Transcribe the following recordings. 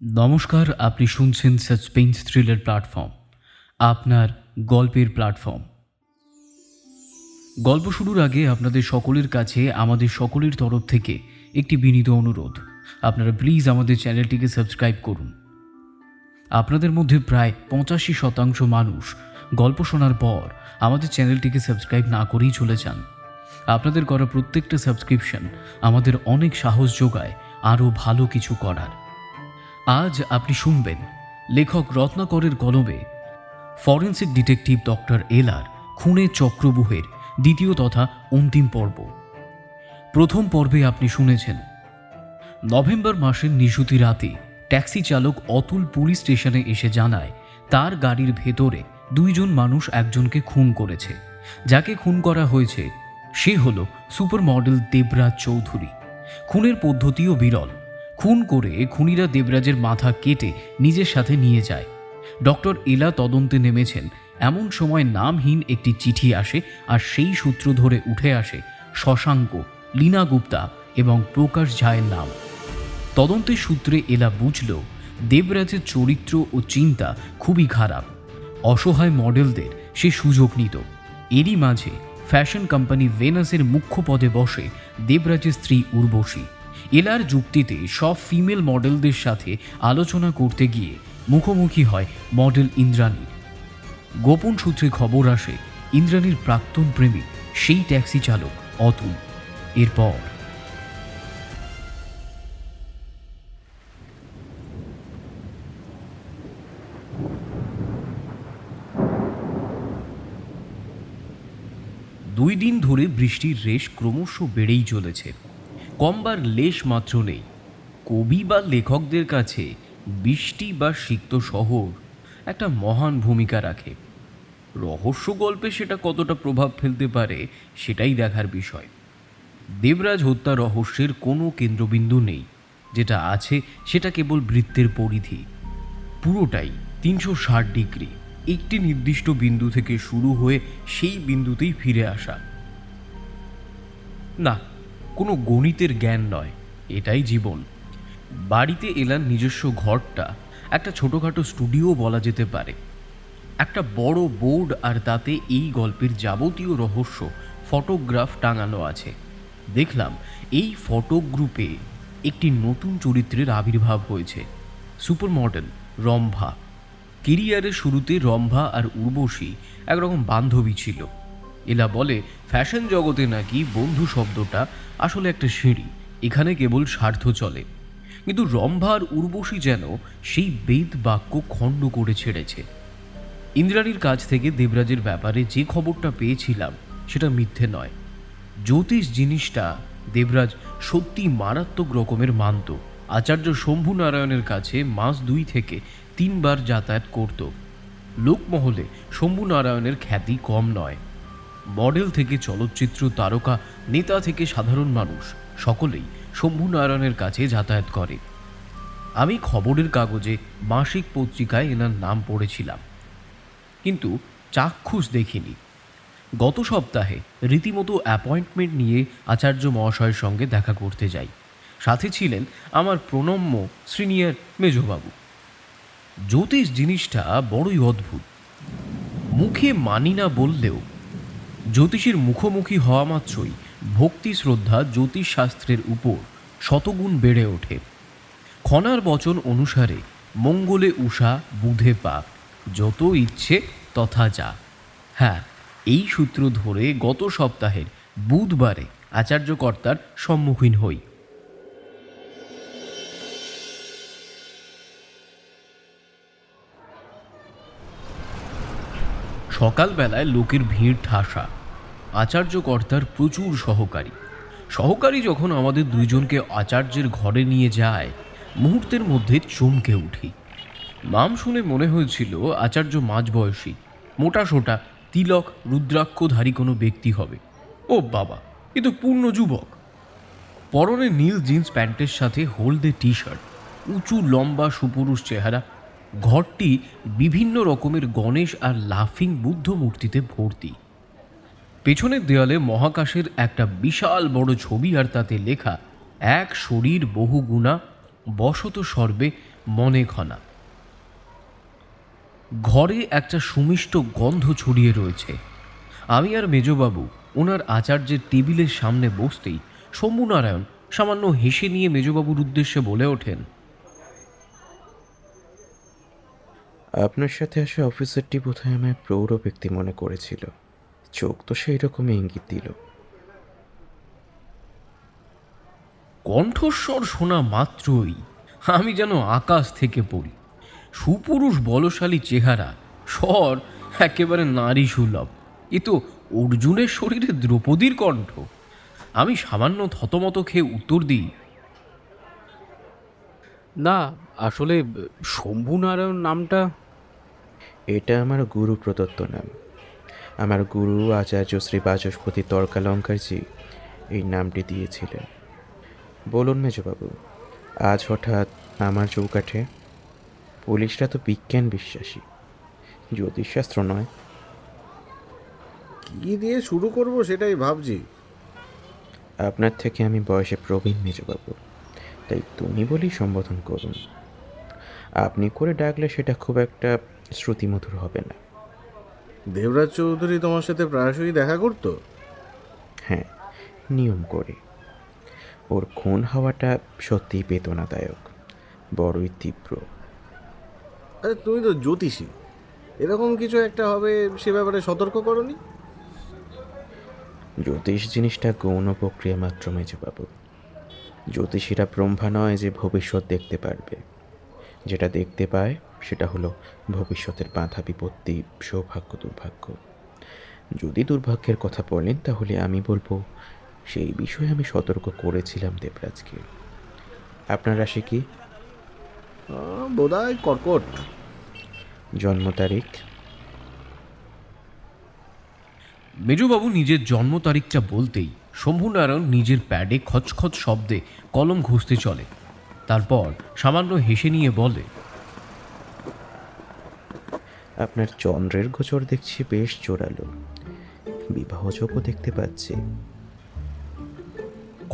নমস্কার, আপনি শুনছেন সাসপেন্স থ্রিলার প্ল্যাটফর্ম, আপনার গল্পের প্ল্যাটফর্ম। গল্প শুরুর আগে আপনাদের সকলের কাছে আমাদের সকলের তরফ থেকে একটি বিনীত অনুরোধ, আপনারা প্লিজ আমাদের চ্যানেলটিকে সাবস্ক্রাইব করুন। আপনাদের মধ্যে প্রায় 85% মানুষ গল্প শোনার পর আমাদের চ্যানেলটিকে সাবস্ক্রাইব না করেই চলে যান। আপনাদের করা প্রত্যেকটা সাবস্ক্রিপশন আমাদের অনেক সাহস যোগায় আরও ভালো কিছু করার। আজ আপনি শুনবেন লেখক রত্নাকরের কলমে ফরেন্সিক ডিটেকটিভ ডক্টর এলার খুনের চক্রব্যূহের দ্বিতীয় তথা অন্তিম পর্ব। প্রথম পর্বে আপনি শুনেছেন নভেম্বর মাসের নিশুতি রাতে ট্যাক্সি চালক অতুল পুলিশ স্টেশনে এসে জানায় তার গাড়ির ভেতরে দুইজন মানুষ একজনকে খুন করেছে। যাকে খুন করা হয়েছে সে হল সুপার মডেল দেবরাজ চৌধুরী। খুনের পদ্ধতিও বিরল। খুন করে খুনিরা দেবরাজের মাথা কেটে নিজের সাথে নিয়ে যায়। ডক্টর এলা তদন্তে নেমেছেন। এমন সময় নামহীন একটি চিঠি আসে, আর সেই সূত্র ধরে উঠে আসে শশাঙ্ক, লীনা গুপ্তা এবং প্রকাশ ঝায়ের নাম। তদন্তের সূত্রে এলা বুঝল দেবরাজের চরিত্র ও চিন্তা খুবই খারাপ। অসহায় মডেলদের সে সুযোগ নিত। এরই মাঝে ফ্যাশন কোম্পানি ভেনাসের মুখ্য পদে বসে দেবরাজের স্ত্রী উর্বশী। এলার যুক্তিতে সব ফিমেল মডেলদের সাথে আলোচনা করতে গিয়ে মুখোমুখি হয় মডেল ইন্দ্রাণীর। গোপন সূত্রে খবর আসে ইন্দ্রাণীর প্রাক্তন প্রেমিক সেই ট্যাক্সি চালক অতুল। এরপর দুই দিন ধরে বৃষ্টির রেশ ক্রমশ বেড়েই চলেছে। কমবার লেশ মাত্র নেই। কবি বা লেখকদের কাছে বৃষ্টি বা সিক্ত শহর একটা মহান ভূমিকা রাখে। রহস্য গল্পে সেটা কতটা প্রভাব ফেলতে পারে সেটাই দেখার বিষয়। দেবরাজ হত্যা রহস্যের কোনো কেন্দ্রবিন্দু নেই। যেটা আছে সেটা কেবল বৃত্তের পরিধি। পুরোটাই 360 ডিগ্রি। একটি নির্দিষ্ট বিন্দু থেকে শুরু হয়ে সেই বিন্দুতেই ফিরে আসা। না, কোনো গণিতের জ্ঞান নয়, এটাই জীবন। বাড়িতে এলার নিজস্ব ঘরটা একটা ছোটোখাটো স্টুডিও বলা যেতে পারে। একটা বড় বোর্ড, আর তাতে এই গল্পের যাবতীয় রহস্য ফটোগ্রাফ টাঙানো আছে। দেখলাম এই ফটো গ্রুপে একটি নতুন চরিত্রের আবির্ভাব হয়েছে, সুপার মডেল রম্ভা। কেরিয়ারের শুরুতে রম্ভা আর উর্বশী একরকম বান্ধবী ছিল। এলা বলে ফ্যাশন জগতে নাকি বন্ধু শব্দটা আসলে একটা সিঁড়ি, এখানে কেবল স্বার্থ চলে। কিন্তু রম্ভা আর উর্বশী যেন সেই বেদ বাক্য খণ্ড করে ছেড়েছে। ইন্দ্রাণীর কাছ থেকে দেবরাজের ব্যাপারে যে খবরটা পেয়েছিলাম সেটা মিথ্যে নয়। জ্যোতিষ জিনিসটা দেবরাজ সত্যি মারাত্মক রকমের মানত। আচার্য শম্ভু নারায়ণের কাছে মাস 2 থেকে 3 বার যাতায়াত করত। লোকমহলে শম্ভু নারায়ণের খ্যাতি কম নয়। মডেল থেকে চলচ্চিত্র তারকা, নেতা থেকে সাধারণ মানুষ সকলেই শম্ভু নারায়ণের কাছে যাতায়াত করে। আমি খবরের কাগজে, মাসিক পত্রিকায় এনার নাম পড়েছিলাম, কিন্তু চাক্ষুষ দেখিনি। গত সপ্তাহে রীতিমতো অ্যাপয়েন্টমেন্ট নিয়ে আচার্য মহাশয়ের সঙ্গে দেখা করতে যাই। সাথে ছিলেন আমার প্রণম্য সিনিয়র মেজবাবু। জ্যোতিষ জিনিসটা বড়ই অদ্ভুত। মুখে মানি না বললেও জ্যোতিষীর মুখোমুখি হওয়া মাত্রই ভক্তি শ্রদ্ধা জ্যোতিষ শাস্ত্রের উপর শতগুণ বেড়ে ওঠে। খনার বচন অনুসারে মঙ্গলে উষা, বুধে পাপ, যত ইচ্ছে তথা যা। হ্যাঁ, এই সূত্র ধরে গত সপ্তাহের বুধবারে আচার্যকর্তার সম্মুখীন হই। সকালবেলায় লোকের ভিড় ঠাসা। আচার্যকর্তার প্রচুর সহকারী যখন আমাদের দুইজনকে আচার্যের ঘরে নিয়ে যায়, মুহূর্তের মধ্যে চমকে উঠি। নাম শুনে মনে হয়েছিল আচার্য মাঝবয়সী, মোটাসোটা, তিলক রুদ্রাক্ষধারী কোনো ব্যক্তি হবে। ও বাবা, এ তো পূর্ণ যুবক। পরনে নীল জিন্স প্যান্টের সাথে হলদে টি শার্ট, উঁচু লম্বা সুপুরুষ চেহারা। ঘরটি বিভিন্ন রকমের গণেশ আর লাফিং বুদ্ধ মূর্তিতে ভর্তি। পেছনের দেয়ালে মহাকাশের একটা বিশাল বড় ছবি, আর তাতে লেখা এক শরীর বহু গুণা, বশত সর্বে মনে ঘনা। ঘরে একটা সুমিষ্ট গন্ধ ছড়িয়ে রয়েছে। আমি আর মেজবাবু ওনার আচার্যের টেবিলের সামনে বসতেই শম্ভুনারায়ণ সামান্য হেসে নিয়ে মেজবাবুর উদ্দেশ্যে বলে ওঠেন, আপনার সাথে আসা অফিসারটি বোধহয় আমায় প্রৌঢ় ব্যক্তি মনে করেছিল। চোখ তো সেই রকমই ইঙ্গিত দিল। কণ্ঠস্বর শোনা মাত্রই আমি যেন আকাশ থেকে পড়ি। সুপুরুষ বলশালী চেহারা, স্বর একেবারে নারী সুলভ। এ তো অর্জুনের শরীরে দ্রৌপদীর কণ্ঠ। আমি সামান্য থতমত খেয়ে উত্তর দিই, না, আসলে শম্ভুনারায়ণ নামটা। এটা আমার গুরু প্রদত্ত নাম। আমার গুরু আচার্য শ্রী বাচস্পতি তর্কালঙ্কারজি এই নামটি দিয়েছিলেন। বলুন মেজবাবু, আজ হঠাৎ আমার চৌকাঠে? পুলিশরা তো বিজ্ঞান বিশ্বাসী, জ্যোতিষশাস্ত্র নয়। কি দিয়ে শুরু করব সেটাই ভাবছি। আপনার থেকে আমি বয়সে প্রবীণ মেজবাবু, তাই তুমি বলেই সম্বোধন করুন। আপনি করে ডাকলে সেটা খুব একটা শ্রুতিমধুর হবে না। দেবরাজ চৌধুরী তোমার সাথে প্রায়শই দেখা করতো? হ্যাঁ, নিয়ম করে। ওর খুন হওয়াটা সত্যিই বেদনাদায়ক, বড়ই তীব্র। আরে তুমি তো জ্যোতিষী, এরকম কিছু একটা হবে সে ব্যাপারে সতর্ক করনি? জ্যোতিষ জিনিসটা গৌণ প্রক্রিয়া মাত্র মেজবাবু। জ্যোতিষীরা ব্রহ্মা নয় যে ভবিষ্যৎ দেখতে পারবে। যেটা দেখতে পায় সেটা হলো ভবিষ্যতের বাধা বিপত্তি, সৌভাগ্য দুর্ভাগ্য। যদি দুর্ভাগ্যের কথা বলেন তাহলে আমি বলবো সেই বিষয়ে আমি সতর্ক করেছিলাম দেবরাজকে। আপনার রাশি কি? বোধহয় কর্কট। জন্ম তারিখ? মেজবাবু নিজের জন্ম তারিখটা বলতেই শম্ভুনারায়ণ নিজের প্যাডে খচখচ শব্দে কলম ঘুষতে চলে। তারপর সামান্য হেসে নিয়ে বলে, আপনার চন্দ্রের গোচর দেখছি বেশ জোরালো, বিবাহযোগও দেখতে পাচ্ছি।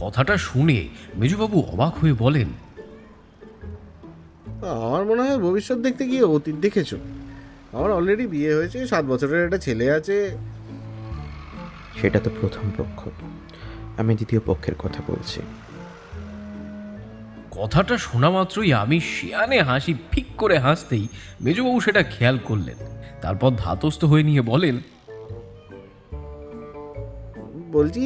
কথাটা শুনে মেজবাবু অবাক হয়ে বলেন, আমার মনে হয় ভবিষ্যৎ দেখতে গিয়ে অতীত দেখেছো। আমার অলরেডি বিয়ে হয়েছে, 7 বছরের একটা ছেলে আছে। সেটা তো প্রথম পক্ষ, আমি দ্বিতীয় পক্ষের কথা বলছি। কথাটা শোনা মাত্রই আমি শিয়ানে হাসি ফিক করে হাসতেই মেজবাবু সেটা খেয়াল করলেন। তারপর ধাতস্থ হয়ে নিয়ে বলেন, বলছি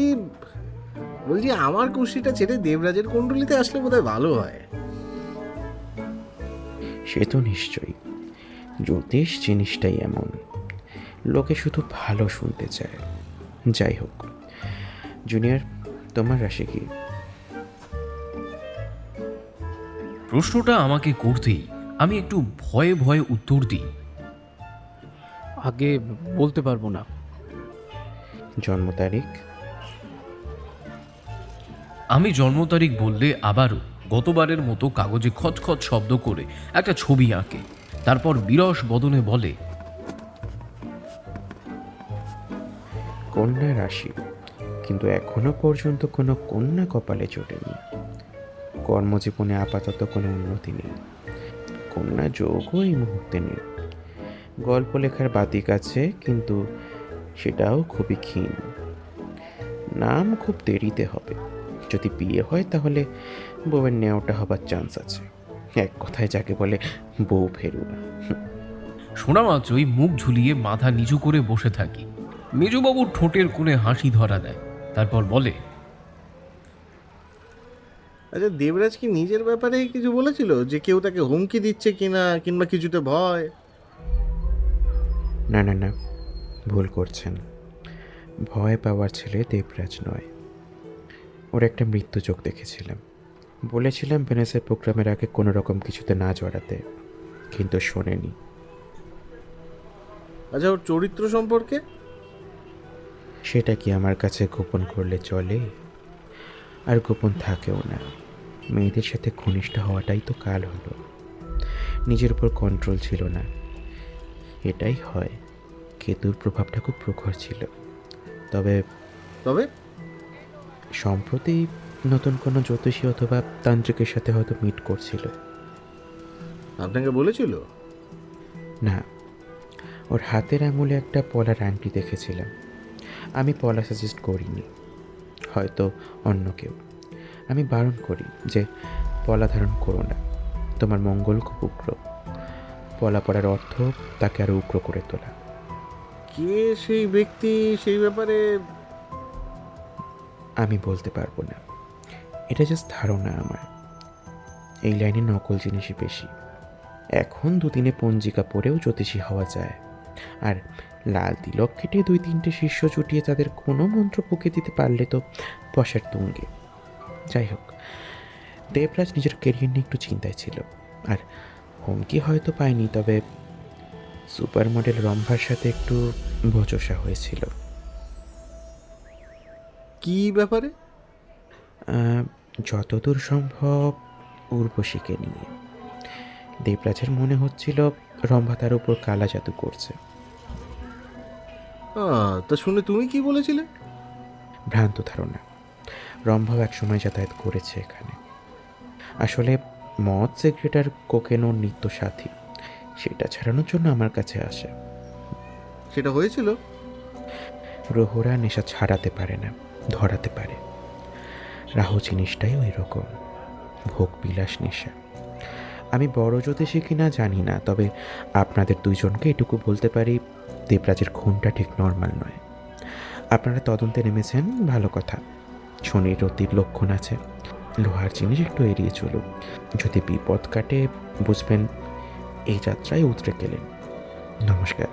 বলছি আমার কুশিটা ছেড়ে দেবরাজের কুণ্ডলিতে আসলে বোধহয় ভালো হয়। সে তো নিশ্চয়ই। জ্যোতিষ জিনিসটাই এমন, লোকে শুধু ভালো শুনতে চায়। যাই হোক, জুনিয়র, তোমার রাশি কি? প্রশ্নটা আমাকে করতেই আমি একটু ভয়ে ভয়ে উত্তর দিই, আগে বলতে পারবো না। জন্ম তারিখ? আমি জন্ম তারিখ বললে আবারও গতবারের মতো কাগজে খচখচ শব্দ করে একটা ছবি আঁকে। তারপর বিরস বদনে বলে, কন্যা রাশি, কিন্তু এখনো পর্যন্ত কোনো কন্যা কপালে জোটেনি। কর্মজীবনে আপাতত কোনো উন্নতি নেই, কন্যা যোগও এই মুহূর্তে নেই। গল্প লেখার বাতিক আছে, কিন্তু সেটাও খুবই ক্ষীণ। নাম খুব দেরিতে হবে। যদি বিয়ে হয় তাহলে বউয়ের নেওয়াটা হবার চান্স আছে। এক কথায় যাকে বলে বউ ফেরুয়া। শোনা মাত্রই মুখ ঝুলিয়ে মাথা নিচু করে বসে থাকি। মেজবাবুর ঠোঁটের কোণে হাসি ধরা দেয়। তারপর বলে, আচ্ছা, দেবরাজ কি নিজের ব্যাপারে কিছু বলেছিল, যে কেউ তাকে হুমকি দিচ্ছে কিনা, কিংবা কিছুতে ভয়? না না না, ভুল করছেন। ভয় পাওয়ার ছেলে দেবরাজ নয়। ওর একটা মৃত্যু চোখ দেখেছিলাম। বলেছিলাম ভেনাসের প্রোগ্রামের আগে কোনো রকম কিছুতে না জড়াতে, কিন্তু শোনেনি। আচ্ছা, ওর চরিত্র সম্পর্কে? সেটা কি আমার কাছে গোপন করলে চলে? আর গোপন থাকেও না। মেয়েদের সাথে ঘনিষ্ঠ হওয়াটাই তো কাল হলো। নিজের উপর কন্ট্রোল ছিল না, এটাই হয়। কেতুর প্রভাবটা খুব প্রখর ছিল। তবে তবে সম্প্রতি নতুন কোনো জ্যোতিষী অথবা তান্ত্রিকের সাথে হয়তো মিট করছিল। আপনাকে বলেছিল? না, ওর হাতের আঙুলে একটা পলার আংটি দেখেছিলাম। আমি পলা সাজেস্ট করিনি, হয়তো অন্য কেউ। আমি বারণ করি যে পলা ধারণ করো না, তোমার মঙ্গল খুব উগ্র। পলা পড়ার অর্থ তাকে আরও উগ্র করে তোলা। কে সেই ব্যক্তি, সেই ব্যাপারে? আমি বলতে পারবো না, এটা জাস্ট ধারণা আমার। এই লাইনে নকল জিনিসই বেশি। এখন 2 দিনে পঞ্জিকা পড়েও জ্যোতিষী হওয়া যায়, আর লাল তিলক কেটে 2-3টে শিষ্য জুটিয়ে তাদের কোনো মন্ত্র ফুঁকে দিতে পারলে তো পয়সার তুঙ্গে। যাই হোক, দেবরাজ নিজের কেরিয়ার নিয়ে একটু চিন্তায় ছিল, আর হুমকি হয়তো পায়নি, তবে সুপার মডেল রম্ভার সাথে একটু বচসা হয়েছিল। কি ব্যাপারে? যতদূর সম্ভব উর্বশীকে নিয়ে। দেবরাজের মনে হচ্ছিল রম্ভা তার উপর কালা জাদু করছে। তা শুনে তুমি কি বলেছিলে? ভ্রান্ত ধারণা। রম্ভাও একসময় যাতায়াত করেছে এখানে। আসলে মদ, সিগারেট আর কোকেন ওর নিত্য সাথী। সেটা ছাড়ানোর জন্য আমার কাছে আসে। সেটা হয়েছিল? গ্রহরা নেশা ছাড়াতে পারে না, ধরাতে পারে। রাহু জিনিসটাই ওই রকম, ভোগ বিলাস নেশা। আমি বড় জ্যোতিষী কিনা জানি না, তবে আপনাদের 2জনকে এটুকু বলতে পারি, দেবরাজের খুনটা ঠিক নর্মাল নয়। আপনারা তদন্তে নেমেছেন, ভালো কথা। শনির অতির লক্ষণ আছে। লোহার জিনিস একটু এড়িয়ে চলুন। যদি বিপদ কাটে বুঝবেন এই যাত্রায় উতরে গেলেন। নমস্কার।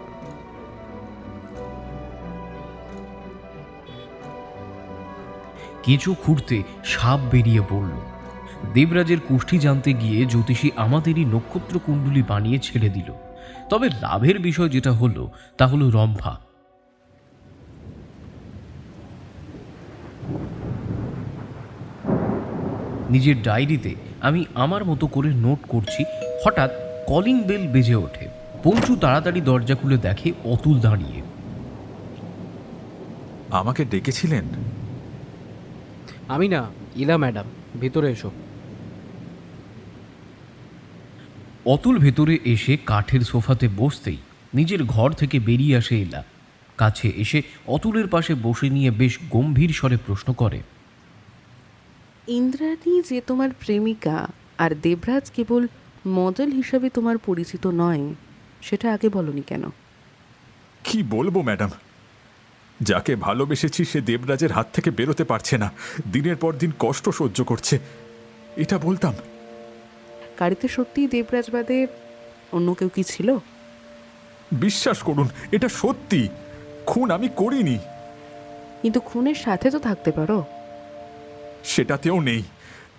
কেঁচো খুঁড়তে সাপ বেরিয়ে পড়ল। দেবরাজের কুষ্ঠি জানতে গিয়ে জ্যোতিষী আমাদেরই নক্ষত্র কুণ্ডলী বানিয়ে ছেড়ে দিল। তবে লাভের বিষয় যেটা হলো তা হলো রম্ভা। নিজের ডায়েরিতে আমি আমার মতো করে নোট করছি, হঠাৎ কলিং বেল বেজে ওঠে। পঞ্চু তাড়াতাড়ি দরজা খুলে দেখে অতুল দাঁড়িয়ে। আমাকে ডেকেছিলেন? আমি না, ইলা ম্যাডাম, ভেতরে এসো। অতুল ভেতরে এসে কাঠের সোফাতে বসতেই নিজের ঘর থেকে বেরিয়ে আসে এলা। কাছে এসে অতুলের পাশে বসে নিয়ে বেশ গম্ভীর স্বরে প্রশ্ন করে, ইন্দ্রাণী যে তোমার প্রেমিকা আর দেবরাজ কেবল মডেল হিসাবে তোমার পরিচিত নয়, সেটা আগে বলনি কেন? কি বলবো ম্যাডাম, যাকে ভালোবেসেছি সে দেবরাজের হাত থেকে বেরোতে পারছে না, দিনের পর দিন কষ্ট সহ্য করছে, এটা বলতাম। গাড়িতে সত্যিই দেবরাজ বাদে অন্য কেউ কি ছিল? বিশ্বাস করুন, এটা সত্যি। খুন আমি করিনি। কিন্তু খুনের সাথে তো থাকতে পারো। সেটাতেও নেই।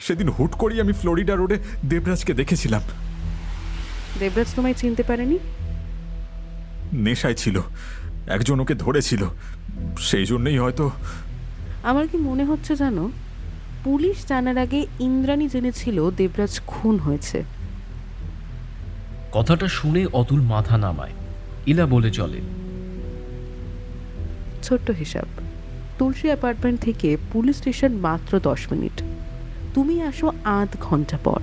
সেদিন হুট করেই আমি ফ্লোরিডা রোডে দেবরাজকে দেখেছিলাম। দেবরাজ তোমায় চিনতে পারেনি? নেশায় ছিল, একজন ওকে ধরেছিল, সেই জন্যই হয়তো। আমার কি মনে হচ্ছে জানো, পুলিশ জানার আগে ইন্দ্রাণী জেনেছিল দেবরাজ খুন হয়েছে। কথাটা শুনে অতুল মাথা নামায়। ইলা বলে চলে, ছোট্ট হিসাব, তুলসী অ্যাপার্টমেন্ট থেকে পুলিশ স্টেশন মাত্র 10 মিনিট। তুমি আসো 8 ঘন্টা পর।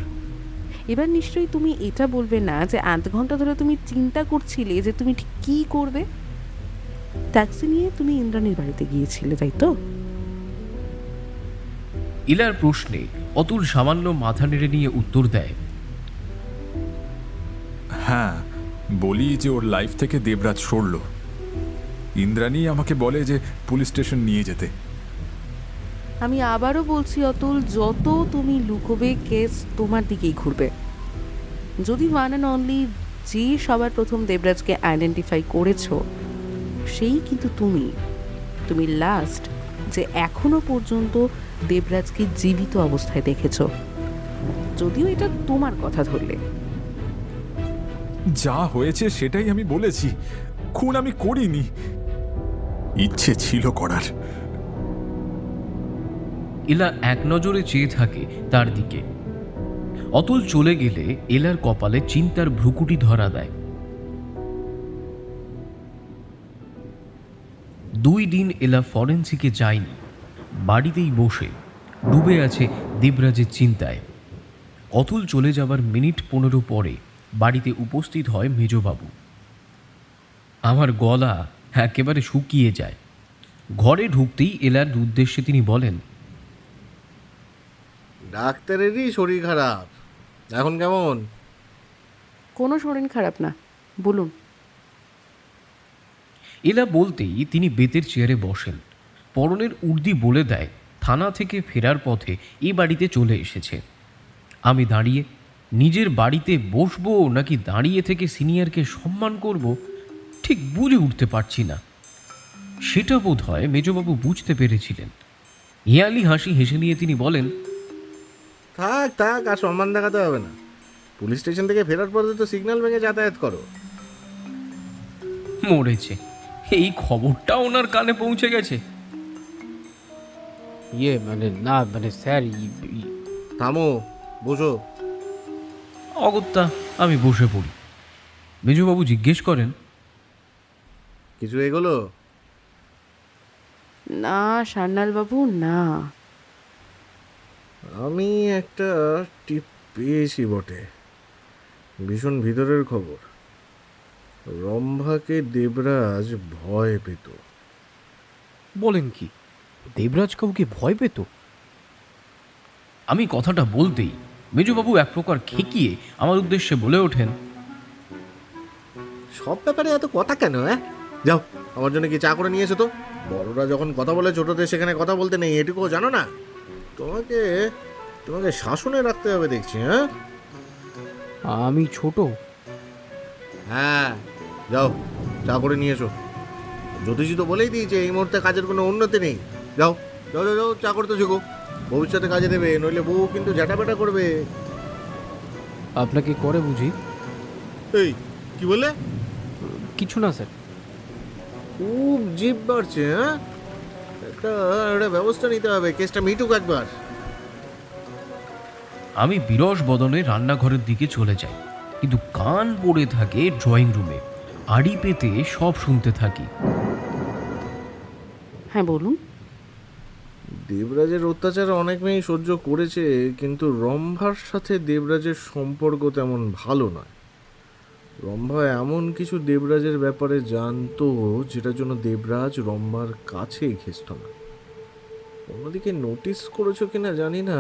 এবার নিশ্চয়ই তুমি এটা বলবে না যে 8 ঘন্টা ধরে তুমি চিন্তা করছিলে যে তুমি ঠিক কী করবে। ট্যাক্সি নিয়ে তুমি ইন্দ্রাণীর বাড়িতে গিয়েছিলে, তাই তো? ইলার প্রশ্নে অতুল সামান্য মাথা নেড়ে নিয়ে উত্তর দেয়, হ্যাঁ, বলি যে ওর লাইফ থেকে দেবরাজ সরল। ইন্দ্রাণী আমাকে বলে যে পুলিশ স্টেশন নিয়ে যেতে। আমি আবারও বলছি অতুল, যত তুমি লুকোবে কেস তোমার দিকেই ঘুরবে। যদি ওয়ান অ্যান্ড অনলি যে সবার প্রথম দেবরাজকে আইডেন্টিফাই করেছো সেই কিন্তু তুমি লাস্ট যে এখনো পর্যন্ত দেবরাজকে জীবিত অবস্থায় দেখেছো, যদিও এটা তোমার কথা ধরলে। যা হয়েছে সেটাই আমি বলেছি, খুন আমি করিনি, ইচ্ছে ছিল করার। এলা এক নজরে চেয়ে থাকে তার দিকে। অতুল চলে গেলে এলার কপালে চিন্তার ভ্রুকুটি ধরা দেয়। 2 দিন এলা ফরেন্সিকে যায়নি, বাড়িতেই বসে ডুবে আছে দেবরাজের চিন্তায়। অতুল চলে যাবার মিনিট 15 পরে বাড়িতে উপস্থিত হয় মেজবাবু। আমার গলা একেবারে শুকিয়ে যায়। ঘরে ঢুকতেই এলার উদ্দেশ্যে তিনি বলেন, ডাক্তারেরই শরীর খারাপ, এখন কেমন? কোনো শরীর খারাপ না, বলুন। এলা বলতেই তিনি বেতের চেয়ারে বসেন। পরনের উর্দি বলে দেয় থানা থেকে ফেরার পথে এ বাড়িতে চলে এসেছে। আমি দাঁড়িয়ে নিজের বাড়িতে বসবো নাকি দাঁড়িয়ে থেকে সিনিয়রকে সম্মান করব ঠিক বুঝে উঠতে পারছি না। সেটা বোধ হয় মেজবাবু বুঝতে পেরেছিলেন। হেয়ালি হাসি হেসে নিয়ে তিনি বলেন, থাক থাক, আর সম্মান দেখাতে হবে না। পুলিশ স্টেশন থেকে ফেরার পরে তো সিগন্যাল ভেঙে যাতায়াত করো। মরেছে, এই খবরটা ওনার কানে পৌঁছে গেছে। না স্যার থামো, বসো। অগত্যা আমি বসে পড়ি। মেজবাবু জিজ্ঞেস করেন, কিছু এগোলো? না সান্যালবাবু, না। আমি একটা টিপ পেয়েছি বটে, ভীষণ ভিতরের খবর। রম্ভাকে দেবরাজ ভয় পেত। বলেন কি, দেবরাজ কাউকে ভয় পেত? আমি কথাটা বলতেই মেজবাবু এক প্রকার খেকিয়ে আমার উদ্দেশ্যে বলে ওঠেন, সব ব্যাপারে এত কথা কেন? যাও, আমার জন্য কি চা করে নিয়ে এসো তো। বড়রা যখন কথা বলে ছোটদের সেখানে কথা বলতে নেই, এটুকুও জানো না? তোমাকে তোমাকে শাসনে রাখতে হবে দেখছি। আমি ছোট? হ্যাঁ, যাও চা করে নিয়ে এসো। জ্যোতিষী তো বলেই দিয়েছে এই মুহূর্তে কাজের কোনো উন্নতি নেই। যাও যাও যাও, চা করতে শেখো, ভবিষ্যতে কাজে দেবে, নইলে বউ কিন্তু ঝাঁটাপেটা করবে। আপনাকে করে বুঝি? এই কি বলে? কিছু না স্যার। খুব জিভ বাড়ছে। একটা একটা ব্যবস্থা নিতে হবে, কেসটা মিটুক একবার। আমি বিরস বদনে রান্নাঘরের দিকে চলে যাই, কিন্তু কান পড়ে থাকে ড্রয়িং রুমে। আড়ি পেতে সব শুনতে থাকি। হ্যাঁ বলুন। দেবরাজের অত্যাচার অনেক মেয়েই সহ্য করেছে, কিন্তু রম্ভার সাথে দেবরাজের সম্পর্ক তেমন ভালো নয়। রম্ভা এমন কিছু দেবরাজের ব্যাপারে জানতো যেটার জন্য দেবরাজ রম্ভার কাছেই ঘেঁষত না। অন্যদিকে নোটিস করেছো কিনা জানি না,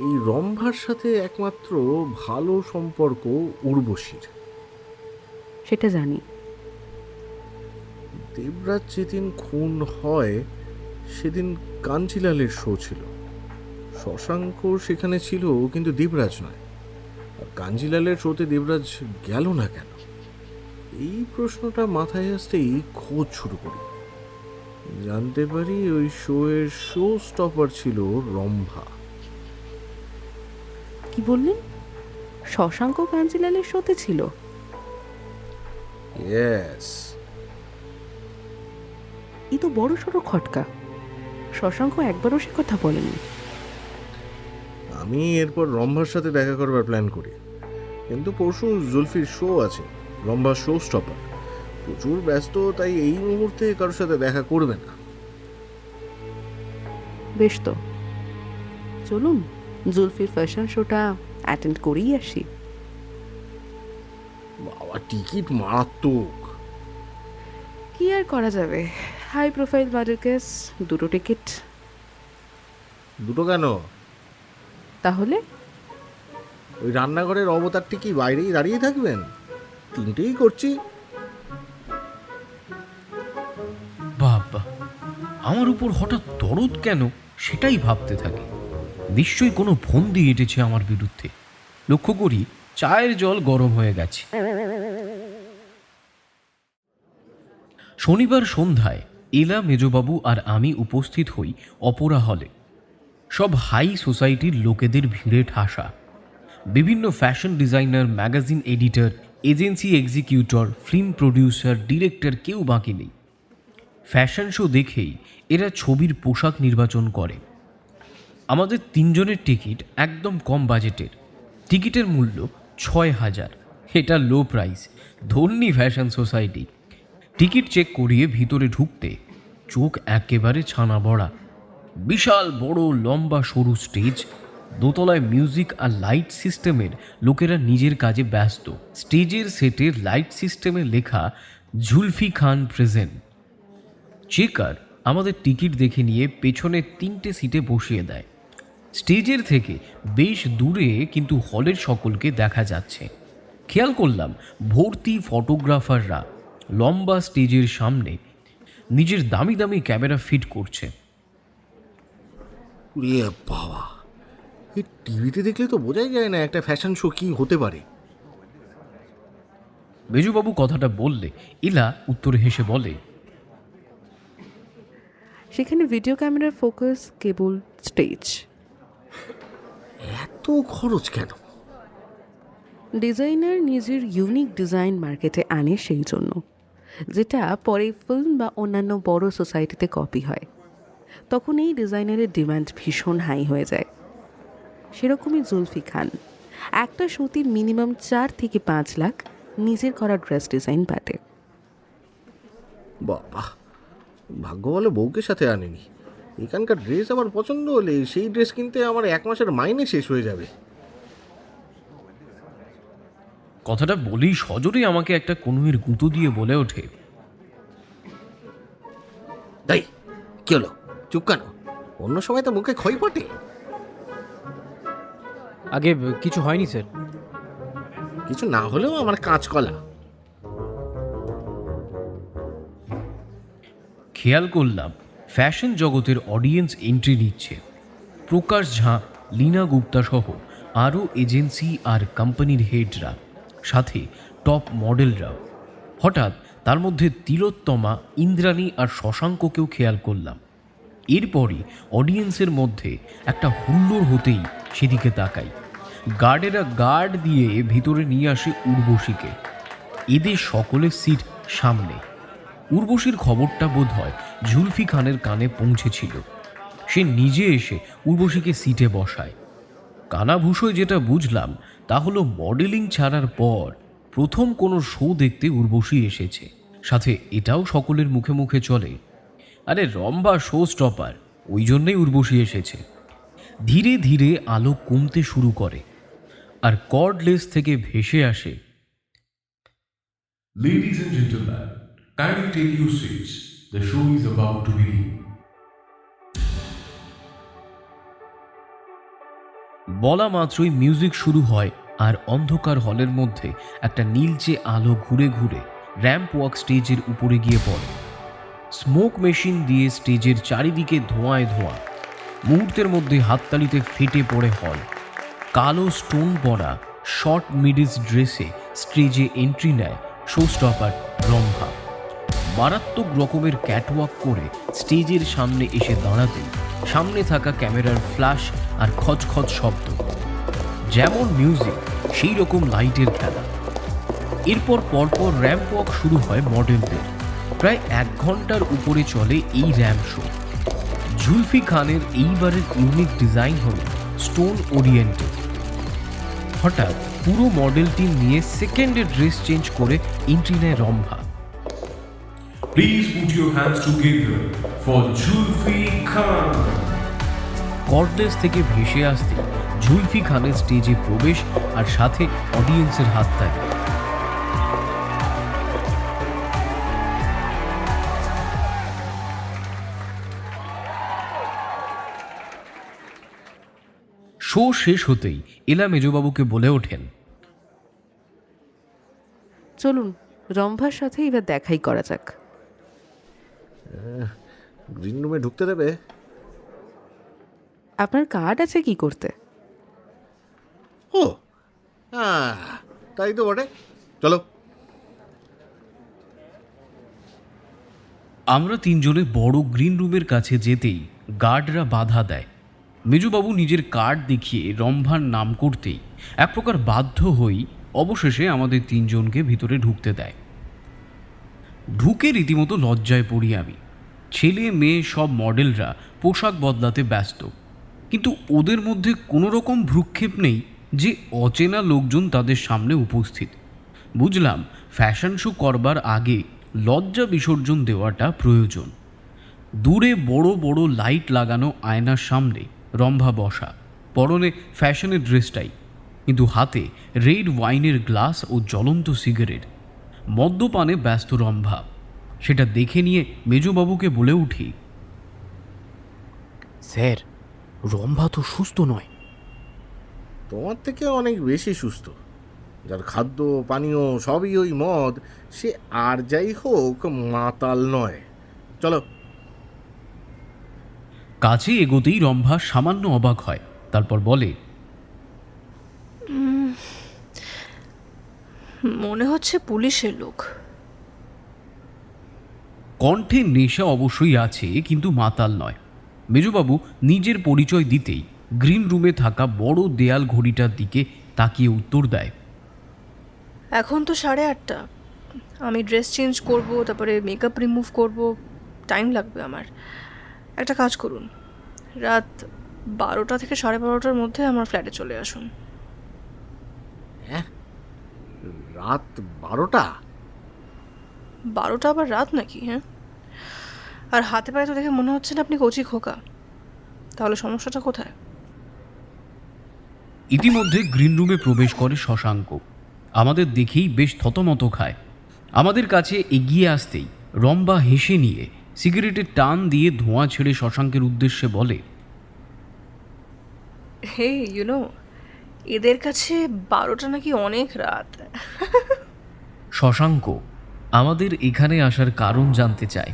এই রম্ভার সাথে একমাত্র ভালো সম্পর্ক উর্বশীর। সেটা জানি। দেবরাজ যেদিন খুন হয় সেদিন কাঞ্চিলালের শো ছিল। শশাঙ্ক সেখানে ছিল, কিন্তু দেবরাজ নয়। আর কাঞ্জিলালের শোতে দেবরাজ গেল না কেন? এই প্রশ্নটা মাথায় আসতেই খোঁজ শুরু করি। জানতে পারি ওই শোয়ের শো স্টপার ছিল রম্ভা। কি বললেন? শশাঙ্ক কাঞ্চিলালের শোতে ছিল? ইয়েস। এই তো বড় সড়ো খটকা। শশাঙ্ক একবারও সে কথা বলেনি। আমি এরপর রম্ভার সাথে দেখা করবার প্ল্যান করি, কিন্তু পরশু জুলফির শো আছে, রম্ভা শো স্টপার। প্রচুর ব্যস্ত, তাই এই মুহূর্তে কারোর সাথে দেখা করবে না। বেশ তো, চলুন জুলফির ফ্যাশন শোটা অ্যাটেন্ড করেই আসি। বাবা, টিকিট মারাত্মক। কি আর করা যাবে, হাই প্রোফাইল মার্ডার কেস, 2টো টিকিট। দুটো কেন? তাহলে ওই রান্নাঘরের অবতারটি কি বাইরেই দাঁড়িয়ে থাকবেন? 3টেই করছি। বাবা, আমার উপর হঠাৎ দরদ কেন সেটাই ভাবতে থাকি। নিশ্চয়ই কোনো ফন্দি এঁটেছে আমার বিরুদ্ধে। লক্ষ্য করি চায়ের জল গরম হয়ে গেছে। শনিবার সন্ধ্যায় এলা, মেজবাবু আর আমি উপস্থিত হই অপরা হলে। সব হাই সোসাইটির লোকেদের ভিড়ে ঠাসা। বিভিন্ন fashion designer, magazine editor, agency executor, film producer, director কেউ বাকি নেই। ফ্যাশন শো দেখেই এরা ছবির পোশাক নির্বাচন করে। আমাদের 3 জনের টিকিট একদম কম বাজেটের। টিকিটের মূল্য 6000। এটা লো প্রাইস, ধন্যী ফ্যাশন সোসাইটি। টিকিট চেক করিয়ে ভিতরে ঢুকতে চোখ একেবারে ছানা বড়া। বিশাল বড় লম্বা সরু স্টেজ, দোতলায় মিউজিক আর লাইট সিস্টেমের লোকেরা নিজের কাজে ব্যস্ত। স্টেজের সেটের লাইট সিস্টেমে লেখা জুলফি খান প্রেজেন্ট। চেকার আমাদের টিকিট দেখে নিয়ে পেছনে 3টে সিটে বসিয়ে দেয়। স্টেজের থেকে বেশ দূরে কিন্তু হলের সকলকে দেখা যাচ্ছে। খেয়াল করলাম ভর্তি ফটোগ্রাফাররা লম্বা স্টেজের সামনে নিজের দামি দামি ক্যামেরা ফিট করছে। ইয়ে বাবা, এই টিভিতে দেখলে তো বোঝাই যায় না একটা ফ্যাশন শো কী হতে পারে। মেজুবাবু কথাটা বললে ইলা উত্তরে হেসে বলে, সেখানে ভিডিও ক্যামেরার ফোকাস কেবল স্টেজ। এত খরচ কেন? ডিজাইনার নিজের ইউনিক ডিজাইন মার্কেটে আনে সেই জন্য, যেটা পরে ফিল্ম বা অন্যান্য বড় সোসাইটিতে কপি হয়। তখন এই ডিজাইনারের ডিমান্ড ভীষণ হাই হয়ে যায়। সেরকমই জুলফি খান একটা শোতে মিনিমাম 4 থেকে 5 লাখ নিজের করা ড্রেস ডিজাইন পাঠে। বাবা, ভাগ্য বলে বউকে সাথে আনেনি। এখানকার ড্রেস আমার পছন্দ হলে সেই ড্রেস কিনতে আমার 1 মাসের মাইনে শেষ হয়ে যাবে। কথাটা বলেই সজোরে আমাকে একটা কনুইয়ের গুঁতো দিয়ে বলে ওঠে, তাই কি হলো? চুপ কেন? অন্য সময় তো মুখে খই পটে। আগে কিছু হয়নি স্যার। কিছু না হলেও আমার কাঁচকলা। খেয়াল করলাম ফ্যাশন জগতের অডিয়েন্স এন্ট্রি নিচ্ছে। প্রকাশ ঝা, লীনা গুপ্তা সহ আরও এজেন্সি আর কোম্পানির হেডরা, সাথে টপ মডেলরাও। হঠাৎ তার মধ্যে তিলোত্তমা, ইন্দ্রাণী আর শশাঙ্ককেও খেয়াল করলাম। এরপরই অডিয়েন্সের মধ্যে একটা হুল্লোড় হতেই সেদিকে তাকাই। গার্ডেরা গার্ড দিয়ে ভিতরে নিয়ে আসে উর্বশীকে। এদের সকলের সিট সামনে। উর্বশীর খবরটা বোধ হয় জুলফি খানের কানে পৌঁছেছিল। সে নিজে এসে উর্বশীকে সিটে বসায়। কানাভূষয় যেটা বুঝলাম তা হলো মডেলিং ছাড়ার পর প্রথম কোনো শো দেখতে উর্বশী এসেছে। সাথে এটাও সকলের মুখে মুখে চলে, আরে রম্ভা শো স্টপার, ওই জন্যই উর্বশী এসেছে। ধীরে ধীরে আলো কমতে শুরু করে আর কর্ডলেস থেকে ভেসে আসে, Ladies and gentlemen, kindly take your seats. The show is about to begin. বলা মাত্রই মিউজিক শুরু হয় আর অন্ধকার হলের মধ্যে একটা নীলচে আলো ঘুরে ঘুরে র্যাম্প ওয়াক স্টেজের উপরে গিয়ে পড়ে। স্মোক মেশিন দিয়ে স্টেজের চারিদিকে ধোঁয়ায় ধোঁয়া। মুহূর্তের মধ্যে হাততালিতে ফেটে পড়ে হল। কালো স্টোন পরা শর্ট মিডিস ড্রেসে স্টেজে এন্ট্রি নেয় শো স্টপার রম্ভা। মারাত্মক রকমের ক্যাটওয়াক করে স্টেজের সামনে এসে দাঁড়াতে সামনে থাকা ক্যামেরার ফ্ল্যাশ আর খচখচ শব্দ। যেমন মিউজিক সেই রকম লাইটের খেলা। এরপর পরপর র্যাম্প ওয়াক শুরু হয় মডেলদের। প্রায় 1 ঘন্টার উপরে চলে এই র্যাম্প শো। জুলফি খানের এইবারের ইউনিক ডিজাইন হল স্টোন ওরিয়েন্টেড। হঠাৎ পুরো মডেল টিম নিয়ে সেকেন্ডে ড্রেস চেঞ্জ করে এন্ট্রি নেয় Rambha. Please put your hands together for Julfi Khan. Cordless থেকে ভেসে আসতে জুলফি খানের স্টেজে প্রবেশ আর সাথে অডিয়েন্সের হাততালি। শো শেষ হতেই এলা মেজবাবুকে বলে ওঠেন, চলুন রম্ভার সাথে এবার দেখাই করা যাক। গ্রিন রুমে ঢুকতে দেবে? আপনার কার্ড আছে কি করতে? ও হ্যাঁ, তাই তো বটে। চলো। আমরা 3 জনে বড় গ্রিন রুমের কাছে যেতেই গার্ডরা বাধা দেয়। মেজবাবু নিজের কার্ড দেখিয়ে রম্ভার নাম করতেই এক প্রকার বাধ্য হই অবশেষে আমাদের 3 জনকে ভিতরে ঢুকতে দেয়। ঢুকে রীতিমতো লজ্জায় পড়ি আমি। ছেলে মেয়ে সব মডেলরা পোশাক বদলাতে ব্যস্ত, কিন্তু ওদের মধ্যে কোনো রকম ভ্রুক্ষেপ নেই যে অচেনা লোকজন তাদের সামনে উপস্থিত। বুঝলাম ফ্যাশন শো করবার আগে লজ্জা বিসর্জন দেওয়াটা প্রয়োজন। দূরে বড় বড় লাইট লাগানো আয়নার সামনে রম্ভা বসা, পরনে ফ্যাশনের ড্রেসটাই, কিন্তু হাতে রেড ওয়াইনের গ্লাস ও জ্বলন্ত সিগারেট। মদ্যপানে ব্যস্ত রম্ভা। সেটা দেখে নিয়ে মেজবাবুকে বলে উঠি, স্যার, রম্ভা তো সুস্থ নয়। তোমার থেকে অনেক বেশি সুস্থ। যার খাদ্য পানীয় সবই ওই মদ, সে আর যাই হোক মাতাল নয়। চলো। কাছে এগোতেই রম্ভা সামান্য অবাক হয়, তারপর বলে, মনে হচ্ছে পুলিশের লোক। কণ্ঠে নেশা অবশ্যই আছে, কিন্তু মাতাল নয়। মেজবাবু নিজের পরিচয় দিতেই গ্রিন রুমে থাকা বড় দেয়াল ঘড়িটার দিকে তাকিয়ে উত্তর দেয়, এখন তো 8:30। আমি ড্রেস চেঞ্জ করব, তারপরে মেকআপ রিমুভ করব, টাইম লাগবে আমার। একটা কাজ করুন, রাত 12টা থেকে 12:30টার মধ্যে আমার ফ্ল্যাটে চলে আসুন। হ্যাঁ, রাত 12টা? 12টা আবার রাত নাকি? হ্যাঁ, আর হাতে পায়ে তো দেখে মনে হচ্ছে না আপনি কচি খোকা। তাহলে সমস্যাটা কোথায়? ইতিমধ্যে গ্রিন রুমে প্রবেশ করে শশাঙ্ক। আমাদের দেখেই বেশ থতমত খায়। আমাদের কাছে এগিয়ে আসতেই রম্ভা হেসে নিয়ে সিগারেটের টান দিয়ে ধোঁয়া ছেড়ে শশাঙ্কের উদ্দেশ্যে বলে, হে এদের কাছে 12টা নাকি অনেক রাত। শশাঙ্ক আমাদের এখানে আসার কারণ জানতে চায়।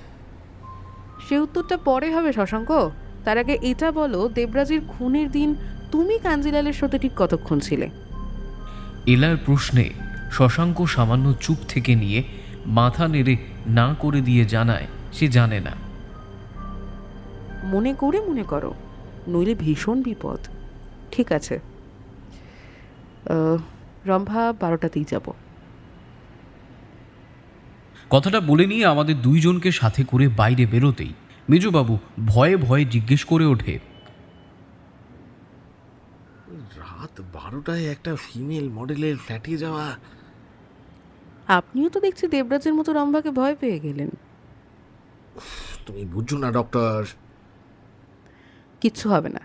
সে উত্তরটা পরে হবে শশাঙ্ক। তার আগে এটা বলো, দেবরাজের খুনের দিন তুমি কাঞ্জিলালের সাথে ঠিক কতক্ষণ ছিলে? এলার প্রশ্নে শশাঙ্ক সামান্য চুপ থেকে নিয়ে মাথা নেড়ে না করে দিয়ে জানায় সে জানে না। মনে করো, নইলে ভীষণ বিপদ। ঠিক আছে, রম্ভা 12টাতেই যাব। কথাটা বলে নিয়ে আমাদের দুইজনকে সাথে করে বাইরে বেরোতেই মেজবাবু ভয়ে ভয়ে জিজ্ঞেস করে ওঠে, রাত 12টায় একটা ফিমেল মডেলের ফ্ল্যাটে যাওয়া? আপনিও তো দেখছি দেবরাজের মতো রম্ভাকে ভয় পেয়ে গেলেন। তুমি বুঝছো না ডক্টর। কিচ্ছু হবে না।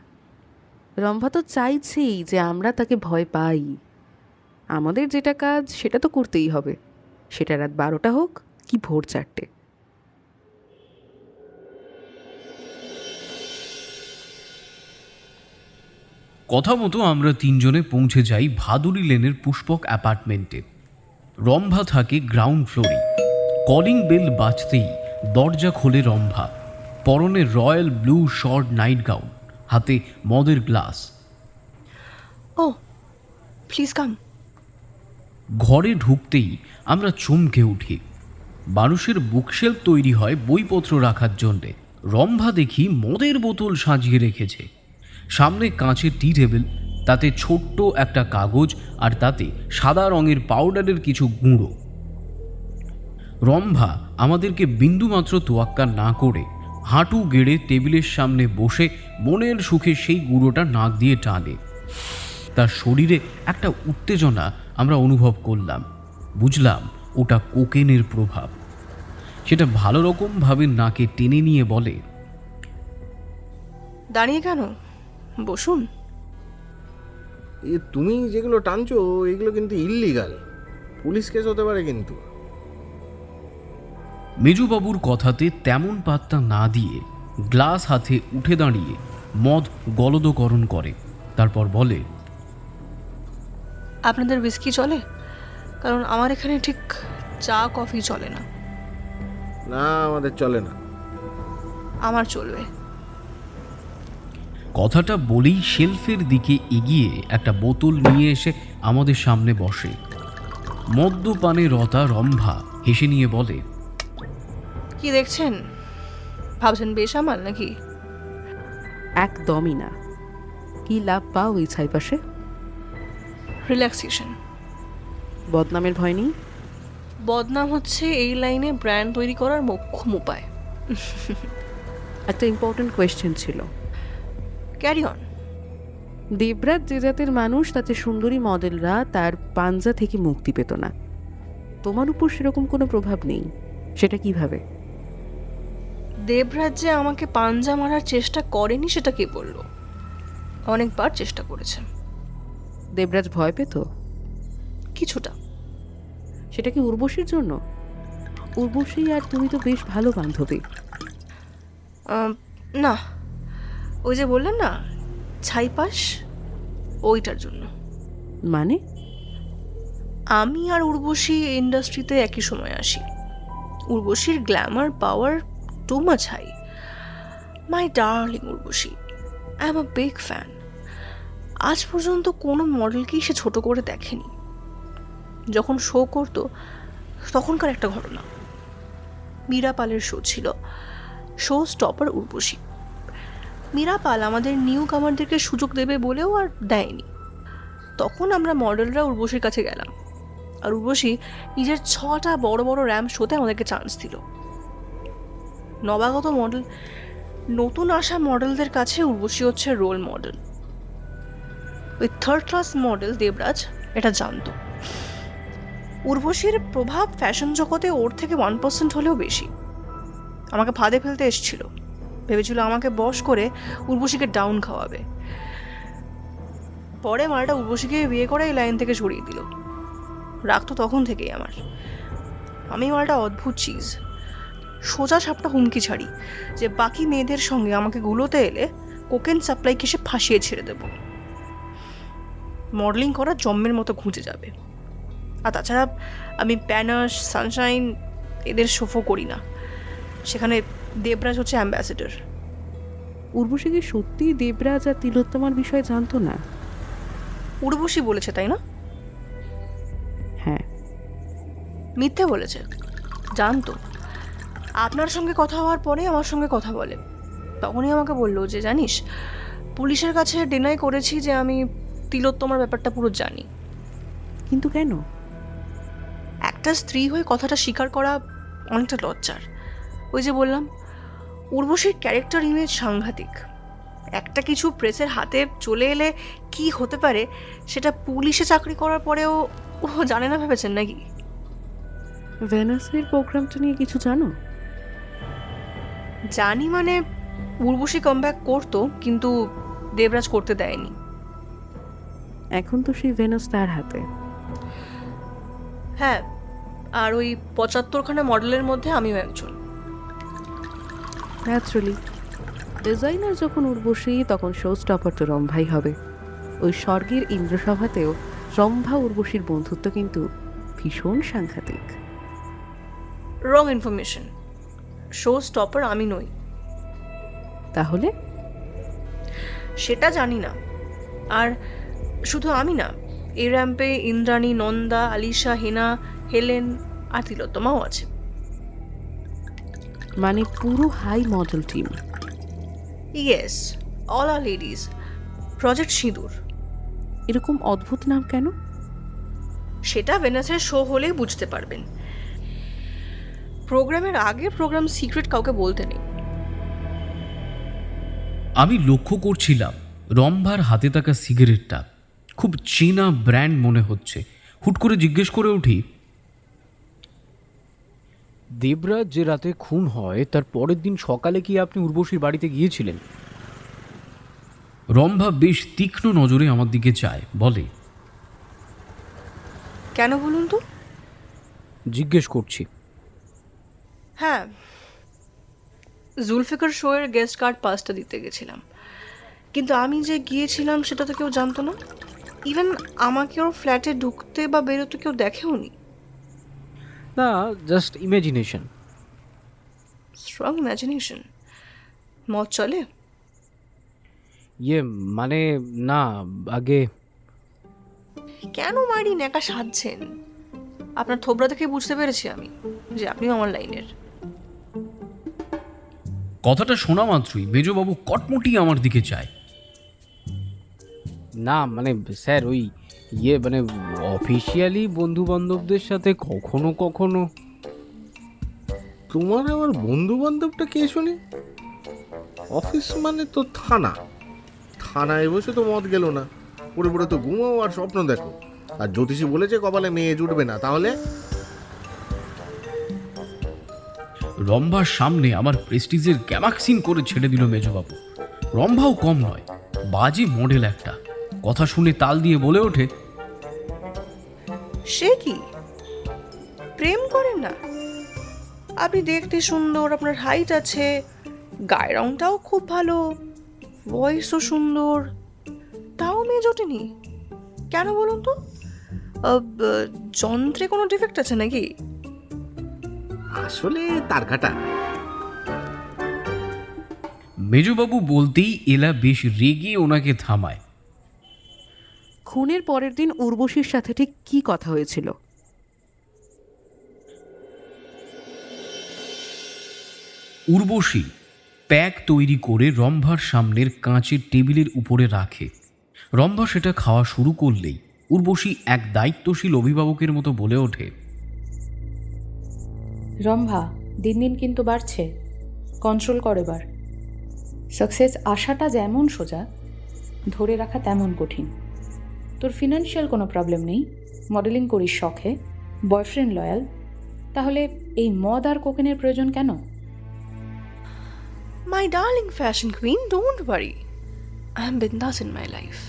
রম্ভা তো চাইছেই যে আমরা তাকে ভয় পাই। আমাদের যেটা কাজ সেটা তো করতেই হবে, সেটা রাত 12টা হোক কি ভোর 4টে। কথা মতো আমরা তিনজনে পৌঁছে যাই ভাদুরী লেনের পুষ্পক অ্যাপার্টমেন্টে। রম্ভা থাকে গ্রাউন্ড ফ্লোরে। কলিং বেল বাজতেই দরজা খোলে রম্ভা। পরনে royal blue short night gown, হাতে মদের গ্লাস। O please come. ঘরে ঢুকতেই আমরা চমকে উঠি। মানুষের বুকশেলফ তৈরি হয় বইপত্র রাখার জন্যে। রম্ভা দেখি মদের বোতল সাজিয়ে রেখেছে। সামনে কাঁচের টি টেবিল, তাতে ছোট্ট একটা কাগজ আর তাতে সাদা রঙের পাউডারের কিছু গুঁড়ো। রম্ভা আমাদেরকে বিন্দুমাত্র তোয়াক্কা না করে হাঁটু গেড়ে টেবিলের সামনে বসে মনের সুখে সেই গুঁড়োটা নাক দিয়ে টানে। তার শরীরে একটা উত্তেজনা আমরা অনুভব করলাম। বুঝলাম ওটা কোকেনের প্রভাব। সেটা ভালো রকমভাবে নাকে টেনে নিয়ে বলে, দাঁড়িয়ে কেন, বসুন। তুমি যেগুলো টানছো এগুলো কিন্তু ইল্লিগাল, পুলিশ কেস হতে পারে কিন্তু। মেজবাবুর কথাতে তেমন পাত্তা না দিয়ে গ্লাস হাতে উঠে দাঁড়িয়ে মদ গলদকরণ করে। তারপর বলে, আপনাদের হুইস্কি চলে? কারণ আমার এখানে ঠিক চা কফি চলে না। না, আমাদের চলে না। আমার চলবে। কথাটা বলেই শেলফের দিকে এগিয়ে একটা বোতল নিয়ে এসে আমাদের সামনে বসে। মদ্যপানে রতা রম্ভা হেসে নিয়ে বলে, কি দেখছেন, ভাবছেন বেসামাল নাকি? একদমই না। কি লাভ পাও এই ছাইপাশে? রিল্যাক্সেশন। বদনামের ভয় নেই? বদনাম হচ্ছে এই লাইনে ব্র্যান্ড তৈরি করার মোক্ষম উপায়। একটা ইম্পর্টেন্ট কোয়েশ্চেন ছিল। Carry on. দেবরাজ যে জাতের মানুষ তাতে সুন্দরী মডেলরা তার পাঞ্জা থেকে মুক্তি পেত না। তোমার উপর সেরকম কোনো প্রভাব নেই, সেটা কিভাবে? দেবরাজ যে আমাকে পাঞ্জা মারার চেষ্টা করেনি সেটা কে বললো? অনেকবার চেষ্টা করেছে। দেবরাজ ভয় পেত? কিছুটা। সেটা কি উর্বশীর জন্য? উর্বশী আর তুমি তো বেশ ভালো বান্ধবী। না, ওই যে বললেন না ছাইপাশ, ওইটার জন্য। মানে? আমি আর উর্বশী ইন্ডাস্ট্রিতে একই সময় আসি। উর্বশীর glamour power too much high. My darling Urvashi, I am a big fan. আজ পর্যন্ত কোনো মডেলকেই সে ছোট করে দেখেনি। যখন শো করতো তখনকার একটা ঘটনা, মীরা পালের শো ছিল, শো স্টপার উর্বশী। মীরা পাল আমাদের নিউ কামারদেরকে সুযোগ দেবে বলেও আর দেয়নি। তখন আমরা মডেলরা উর্বশীর কাছে গেলাম, আর উর্বশী নিজের 6টা বড় বড় র্যাম্প শোতে আমাদেরকে চান্স দিল। নবাগত মডেল, নতুন আসা মডেলদের কাছে উর্বশী হচ্ছে রোল মডেল। ওই থার্ড ক্লাস মডেল দেবরাজ এটা জানতো। উর্বশীর প্রভাব ফ্যাশন জগতে ওর থেকে 1% হলেও বেশি। আমাকে ফাঁদে ফেলতে এসেছিল, ভেবেছিল আমাকে বশ করে উর্বশীকে ডাউন খাওয়াবে। পরে মালটা উর্বশীকে বিয়ে করে এই লাইন থেকে সরিয়ে দিল। রাখতো তখন থেকেই আমার। আমি মালটা অদ্ভুত চিজ, সোজা সাপটা হুমকি ছাড়ি যে বাকি মেয়েদের সঙ্গে আমাকে গুলোতে এলে কোকেন সাপ্লাইকে সে ফাঁসিয়ে ছেড়ে দেব। মডেলিং করা জম্মের মতো খুঁজে যাবে। আর তাছাড়া আমি প্যানাস, সানশাইন এদের শোফও করি না, সেখানে দেবরাজ হচ্ছে অ্যাম্বাসেডর। উর্বশী কি সত্যি দেবরাজ আর তিলোত্তমার বিষয়ে জানতো না? উর্বশী বলেছে, তাই না? হ্যাঁ। মিথ্যে বলেছে? জানতো। আপনার সঙ্গে কথা হওয়ার পরে আমার সঙ্গে কথা বলে, তখনই আমাকে বললো যে জানিস, পুলিশের কাছে ডিনাই করেছি যে আমি তিলোত্তমার ব্যাপারটা পুরো জানি। কিন্তু কেন? একটা স্ত্রী হয়ে কথাটা স্বীকার করা অনেকটা লজ্জার। ওই যে বললাম, উর্বশীর ক্যারেক্টার ইমেজ সাংঘাতিক। একটা কিছু প্রেসের হাতে চলে এলে কি হতে পারে সেটা পুলিশে চাকরি করার পরেও ও জানে না ভেবেছেন নাকি? ভেনাসের প্রোগ্রামটা নিয়ে কিছু জানো? জানি মানে, উর্বশী কামব্যাক করতো কিন্তু দেবরাজ করতে দেয়নি। এখন তো সেই ভেনাস তার হাতে। হ্যাঁ, আর ওই 75খানা মডেলের মধ্যে আমিও একজন। ন্যাচারালি ডিজাইনার যখন উর্বশী, তখন শো স্টপার তো রম্ভাই হবে। ওই স্বর্গের ইন্দ্রসভাতেও রম্ভা উর্বশীর বন্ধুত্ব কিন্তু ভীষণ সাংঘাতিক। রং ইনফরমেশন, শো স্টপার আমি নই। তাহলে? সেটা জানি না। আর শুধু আমি না, এই র্যাম্পে ইন্দ্রাণী, নন্দা, আলিশা, হেনা, হেলেন আর তিলোত্তমাও আছে। মানে পুরো high model team? Yes, all are ladies. Project Sindoor. এরকম অদ্ভুত নাম কেন? সেটা ভেনাসের শো হলেই বুঝতে পারবেন। প্রোগ্রামের আগে প্রোগ্রাম সিক্রেট কাউকে বলতে নেই। আমি লক্ষ্য করছিলাম রম্ভার হাতে থাকা সিগারেটটা খুব চেনা ব্র্যান্ড মনে হচ্ছে। হুট করে জিজ্ঞেস করে উঠি, দেবরাজ যে রাতে খুন হয় তার পরের দিন সকালে কি আপনি উর্বশীর বাড়িতে গিয়েছিলেন? রম্ভা বেশ তীক্ষ্ণ নজরে আমার দিকে চায়, বলে, কেন বলুন তো? জিজ্ঞেস করছি। হ্যাঁ, জুলফিকার শোয়ের গেস্ট কার্ড পাসটা দিতে গেছিলাম, কিন্তু আমি যে গিয়েছিলাম সেটা তো কেউ জানতো না। ইভেন আমাকে ওর ফ্ল্যাটে ঢুকতে বা বেরোতে কেউ দেখেও নি। না, জাস্ট ইমাজিনেশন। Strong imagination. মত চলে? মানে না, আগে কেন মারি ন্যাকা সাজছেন? আপনার থোবরা দেখে বুঝতে পেরেছি আমি যে আপনিও আমার লাইনের। কথাটা শোনা মাত্রই মেজবাবু কটমটি আমার দিকে চায়। না মানে স্যার, ওই মানে অফিসিয়ালি বন্ধু বান্ধবদের সাথে কখনো কখনো। তোমার আবার বন্ধু বান্ধবটা কে শুনি? অফিস মানে তো থানা। থানায় বসে তো মদ গেল না, পড়ে পড়ে তো ঘুমাও আর স্বপ্ন দেখো। আর জ্যোতিষী বলেছে কপালে মেয়ে জুটবে না, তাহলে? রম্ভার সামনে আমার প্রেস্টিজের গ্যামাক্সিন করে ছেড়ে দিল মেজবাবু। রম্ভাও কম নয়, বাজে মডেল একটা। কথা শুনে তাল দিয়ে বলে ওঠে, সে কি প্রেম করেন না? আপনি দেখতে সুন্দর, আপনার হাইট আছে, গায়ের রংটাও খুব ভালো, ভয়েসও সুন্দর, তাও মেয়ে জোটেনি কেন বলুন তো? যন্ত্রে কোনো ডিফেক্ট আছে নাকি? আসলে তার কাটা। মেজবাবু বলতেই এলা বেশ রেগে ওনাকে থামায়। খুনের পরের দিন উর্বশীর সাথে ঠিক কী কথা হয়েছিল? উর্বশী প্যাক তৈরি করে রম্ভার সামনের কাঁচের টেবিলের উপরে রাখে। রম্ভা সেটা খাওয়া শুরু করলেই উর্বশী এক দায়িত্বশীল অভিভাবকের মতো বলে ওঠে, রম্ভা, দিন দিন কিন্তু বাড়ছে, কন্ট্রোল কর এবার। সাকসেস আসাটা যেমন সোজা, ধরে রাখা তেমন কঠিন। তোর ফিনান্সিয়াল কোনো প্রবলেম নেই, মডেলিং করিস শখে, বয়ফ্রেন্ড লয়াল, তাহলে এই মদ আর কোকেনের প্রয়োজন কেন? My darling fashion queen, don't worry. I am bindas in my life.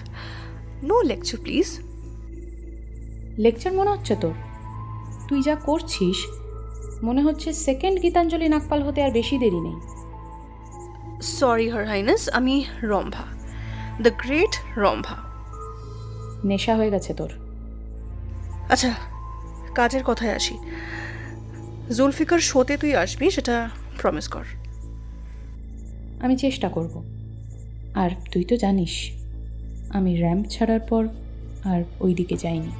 No lecture, please. Lecture মনে হচ্ছে তোর? তুই যা করছিস মনে হচ্ছে সেকেন্ড গীতাঞ্জলি নাকপাল হতে আর বেশি দেরি নেই। Sorry, Her Highness, আমি রম্ভা, দ্য গ্রেট রম্ভা। নেশা হয়ে গেছে তোর। আচ্ছা, কাজের কথায় আসি। জুলফিকার শোতে তুই আসবি, সেটা প্রমিস কর। আমি চেষ্টা করব। আর তুই তো জানিস আমি র্যাম্প ছাড়ার পর আর ওই দিকে যাইনি।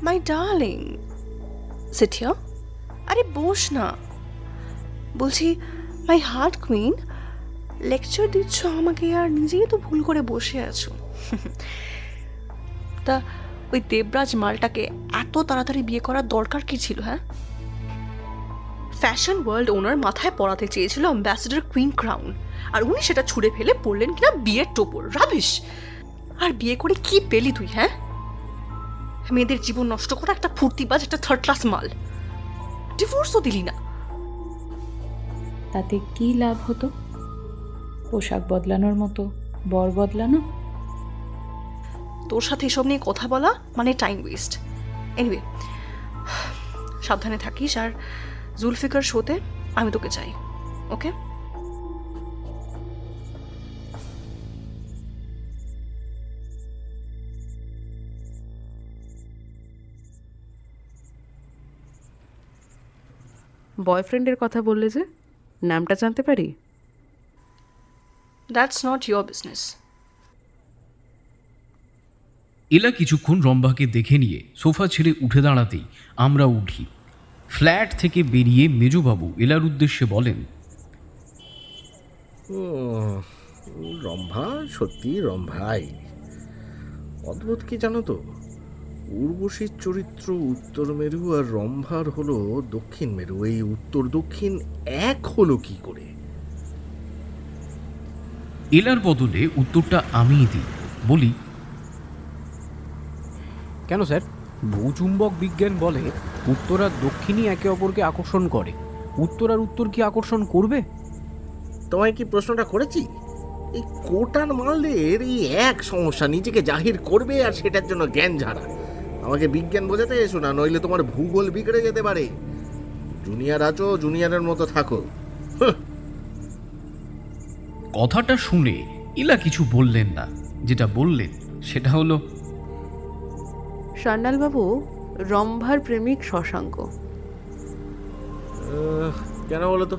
My darling, sit here. আরে বস না। বলছি, মাই হার্ট কুইন, লেকচার দিচ্ছ আমাকে আর নিজেই তো ভুল করে বসে আছো। তা ওই দেবরাজ মালটাকে এত তাড়াতাড়ি বিয়ে করার দরকার কি ছিল? হ্যাঁ, ফ্যাশন ওয়ার্ল্ড ওনার মাথায় পড়াতে চেয়েছিল অ্যাম্বাসেডর কুইন ক্রাউন, আর উনি সেটা ছুঁড়ে ফেলে পড়লেন কিনা বিয়ের টোপর। রাবিশ। আর বিয়ে করে কি পেলি তুই? হ্যাঁ, মেয়েদের জীবন নষ্ট করা একটা ফুর্তিবাজ, একটা থার্ড ক্লাস মাল। ডিভোর্সও দিলি না। তাতে কি লাভ হতো? পোশাক বদলানোর মতো বর বদলানো? তোর সাথে এসব নিয়ে কথা বলা মানে টাইম ওয়েস্ট। এনিওয়ে, সাবধানে থাকিস, আর জুলফিকার শোতে আমি তোকে চাই, ওকে? বয়ফ্রেন্ডের কথা বললে যে, নামটা জানতে পারি? That's not your business. এলা কিছুক্ষণ রম্ভাকে দেখে নিয়ে সোফা ছেড়ে উঠে দাঁড়াতেই আমরা উঠি। ফ্ল্যাট থেকে বেরিয়ে মেজবাবু এলার উদ্দেশ্যে বলেন, রম্ভা সত্যি রম্ভাই। অদ্ভুত কি জানো তো, উর্বশীর চরিত্র উত্তর মেরু আর রম্ভার হলো দক্ষিণ মেরু। এই উত্তর দক্ষিণ এক হলো কি করে? এলার বদলে উত্তরটা আমিই দিই। বলি, কেন স্যার? ভূচুম্বক বিজ্ঞান বলে উত্তর আর দক্ষিণই একে অপরকে আকর্ষণ করে। উত্তর আর উত্তর কি আকর্ষণ করবে? তোমায় কি প্রশ্নটা করেছি? এই কোটার মালদের এই এক সমস্যা, নিজেকে জাহির করবে আর সেটার জন্য জ্ঞান ঝাড়া। আমাকে বিজ্ঞান বোঝাতে এসো না, নইলে তোমার ভূগোল বিগড়ে যেতে পারে। জুনিয়র আছো, জুনিয়রের মতো থাকো। কথাটা শুনে এলা কিছু বললেন না। যেটা বললেন সেটা হলো, সান্যালবাবু, রম্ভার প্রেমিক শশাঙ্ক। কেন বলো তো?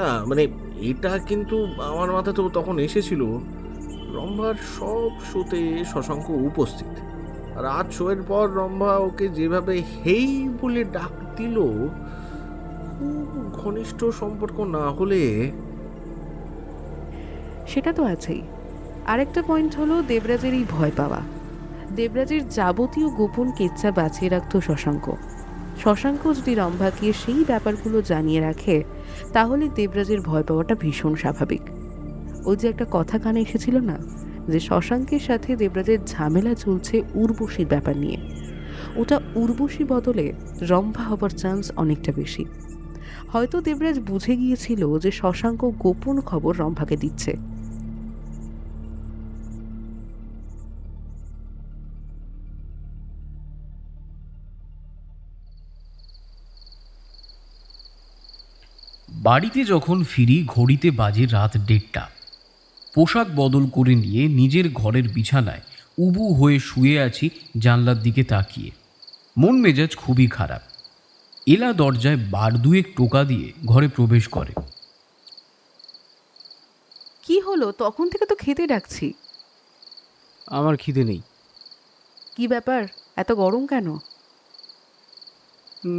না মানে এটা কিন্তু আমার মাথাতেও তখন এসেছিল। রম্ভার সব শোতে শশাঙ্ক উপস্থিত, আর আজ শোয়ের পর রম্ভা ওকে যেভাবে হেই বলে ডাক দিল, খুব ঘনিষ্ঠ সম্পর্ক না হলে। সেটা তো আছেই। আরেকটা পয়েন্ট হলো দেবরাজের এই ভয় পাওয়া। দেবরাজের যাবতীয় গোপন কেচ্ছা বাঁচিয়ে রাখত শশাঙ্ক। শশাঙ্ক যদি রম্ভাকে সেই ব্যাপারগুলো জানিয়ে রাখে, তাহলে দেবরাজের ভয় পাওয়াটা ভীষণ স্বাভাবিক। ওই যে একটা কথা কানে এসেছিল না, যে শশাঙ্কের সাথে দেবরাজের ঝামেলা চলছে উর্বশীর ব্যাপার নিয়ে, ওটা উর্বশী বদলে রম্ভা হবার চান্স অনেকটা বেশি। হয়তো দেবরাজ বুঝে গিয়েছিল যে শশাঙ্ক গোপন খবর রম্ভাকে দিচ্ছে। বাড়িতে যখন ফিরি ঘড়িতে বাজে রাত 1:30। পোশাক বদল করে নিয়ে নিজের ঘরের বিছানায় উবু হয়ে শুয়ে আছি জানলার দিকে তাকিয়ে। মন মেজাজ খুবই খারাপ। এলা দরজায় বার দুয়েক টোকা দিয়ে ঘরে প্রবেশ করে। কি হলো? তখন থেকে তো খেতে ডাকছি। আমার খিদে নেই। কি ব্যাপার, এত গরম কেন?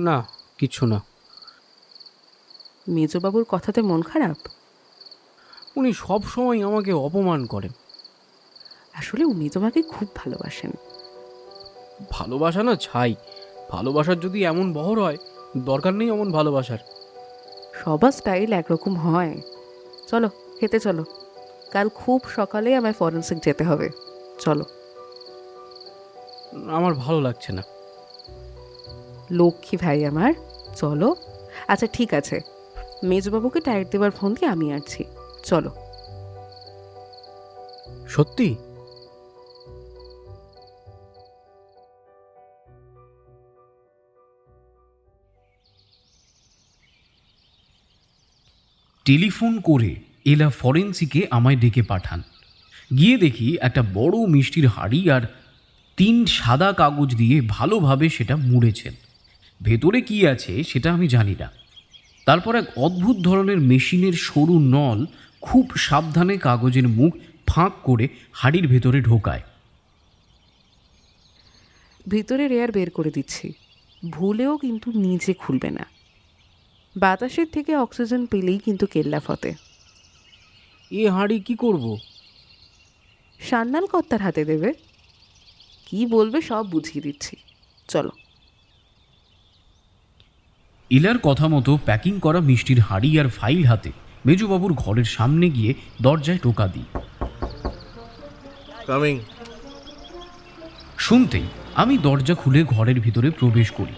না, কিচ্ছু না। মেজবাবুর কথাতে মন খারাপ? উনি সব সময় আমাকে অপমান করেন। আসলে উনি তোমাকে খুব ভালোবাসেন। ভালোবাসা না ছাই, ভালোবাসার যদি এমন বহর হয়, দরকার নেই এমন ভালোবাসার। সবার স্টাইল একরকম হয়। চলো খেতে চলো, কাল খুব সকালে আমায় ফরেন্সিক যেতে হবে। চলো। আমার ভালো লাগছে না। লক্ষ্মী ভাই আমার, চলো। আচ্ছা ঠিক আছে, মেজবাবুকে টায়ার দেওয়ার ফোন দিয়ে আমি আসছি। চলো। সত্যি? টেলিফোন করে এলা ফরেন্সিকে আমায় ডেকে পাঠান। গিয়ে দেখি একটা বড় মিষ্টির হাঁড়ি আর 3 সাদা কাগজ দিয়ে ভালোভাবে সেটা মুড়েছেন। ভেতরে কি আছে সেটা আমি জানি না। তারপর এক অদ্ভুত ধরনের মেশিনের সরু নল খুব সাবধানে কাগজের মুখ ফাঁক করে হাঁড়ির ভেতরে ঢোকায়। ভিতরের এয়ার বের করে দিচ্ছি, ভুলেও কিন্তু নিচে খুলবে না। বাতাসের থেকে অক্সিজেন পেলেই কিন্তু কেল্লা ফতে। এ হাঁড়ি কি করব? সান্নাল কর্তার হাতে দেবে, কি বলবে সব বুঝিয়ে দিচ্ছি। চলো। ইলার কথা মতো প্যাকিং করা মিষ্টির হাঁড়ি আর ফাইল হাতে মেজবাবুর ঘরের সামনে গিয়ে দরজায় টোকা দিই। কামিং। শুনতেই আমি দরজা খুলে ঘরের ভিতরে প্রবেশ করি।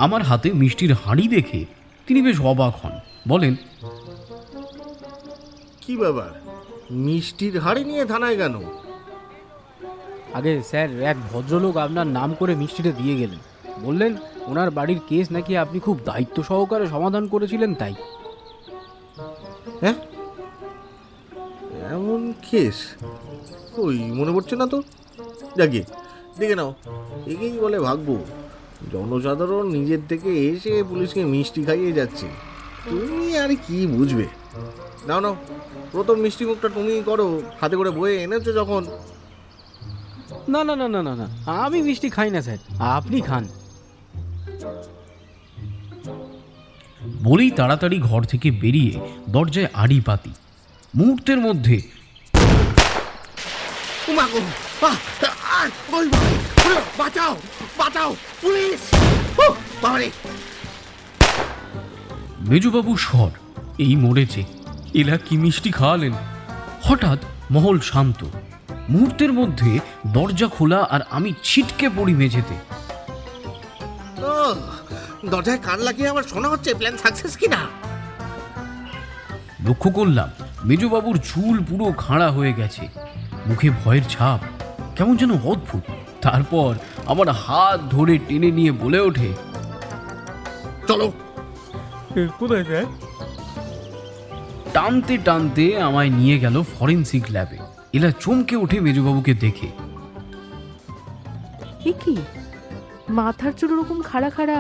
আমার হাতে মিষ্টির হাঁড়ি দেখে তিনি বেশ অবাক হন, বলেন, কি ব্যাপার, মিষ্টির হাড়ি নিয়ে থানায় কেন? আগে স্যার, এক ভদ্রলোক আপনার নাম করে মিষ্টিটা দিয়ে গেলেন। বললেন ওনার বাড়ির কেস নাকি আপনি খুব দায়িত্ব সহকারে সমাধান করেছিলেন, তাই। হ্যাঁ, এমন কেস ওই মনে পড়ছে না তো। যাকে দেখে নাও, একেই বলে ভাগ্য। জনসাধারণ নিজের থেকে এসে পুলিশকে মিষ্টি খাইয়ে যাচ্ছে, তুমি আর কি বুঝবে। নাও নাও, প্রথম মিষ্টি মুখটা তুমি করো, হাতে করে বয়ে এনেছো যখন। না না না না না না, আমি মিষ্টি খাই না স্যার, আপনি খান। বলেই তাড়াতাড়ি ঘর থেকে বেরিয়ে দরজায় আড়ি পাতি। মুহূর্তের মধ্যে বাঁচাও বাঁচাও, পুলিশ! মেজবাবু স্বর, এই মরেছে, এলা কি মিষ্টি খাওয়ালেন। হঠাৎ মহল শান্ত। মুহূর্তের মধ্যে দরজা খোলা আর আমি ছিটকে পড়ি মেঝেতে। দরজায় কান লাগিয়ে আমার শোনা হচ্ছে প্ল্যান সাকসেস কিনা। লক্ষ্য করলাম মেজবাবুর চুল পুরো খাঁড়া হয়ে গেছে, মুখে ভয়ের ছাপ, কেমন যেন অদ্ভুত। তারপর আমার হাত ধরে টেনে নিয়ে বলে ওঠে, চলো। কোথায় স্যার? টানতে টানতে আমায় নিয়ে গেল ফরেন্সিক ল্যাবে। এলা চমকে ওঠে মেজবাবুকে দেখে। এ কি, মাথার চুল ওরকম খাড়া খাড়া,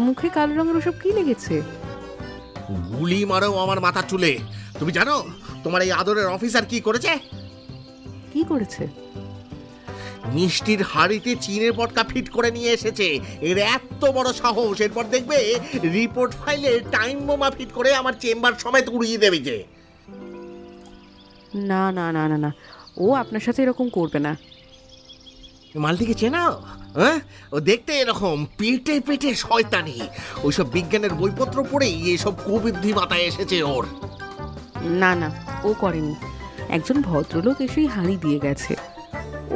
মুখে কালো রঙের ওসব কি লেগেছে? গুলি মারো আমার মাথার চুলে। তুমি জানো তোমার এই আদরের অফিসার কি করেছে? কি করেছে? মিষ্টির হাড়িতে চীনের পটকা ফিট করে নিয়ে এসেছে। এর এত বড় সাহস, এরপর দেখবে রিপোর্ট ফাইলে টাইম বোমা ফিট করে আমার চেম্বার সমেত উড়িয়ে দেবে। যে না না না না না, ও আপনার সাথে এরকম করবে না। মালটিকে চেনো? হ্যাঁ, ও দেখতে এরকম, পেটে পেটে শয়তানি। ওইসব বিজ্ঞানের বইপত্র পড়েই এসব কুবুদ্ধি মাথায় এসেছে ওর। না না, ও করেনি। একজন ভদ্রলোক এসেই হাঁড়ি দিয়ে গেছে,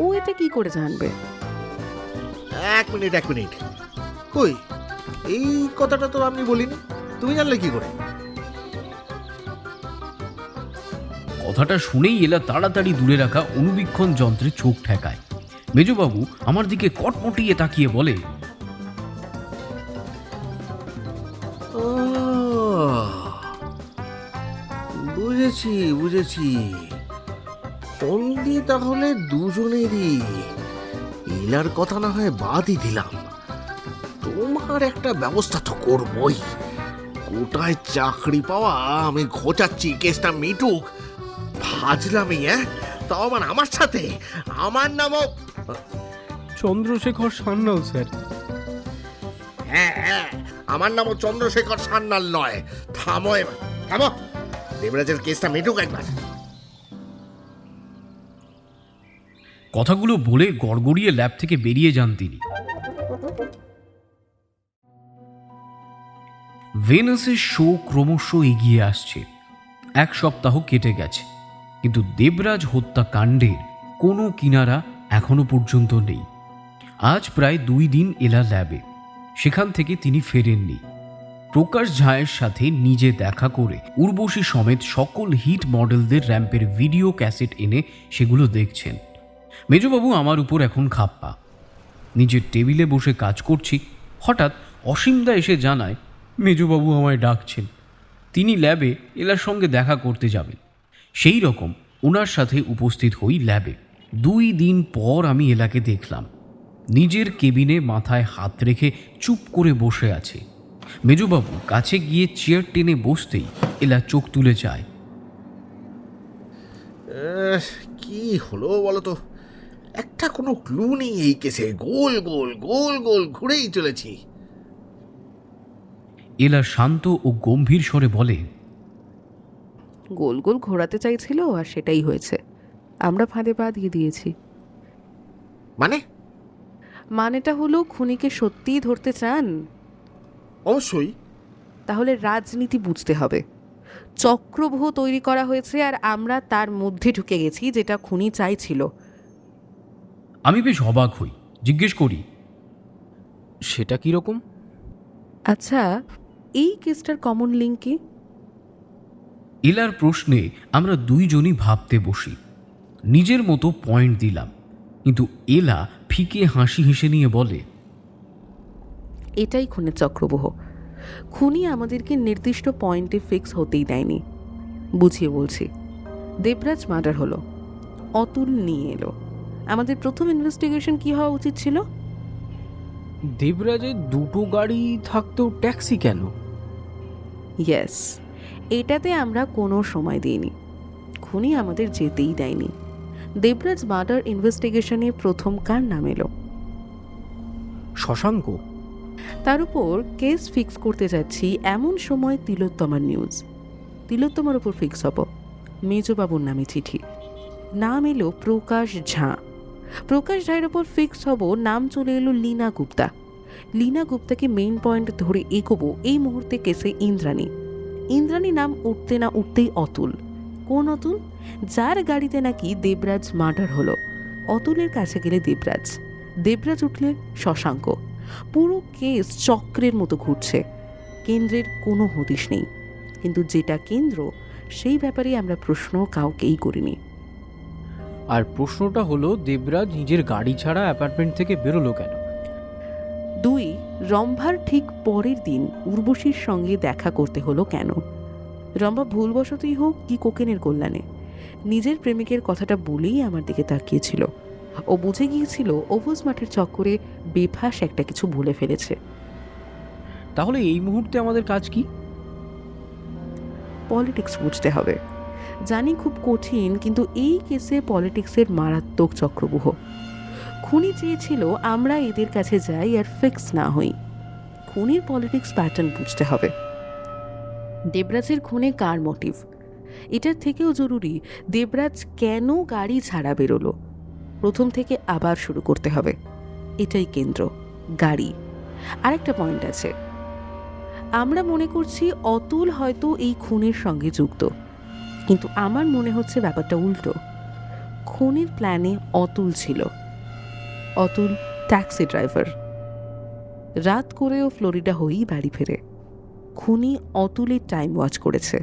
ও এটা কি করে জানবে? এক মিনিট, কই এই কথাটা তো আমি বলিনি, তুমি জানলে কি করে? কথাটা শুনেই এলা তাড়াতাড়ি দূরে রাখা অনুবীক্ষণ যন্ত্রে চোখ ঠেকায়। মেজবাবু আমার দিকে কটমটিয়ে তাকিয়ে বলে, বুঝেছি বুঝেছি, ফন্দি তাহলে দুজনেরই। ইলার কথা না হয় বাদই দিলাম, তোমার একটা ব্যবস্থা তো করবই। কোটায় চাকরি পাওয়া আমি ঘোচাচ্ছি, কেসটা মিটুক। ভাজলামই, তাও আবার আমার সাথে। আমার নামও চন্দ্রশেখর সান্যাল স্যার। হ্যাঁ, আমার নামও চন্দ্রশেখর সান্যাল নয়। থামো এবার, থামো। দেবরাজের কেসটা মিটুক একবার। কথাগুলো বলে গড়গড়িয়ে ল্যাব থেকে বেরিয়ে যান তিনি। ভেনাসের শো ক্রমশ এগিয়ে আসছে। 1 সপ্তাহ কেটে গেছে, কিন্তু দেবরাজ হত্যাকাণ্ডের কোনো কিনারা এখনো পর্যন্ত নেই। আজ প্রায় 2 দিন এলা ল্যাবে, সেখান থেকে তিনি ফেরেননি। প্রকাশ ঝায়ের সাথে নিজে দেখা করে উর্বশী সমেত সকল হিট মডেলদের র্যাম্পের ভিডিও ক্যাসেট এনে সেগুলো দেখছেন। মেজবাবু আমার উপর এখন খাপ্পা। নিজের টেবিলে বসে কাজ করছি, হঠাৎ অসীমদা এসে জানায় মেজবাবু আমায় ডাকছেন। তিনি ল্যাবে এলার সঙ্গে দেখা করতে যাবেন। সেই রকম ওনার সাথে উপস্থিত হই ল্যাবে। 2 দিন পর আমি এলাকে দেখলাম নিজের কেবিনে মাথায় হাত রেখে চুপ করে বসে আছে। মেজবাবু কাছে গিয়ে চেয়ার টেনে বসতেই এলা চোখ তুলে যায়। কি হলো বলো তো? একটা কোনো ক্লু নেই এই কেসে। গোল গোল গোল গোল ঘুরেই চলেছি। এলা শান্ত ও গম্ভীর স্বরে বলে, গোল গোল ঘোরাতে চাইছিল আর সেটাই হয়েছে। আমরা ফাঁদে পা দিয়ে দিয়েছি। মানেটা হলো খুনিকে সত্যিই ধরতে চান? অবশ্যই। তাহলে রাজনীতি বুঝতে হবে। চক্রব্যূহ তৈরি করা হয়েছে আর আমরা তার মধ্যে ঢুকে গেছি, যেটা খুনি চাইছিল। আমি বেশ অবাক হই, জিজ্ঞেস করি, সেটা কীরকম? আচ্ছা, এই কেসটার কমন লিঙ্ক কি? এলার প্রশ্নে আমরা 2 জনই ভাবতে বসি। নিজের মতো পয়েন্ট দিলাম, কিন্তু এলা ফিকে হাসি হেসে নিয়ে বলে, এটাই খুনের চক্রব্যূহ। খুনি আমাদেরকে নির্দিষ্ট পয়েন্টে ফিক্স হতেই দেয়নি। বুঝিয়ে বলছি। দেবরাজ মার্ডার হলো, অতুল নিয়ে এলো। আমাদের প্রথম ইনভেস্টিগেশন কি হওয়া উচিত ছিল? দেবরাজের 2টো গাড়ি থাকতেও ট্যাক্সি কেন? ইয়েস, এটাতে আমরা কোনো সময় দিইনি। খুনি আমাদের যেতেই দেয়নি। দেবরাজ মার্ডার ইনভেস্টিগেশনে প্রথম কার নাম এলো? শশাঙ্ক। তার উপর কেস ফিক্স করতে যাচ্ছি এমন সময় তিলোত্তমার নিউজ। তিলোত্তমার উপর ফিক্স হব। মেজবাবুর নামে চিঠি। নাম এলো প্রকাশ ঝা। প্রকাশ ঝায়ের ওপর ফিক্স হব, নাম চলে এলো লীনা গুপ্তা। লীনা গুপ্তাকে মেইন পয়েন্ট ধরে এগোবো। এই মুহূর্তে কেসে ইন্দ্রাণী। ইন্দ্রাণী নাম উঠতে না উঠতেই অতুল। কোন অতুল? যার গাড়িতে নাকি দেবরাজ মার্ডার হলো। অতুলের কাছে গেলে দেবরাজ, দেবরাজ উঠলে শশাঙ্ক। পুরো কেস চক্রের মতো ঘুরছে। কেন্দ্রের কোনো হদিশ নেই, কিন্তু যেটা কেন্দ্র সেই ব্যাপারে আমরা প্রশ্ন কাউকেই করিনি। আর প্রশ্নটা হলো, দেবরাজ নিজের গাড়ি ছাড়া অ্যাপার্টমেন্ট থেকে বেরোলো কেন? 2, রম্ভার ঠিক পরের দিন উর্বশীর সঙ্গে দেখা করতে হলো কেন? রম্ভা ভুলবশতই হোক কি কোকেনের কল্যাণে নিজের প্রেমিকের কথাটা বলেই আমার দিকে তাকিয়েছিল। ও বুঝে গিয়েছিল ওভার্স মাঠের চক্করে বেফাস একটা কিছু ভুলে ফেলেছে। তাহলে এই মুহূর্তে আমাদের কাজ কি? পলিটিক্স বুঝতে হবে। জানি খুব কঠিন, কিন্তু এই কেসে পলিটিক্সের মারাত্মক চক্রব্যূহ। খুনি চেয়েছিল আমরা এদের কাছে যাই আর ফিক্স না হই। খুনির পলিটিক্স প্যাটার্ন বুঝতে হবে। দেবরাজের খুনে কার মোটিভ? এটার থেকেও জরুরি, দেবরাজ কেন গাড়ি ছাড়া বেরোলো। প্রথম থেকে আবার শুরু করতে হবে। এটাই কেন্দ্র, গাড়ি। আরেকটা পয়েন্ট আছে। আমরা মনে করছি অতুল হয়তো এই খুনের সঙ্গে যুক্ত, কিন্তু আমার মনে হচ্ছে ব্যাপারটা উল্টো। খুনের প্ল্যানে অতুল ছিল। Atul taxi driver. রাত করেও ফ্লোরিডা হয়েই বাড়ি ফেরে। খুনি অতুলের টাইম ওয়াচ করেছে।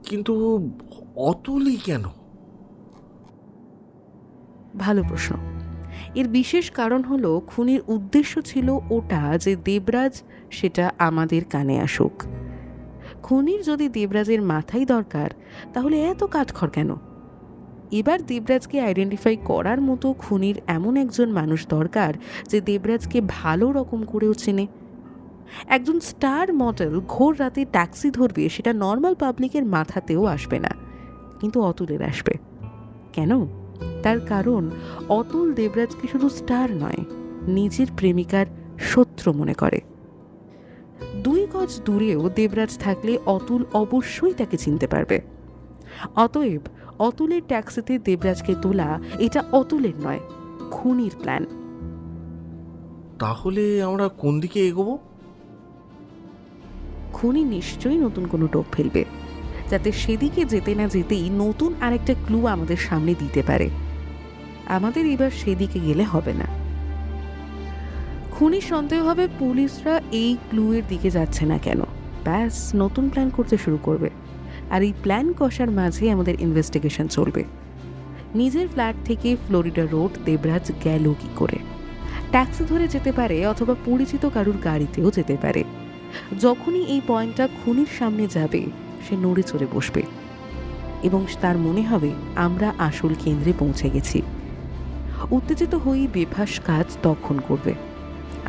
কিন্তু অতুলই কেন? ভালো প্রশ্ন। এর বিশেষ কারণ হলো খুনির উদ্দেশ্য ছিল ওটা যে দেবরাজ সেটা আমাদের কানে আসুক। খুনির যদি দেবরাজের মাথাই দরকার, তাহলে এত কাঠখড় কেন? এবার দেবরাজকে আইডেন্টিফাই করার মতো খুনির এমন একজন মানুষ দরকার যে দেবরাজকে ভালো রকম করেও চেনে। একজন স্টার মডেল ঘোর রাতে ট্যাক্সি ধরবে, সেটা নর্মাল পাবলিকের মাথাতেও আসবে না, কিন্তু অতুলের আসবে। কেন? তার কারণ অতুল দেবরাজকে শুধু স্টার নয়, নিজের প্রেমিকার শত্রু মনে করে। 2 গজ দূরেও দেবরাজ থাকলে অতুল অবশ্যই তাকে চিনতে পারবে। অতএব অতুলের ট্যাক্সিতে দেবরাজকে তোলা এটা অতুলের নয়, খুনির প্ল্যান। তাহলে আমরা কোন দিকে এগোবো? খুনি নিশ্চয়ই নতুন কোনো টোপ ফেলবে, যাতে সেদিকে যেতে না যেতেই নতুন আরেকটা ক্লু আমাদের সামনে দিতে পারে। আমাদের এবার সেদিকে গেলে হবে না। খুনির সন্দেহ হবে পুলিশরা এই ক্লুয়ের দিকে যাচ্ছে না কেন, ব্যাস নতুন প্ল্যান করতে শুরু করবে। আর এই প্ল্যান কষার মাঝে আমাদের ইনভেস্টিগেশন চলবে। নিজের ফ্ল্যাট থেকে ফ্লোরিডা রোড দেবরাজ গেল কি করে? ট্যাক্সি ধরে যেতে পারে, অথবা পরিচিত কারুর গাড়িতেও যেতে পারে। যখনই এই পয়েন্টটা খুনির সামনে যাবে, সে নড়ে চড়ে বসবে এবং তার মনে হবে আমরা আসল কেন্দ্রে পৌঁছে গেছি। উত্তেজিত হয়েই বেফাস কাজ তখন করবে।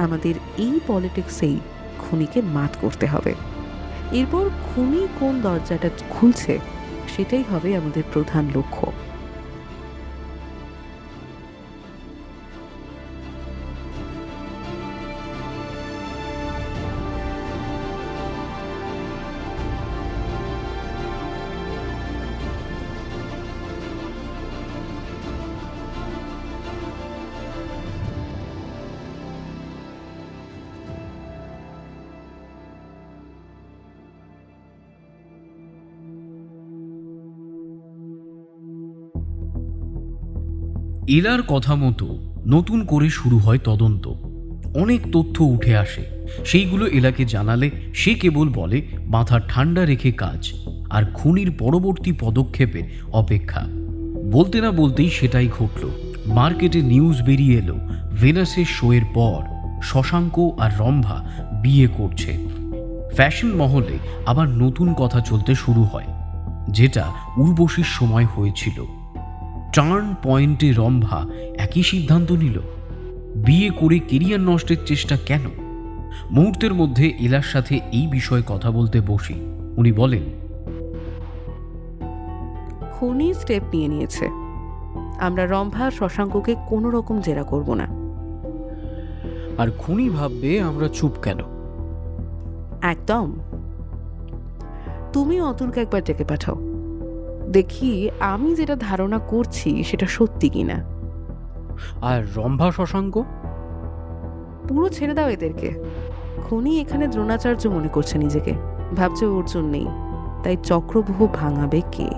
আমাদের এই পলিটিক্সেই খুনিকে মাত করতে হবে। এরপর খুনি কোন দরজাটা খুলছে সেটাই হবে আমাদের প্রধান লক্ষ্য। এলার কথা মতো নতুন করে শুরু হয় তদন্ত। অনেক তথ্য উঠে আসে, সেইগুলো এলাকে জানালে সে কেবল বলে মাথা ঠান্ডা রেখে কাজ আর খুনির পরবর্তী পদক্ষেপের অপেক্ষা। বলতে না বলতেই সেটাই ঘটল। মার্কেটে নিউজ বেরিয়ে এলো ভেনাসের শোয়ের পর শশাঙ্ক আর রম্ভা বিয়ে করছে। ফ্যাশন মহলে আবার নতুন কথা চলতে শুরু হয়, যেটা উর্বশীর সময় হয়েছিল। টার্ন পয়েন্টে রম্ভা একই সিদ্ধান্ত নিল। বিয়ে করে কেরিয়ার নষ্টের চেষ্টা কেন? মুহূর্তের মধ্যে এলার সাথে এই বিষয়ে কথা বলতে বসি। উনি বলেন, খুনি স্টেপ নিয়ে নিয়েছে। আমরা রম্ভা শশাঙ্ককে কোনো রকম জেরা করব না। আর খুনি ভাববে আমরা চুপ কেন? একদম। তুমি অতুলকে একবার ডেকে পাঠাও, দেখি আমি যেটা ধারণা করছি সেটা সত্যি কিনা। আর রম্ভা শশাঙ্ক? পুরো ছেড়ে দাও এদেরকে। খুনি এখানে দ্রোণাচার্য মনে করছে নিজেকে, ভাবছে অর্জুন নেই, তাই চক্রব্যূহ ভাঙাবে কে?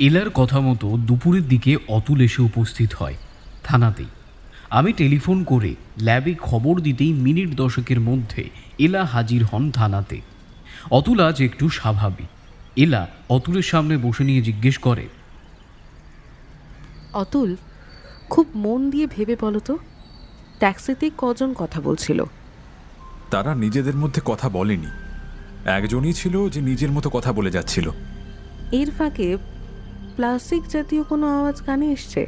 এলার কথা মতো দুপুরের দিকে অতুল এসে উপস্থিত হয় থানাতেই। আমি টেলিফোন করে ল্যাবে খবর দিতেই মিনিট 10 মধ্যে এলা হাজির হন থানাতে। অতুল আজ একটু স্বাভাবিক। এলা অতুলের সামনে বসে নিয়ে জিজ্ঞেস করে, অতুল, খুব মন দিয়ে ভেবে বলো তো, ট্যাক্সিতে কজন কথা বলছিল? তারা নিজেদের মধ্যে কথা বলেনি, একজনই ছিল যে নিজের মতো কথা বলে যাচ্ছিল। এর ফাঁকে প্লাস্টিক জাতীয় কোনো আওয়াজ কানে এসছে?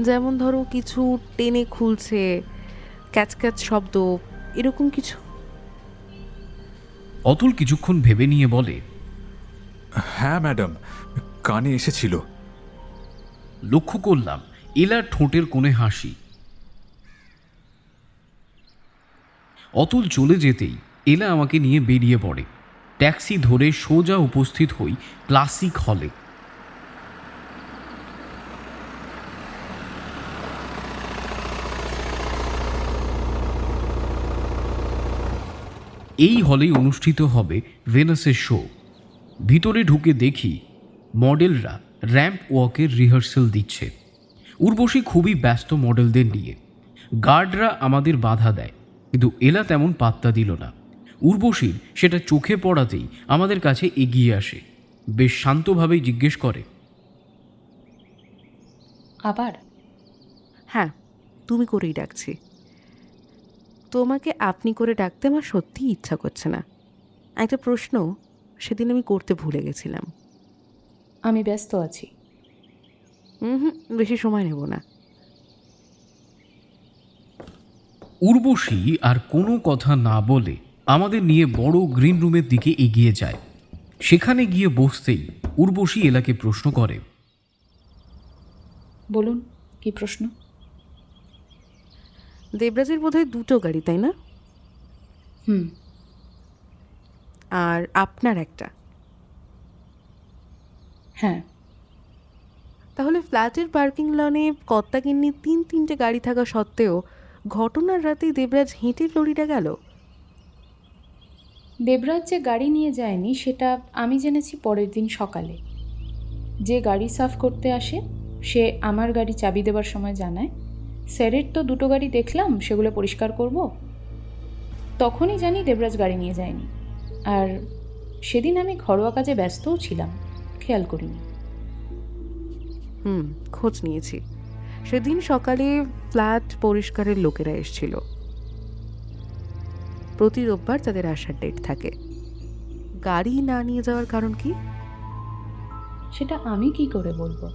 যেমন ধরো কিছু টেনে খুলছে, ক্যাচ ক্যাচ শব্দ, এরকম কিছু? অতুল কিছুক্ষণ ভেবে নিয়ে বলে, হ্যাঁ ম্যাডাম, কানে এসেছিল। লক্ষ্য করলাম এলার ঠোঁটের কোণে হাসি। অতুল চলে যেতেই এলা আমাকে নিয়ে বেরিয়ে পড়ে। ট্যাক্সি ধরে সোজা উপস্থিত হই ক্লাসিক হলে। এই হলেই অনুষ্ঠিত হবে ভেনাসের শো। ভিতরে ঢুকে দেখি মডেলরা র্যাম্প ওয়াকের রিহার্সাল দিচ্ছে। উর্বশী খুবই ব্যস্ত মডেলদের নিয়ে। গার্ডরা আমাদের বাধা দেয়, কিন্তু এলা তেমন পাত্তা দিল না। উর্বশীর সেটা চোখে পড়াতেই আমাদের কাছে এগিয়ে আসে, বেশ শান্তভাবেই জিজ্ঞেস করে, আবার হ্যাঁ, তুমি করেই ডাকছি। তোমাকে আপনি করে ডাকতে আমার সত্যিই ইচ্ছা করছে না। একটা প্রশ্ন সেদিন আমি করতে ভুলে গেছিলাম। আমি ব্যস্ত আছি। হুম, বেশি সময় নেব না। উর্বশী আর কোনো কথা না বলে আমাদের নিয়ে বড় গ্রিন রুমের দিকে এগিয়ে যায়। সেখানে গিয়ে বসতেই উর্বশী এলাকে প্রশ্ন করে, বলুন, কি প্রশ্ন? দেবরাজের বোধহয় 2টো গাড়ি, তাই না? হুম। আর আপনার একটা। হ্যাঁ। তাহলে ফ্ল্যাটের পার্কিং লনে কর্তাগিন্নি 3-3টে গাড়ি থাকা সত্ত্বেও ঘটনার রাতেই দেবরাজ হেঁটে ফ্লোরিডা গেল? দেবরাজ যে গাড়ি নিয়ে যায়নি সেটা আমি জেনেছি পরের দিন সকালে। যে গাড়ি সাফ করতে আসে সে আমার গাড়ি চাবি দেবার সময় জানায়, স্যারের তো 2টো গাড়ি দেখলাম, সেগুলো পরিষ্কার করব। তখনই জানি দেবরাজ গাড়ি নিয়ে যায়নি। আর সেদিন আমি ঘরোয়া কাজে ব্যস্তও ছিলাম, খেয়াল করিনি। খোঁজ নিয়েছি। সেদিন সকালে ফ্ল্যাট পরিষ্কারের লোকেরা এসেছিল। প্রতি রোববার তাদের আসার ডেট থাকে। গাড়ি না নিয়ে যাওয়ার কারণ কি? সেটা আমি কি করে বলবো?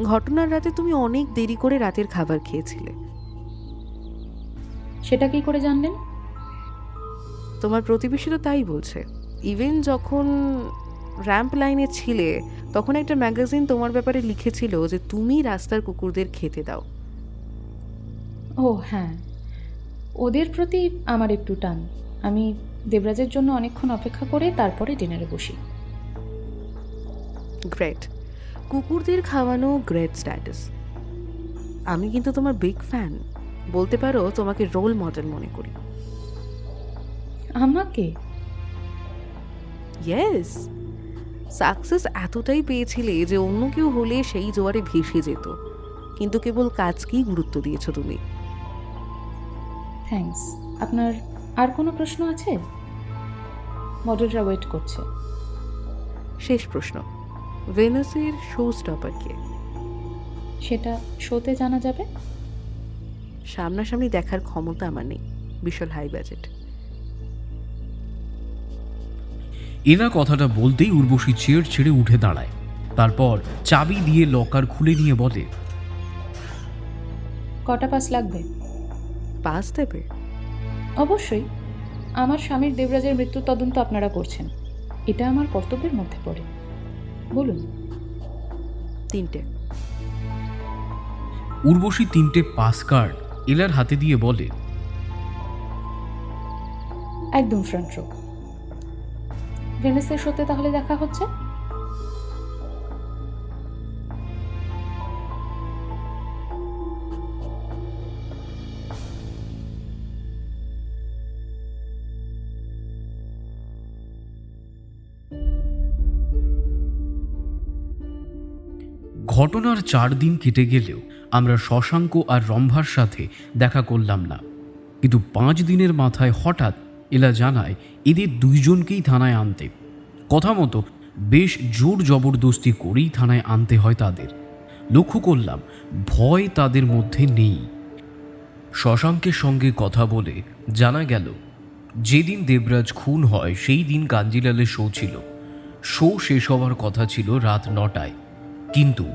ঘটনার রাতে তুমি অনেক দেরি করে রাতের খাবার খেয়েছিলে। সেটা কি করে জানলেন? তোমার প্রতিবেশী তো তাই বলছে। ইভেন যখন র্যাম্প লাইনে ছিলে তখন একটা ম্যাগাজিন তোমার ব্যাপারে লিখেছিল যে তুমি রাস্তার কুকুরদের খেতে দাও। ও হ্যাঁ, ওদের প্রতি আমার একটু টান। আমি দেবরাজের জন্য অনেকক্ষণ অপেক্ষা করে তারপরে ডিনারে বসি। গ্রেট। কুকুরদের খাওয়ানো গ্রেট স্ট্যাটাস। আমি কিন্তু তোমার বিগ ফ্যান। বলতে পারো তোমাকে রোল মডেল মনে করি। আমাকে? ইয়েস। সাকসেস এতটাই পেয়েছিলে যে অন্য কেউ হলে সেই জোয়ারে ভেসে যেত, কিন্তু কেবল কাজকেই গুরুত্ব দিয়েছো তুমি। থ্যাঙ্কস। আপনার আর কোনো প্রশ্ন আছে? মডেলরা ওয়েট করছে। শেষ প্রশ্ন, ভেনাসের শো স্টপার কে? সেটা শোতে জানা যাবে। সামনাসামনি দেখার ক্ষমতা আমার নেই, বিশাল হাই বাজেট। এরা কথাটা বলতেই উর্বশী চেয়ার ছেড়ে উঠে দাঁড়ায়। তারপর চাবি দিয়ে লকার খুলে নিয়ে বলে, কটা পাস লাগবে? পাস দেবে? অবশ্যই। আমার স্বামীর দেবরাজের মৃত্যু তদন্ত আপনারা করছেন, এটা আমার কর্তব্যের মধ্যে পড়ে। বলুন। 3টে। উর্বশী 3টে পাস কার্ড এলার হাতে দিয়ে বলে, একদম ফ্রন্ট রো। ভেনাসের শোতে তাহলে দেখা হচ্ছে। ঘটনার 4 দিন কেটে গেলেও আমরা শশাঙ্ক আর রম্ভার সাথে দেখা করলাম না। কিন্তু 5 দিনের মাথায় হঠাৎ এলা জানায় এদের 2জনকেই থানায় আনতে। কথা মতো বেশ জোর জবরদস্তি করেই থানায় আনতে হয় তাদের। লক্ষ্য করলাম ভয় তাদের মধ্যে নেই। শশাঙ্কের সঙ্গে কথা বলে জানা গেল যেদিন দেবরাজ খুন হয় সেই দিন কাঞ্জিলালের শো ছিল। শো শেষ হওয়ার কথা ছিল রাত 9টায়, কিন্তু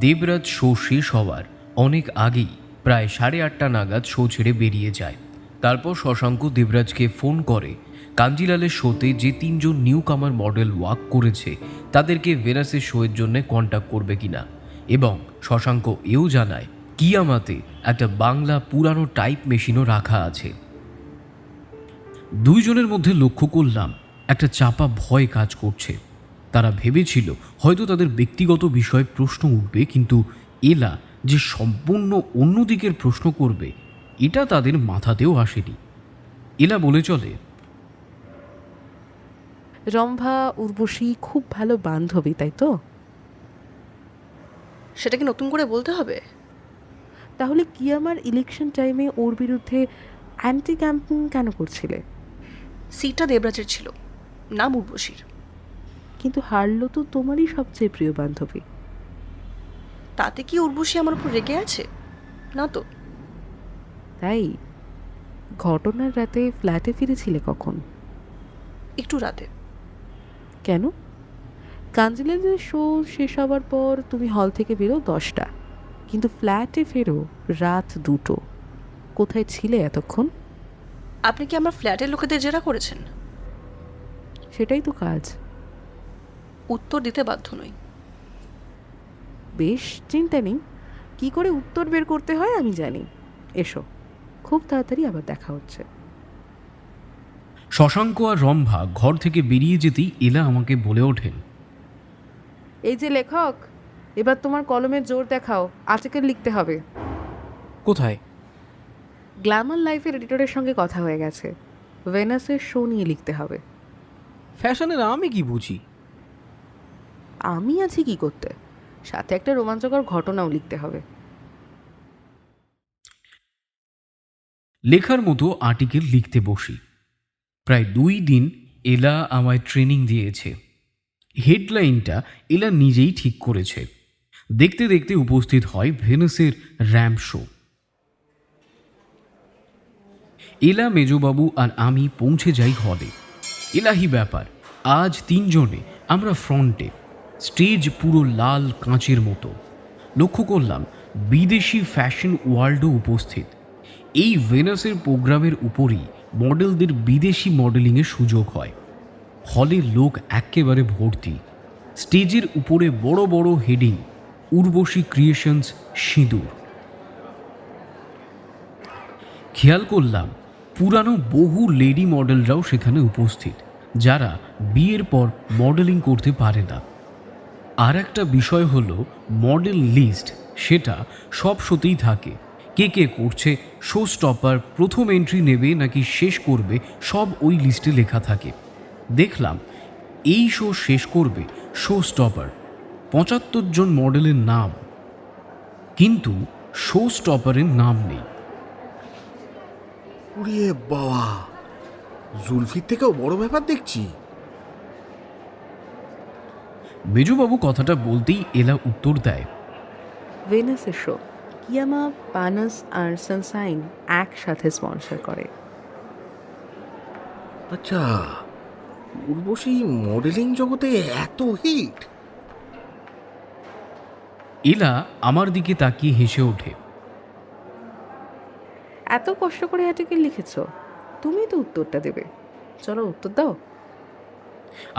দেবরাজ শো শেষ হওয়ার অনেক আগেই প্রায় 8:30 নাগাদ শো ছেড়ে বেরিয়ে যায়। তারপর শশাঙ্ক দেবরাজকে ফোন করে কাঞ্জিলালের শোতে যে 3জন নিউ কামার মডেল ওয়াক করেছে তাদেরকে ভেনাসের শোয়ের জন্য কন্ট্যাক্ট করবে কিনা, এবং শশাঙ্ক এও জানায় কিয়ামাতে একটা বাংলা পুরানো টাইপ মেশিনও রাখা আছে। 2 জনের মধ্যে লক্ষ্য করলাম একটা চাপা ভয় কাজ করছে। তারা ভেবেছিল হয়তো তাদের ব্যক্তিগত বিষয়ে প্রশ্ন উঠবে, কিন্তু এলা যে সম্পূর্ণ অন্য দিকের প্রশ্ন করবে এটা তাদের মাথাতেও আসেনি। এলা বলে চলে, রম্ভা উর্বশী খুব ভালো বান্ধবী, তাই তো? সেটা কি নতুন করে বলতে হবে? তাহলে কি আমার ইলেকশন টাইমে ওর বিরুদ্ধে অ্যান্টি ক্যাম্পেইন কেন করছিলে? সিটটা দেবরাজের ছিল, নাম উর্বশীর। কিন্তু হারলো তো তোমারই সবচেয়ে প্রিয় বান্ধবী। তাতে কি উর্বশী আমার উপর রেগে আছে? না তো। তাই ঘটনার রাতে ফ্ল্যাটে ফিরেছিলে কখন? একটু রাতে। কেন? কাঞ্জিলাদের শো শেষ হবার পর তুমি হল থেকে বেরো 10টা, কিন্তু ফ্ল্যাটে ফেরো রাত 2টো। কোথায় ছিলে এতক্ষণ? আপনি কি আমার ফ্ল্যাটের লোকেদের জেরা করেছেন? সেটাই তো কাজ। উত্তর দিতে বাধ্য নই। বেশ, চিন্তা নেই, কি করে উত্তর বের করতে হয় আমি জানি। এসো, খুব তাড়াতাড়ি আবার দেখা হচ্ছে। শশাঙ্ক আর রম্ভা ঘর থেকে বেরিয়ে যেতেই এলা আমাকে বলে ওঠেন, এই যে লেখক, এবার তোমার কলমের জোর দেখাও, আর্টিকেল লিখতে হবে। কোথায়? গ্ল্যামার লাইফের এডিটরের সঙ্গে কথা হয়ে গেছে, ভেনাসের শো নিয়ে লিখতে হবে। ফ্যাশনের আমি কি বুঝি? আমি আছি কি করতে, সাথে একটা রোমাঞ্চকর ঘটনাও লিখতে হবে। লেখার মতো আর্টিকেল লিখতে বসি। প্রায় 2 দিন এলা আমায় ট্রেনিং দিয়েছে। হেডলাইনটা এলা নিজেই ঠিক করেছে। দেখতে দেখতে উপস্থিত হয় ভেনাসের র্যাম্প শো। এলা, মেজবাবু আর আমি পৌঁছে যাই হলে। এলাহি ব্যাপার, আজ 3 জনে আমরা ফ্রন্টে। স্টেজ পুরো লাল কাঁচের মতো। লক্ষ্য করলাম বিদেশি ফ্যাশন ওয়ার্ল্ডও উপস্থিত। এই ভেনাসের প্রোগ্রামের উপরই মডেলদের বিদেশি মডেলিংয়ের সুযোগ হয়। হলের লোক একেবারে ভর্তি। স্টেজের উপরে বড় বড় হেডিং, উর্বশী ক্রিয়েশনস সিঁদুর। খেয়াল করলাম পুরানো বহু লেডি মডেলরাও সেখানে উপস্থিত, যারা বিয়ের পর মডেলিং করতে পারে না। আর একটা বিষয় হলো মডেল লিস্ট, সেটা সব শোতেই থাকে। কে কে করছে, শো স্টপার প্রথম এন্ট্রি নেবে নাকি শেষ করবে, সব ওই লিস্টে লেখা থাকে। দেখলাম এই শো শেষ করবে শো স্টপার, 75 জন মডেলের নাম, কিন্তু শো স্টপারের নাম নেই। ওরে বাবা, জুলফির থেকেও বড় ব্যাপার দেখছি। মেজবাবু কথাটা বলতেই এলা উত্তর দেয়, ভেনাসের শো কিয়ামা, পানাস আর সানসাইন একসাথে স্পন্সর করে। আচ্ছা, উর্বশী মডেলিং জগতে এত হিট? এলা আমার দিকে তাকিয়ে হেসে ওঠে, এত কষ্ট করে আর্টিকেল লিখেছ, তুমি তো উত্তরটা দেবে, চলো উত্তর দাও।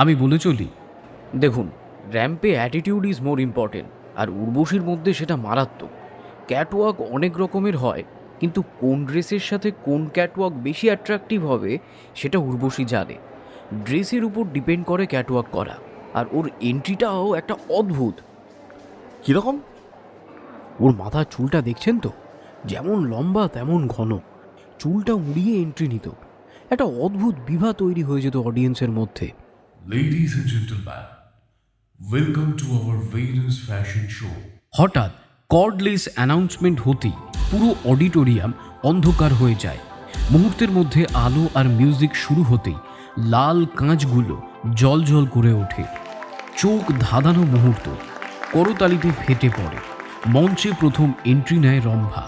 আমি বলে চলি, দেখুন, র্যাম্পে অ্যাটিটিউড ইজ মোর ইম্পর্টেন্ট, আর উর্বশীর মধ্যে সেটা মারাত্মক। ক্যাটওয়াক অনেক রকমের হয়, কিন্তু কোন ড্রেসের সাথে কোন ক্যাটওয়াক বেশি অ্যাট্রাকটিভ হবে সেটা উর্বশী জানে। ড্রেসের উপর ডিপেন্ড করে ক্যাটওয়াক করা, আর ওর এন্ট্রিটাও একটা অদ্ভুত। কিরকম? ওর মাথার চুলটা দেখছেন তো, যেমন লম্বা তেমন ঘন। চুলটা উড়িয়ে এন্ট্রি নিত, একটা অদ্ভুত বিভা তৈরি হয়ে যেত অডিয়েন্সের মধ্যে। Ladies and gentlemen, welcome to our Venus fashion show. হঠাৎ কর্ডলেস অ্যানাউন্সমেন্ট হতেই পুরো অডিটোরিয়াম অন্ধকার হয়ে যায়। মুহূর্তের মধ্যে আলো আর মিউজিক শুরু হতেই লাল কাঁচগুলো জল করে ওঠে। চোখ ধাঁধানো মুহূর্ত, করতালিতে ফেটে পড়ে। মঞ্চে প্রথম এন্ট্রি নেয় রম্ভা।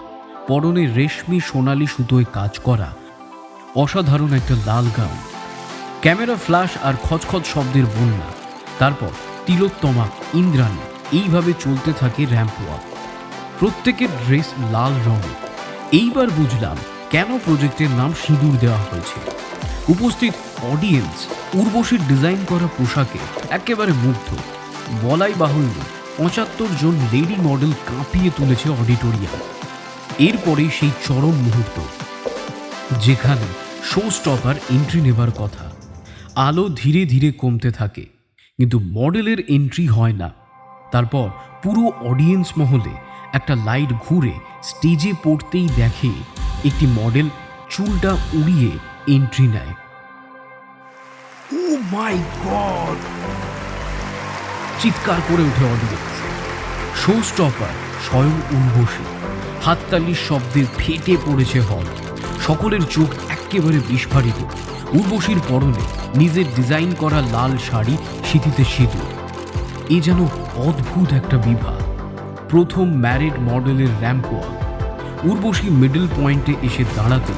পরনে রেশমি সোনালি সুতোয় কাজ করা অসাধারণ একটা লাল গাউন। ক্যামেরা ফ্ল্যাশ আর খচখচ শব্দের বন্যা। তারপর তিলোত্তমা, ইন্দ্রাণী, এইভাবে চলতে থাকে র্যাম্প ওয়াক। প্রত্যেকের ড্রেস লাল রঙের। এইবার বুঝলাম কেন প্রজেক্টের নাম সিঁদুর দেওয়া হয়েছে। উপস্থিত অডিয়েন্স উর্বশীর ডিজাইন করা পোশাকে একেবারে মুগ্ধ। বলাই বাহুল্য 75 জন লেডি মডেল কাঁপিয়ে তুলেছে অডিটোরিয়াম। এরপরে সেই চরম মুহূর্ত, যেখানে শো স্টপার এন্ট্রি নেবার কথা। আলো ধীরে ধীরে কমতে থাকে, কিন্তু মডেলের এন্ট্রি হয় না। তারপর পুরো অডিয়েন্স মহলে একটা লাইট ঘুরে স্টেজে পড়তেই দেখে একটি মডেল চুলটা উড়িয়ে এন্ট্রি নেয়। ও মাই গড! চিৎকার করে উঠে অডিয়েন্স। শো স্টপার স্বয়ং উর্বশী। হাততালির শব্দে ফেটে পড়েছে হল। সকলের চোখ একেবারে বিস্ফারিত। উর্বশীর পরনে নিজের ডিজাইন করা লাল শাড়ি, সিঁথিতে সিঁদুর। এ যেন অদ্ভুত একটা বিভা। প্রথম ম্যারিড মডেলের র্যাম্প ওয়াক। উর্বশী মিডল পয়েন্টে এসে দাঁড়াতে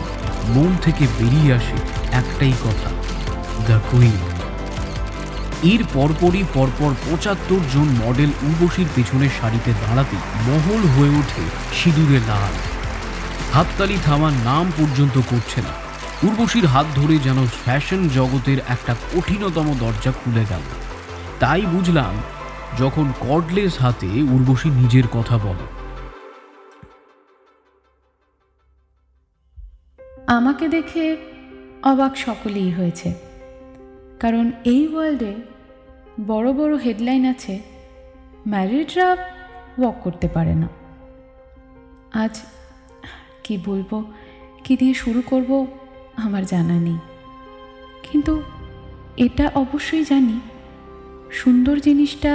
মন থেকে বেরিয়ে আসে একটাই কথা, দ্য কুইন। এর পরপরই পরপর ৭৫ জন মডেল উর্বশীর পেছনের সারিতে দাঁড়াতে মহল হয়ে ওঠে সিঁদুরে লাল। হাততালি থামার নাম পর্যন্ত করছে না। উর্বশীর হাত ধরে যেন ফ্যাশন জগতের একটা কঠিনতম দরজা খুলে গেল। তাই বুঝলাম যখন কর্ডলেস হাতে উর্বশী নিজের কথা বলে। আমাকে দেখে অবাক সকলেই হয়েছে, কারণ এই ওয়ার্ল্ডে বড় বড় হেডলাইন আছে, ম্যারিডরা ওয়াক করতে পারে না। আজ কি বলবো, কি দিয়ে শুরু করব আমার জানা নেই, কিন্তু এটা অবশ্যই জানি, সুন্দর জিনিসটা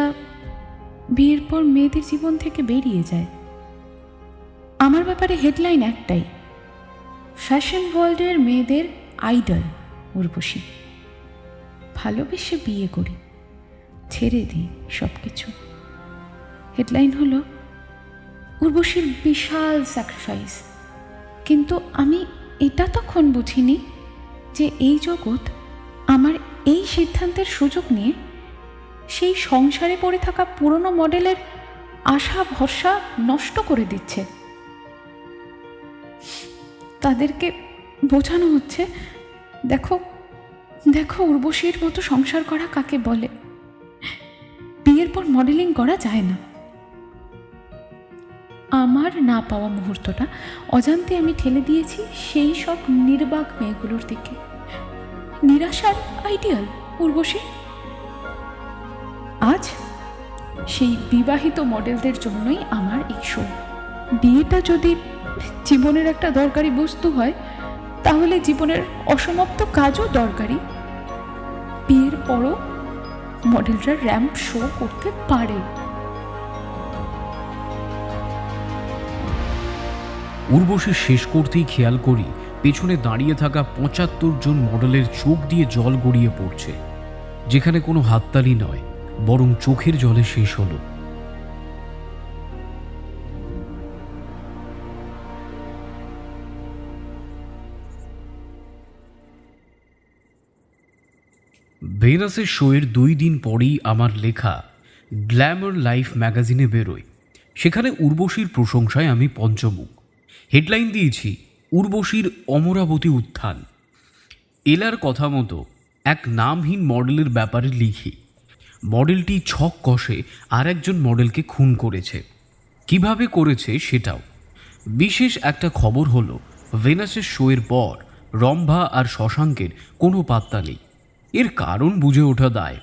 বিয়ের পর মেয়েদের জীবন থেকে বেরিয়ে যায়। আমার ব্যাপারে হেডলাইন একটাই, ফ্যাশন ওয়ার্ল্ডের মেয়েদের আইডল উর্বশী। ভালোবেসে বিয়ে করি, ছেড়ে দিই সব কিছু। হেডলাইন হলো উর্বশীর বিশাল স্যাক্রিফাইস। কিন্তু আমি এটা তখন বুঝিনি যে এই জগৎ আমার এই সিদ্ধান্তের সুযোগ নিয়ে সেই সংসারে পড়ে থাকা পুরনো মডেলের আশা ভরসা নষ্ট করে দিচ্ছে। তাদেরকে বোঝানো হচ্ছে, দেখো দেখো উর্বশীর মতো সংসার করা কাকে বলে, বিয়ের পর মডেলিং করা যায় না। আমার না পাওয়া মুহূর্তটা অজান্তে আমি ঠেলে দিয়েছি সেই সব নির্বাক মেয়েগুলোর দিকে। নিরাশার আইডিয়াল উর্বশী আজ সেই বিবাহিত মডেলদের জন্যই আমার এই শো। বিয়েটা যদি জীবনের একটা দরকারি বস্তু হয়, তাহলে জীবনের অসমাপ্ত কাজও দরকারি। বিয়ের পরও মডেলরা র্যাম্প শো করতে পারে। উর্বশী শেষ করতেই খেয়াল করি পেছনে দাঁড়িয়ে থাকা ৭৫ জন মডেলের চোখ দিয়ে জল গড়িয়ে পড়ছে, যেখানে কোনো হাততালি নয়, বরং চোখের জলে শেষ হলো। ভেনাসের শোয়ের ২ দিন পরেই আমার লেখা গ্ল্যামার লাইফ ম্যাগাজিনে বেরোয়। সেখানে উর্বশীর প্রশংসায় আমি পঞ্চমুখ। হেডলাইন দিয়েছি, উর্বশীর অমরাবতী উত্থান। এলার কথা মতো এক নামহীন মডেলের ব্যাপারে লিখি। মডেলটি ছক কষে আর একজন মডেলকে খুন করেছে। কিভাবে করেছে সেটাও। বিশেষ একটা খবর হলো, ভেনাসের শোয়ের পর রম্ভা আর শশাঙ্কের কোনো পাত্তা নেই। এর কারণ বুঝে ওঠা দায়।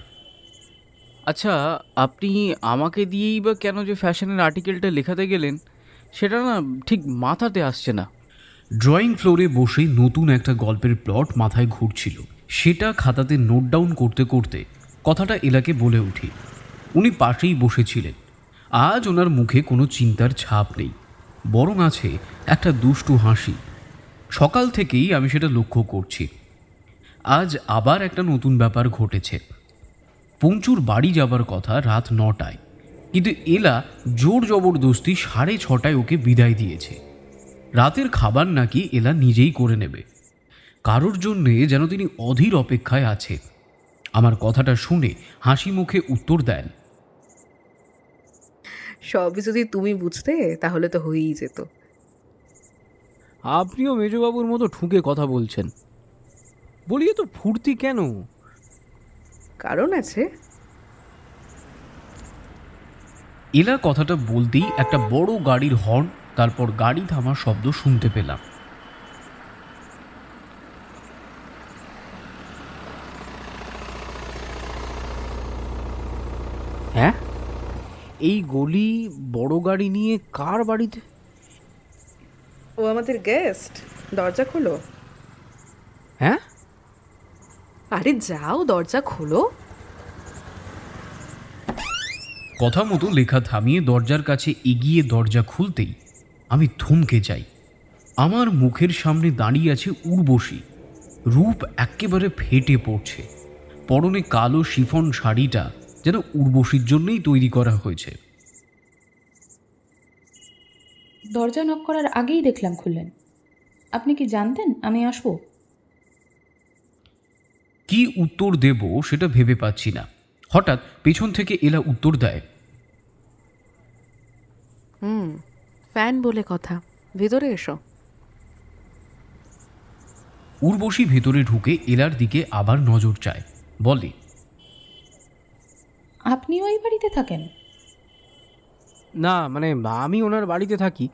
আচ্ছা, আপনি আমাকে দিয়েই বা কেন যে ফ্যাশনের আর্টিকেলটা লেখাতে গেলেন, সেটা না ঠিক মাথাতে আসছে না। ড্রয়িং ফ্লোরে বসে নতুন একটা গল্পের প্লট মাথায় ঘুরছিল। সেটা খাতাতে নোট ডাউন করতে করতে কথাটা এলাকে বলে উঠি। উনি পাশেই বসেছিলেন। আজ ওনার মুখে কোনো চিন্তার ছাপ নেই, বরং আছে একটা দুষ্টু হাসি। সকাল থেকেই আমি সেটা লক্ষ্য করছি। আজ আবার একটা নতুন ব্যাপার ঘটেছে। পঞ্চুর বাড়ি যাবার কথা রাত ৯টায়, কিন্তু এলা জোর জবরদস্তি ৬:৩০ ওকে বিদায় দিয়েছে। রাতের খাবার নাকি এলা নিজেই করে নেবে। কারোর জন্যে যেন তিনি অধীর অপেক্ষায় আছে। আমার কথাটা শুনে হাসি মুখে উত্তর দেন, সবই যদি তুমি বুঝতে তাহলে তো হয়েই যেত। আপনিও মেজবাবুর মতো ঠুকে কথা বলছেন। বলি, এ তো ফুর্তি কেন? কারণ আছে। এলা কথাটা বলতেই একটা বড় গাড়ির হর্ন, তারপর গাড়ি থামার শব্দ শুনতে পেলাম। হ্যাঁ, এই গলি বড় গাড়ি নিয়ে কার বাড়িতে? ও আমাদের গেস্ট, দরজা খোলো। হ্যাঁ, আরে যাও, দরজা খোলো। কথা মতো লেখা থামিয়ে দরজার কাছে এগিয়ে দরজা খুলতেই আমি থমকে যাই। আমার মুখের সামনে দাঁড়িয়ে আছে উর্বশী। রূপ একেবারে ফেটে পড়ছে। পরনে কালো শিফন শাড়িটা যেন উর্বশীর জন্যই তৈরি করা হয়েছে। দরজা নক করার আগেই দেখলাম খুললেন। আপনি কি জানতেন আমি আসবো? কি উত্তর দেব সেটা ভেবে পাচ্ছি না। হঠাৎ পেছন থেকে এলা উত্তর দেয়, ফ্যান বলে কথা, ভেতরে এসো। উর্বশী ভেতরে ঢুকে এলার দিকে আবার নজর চায়, বলে, আপনিও এই বাড়িতে থাকেন? না মানে আমি ওনার বাড়িতে থাকি।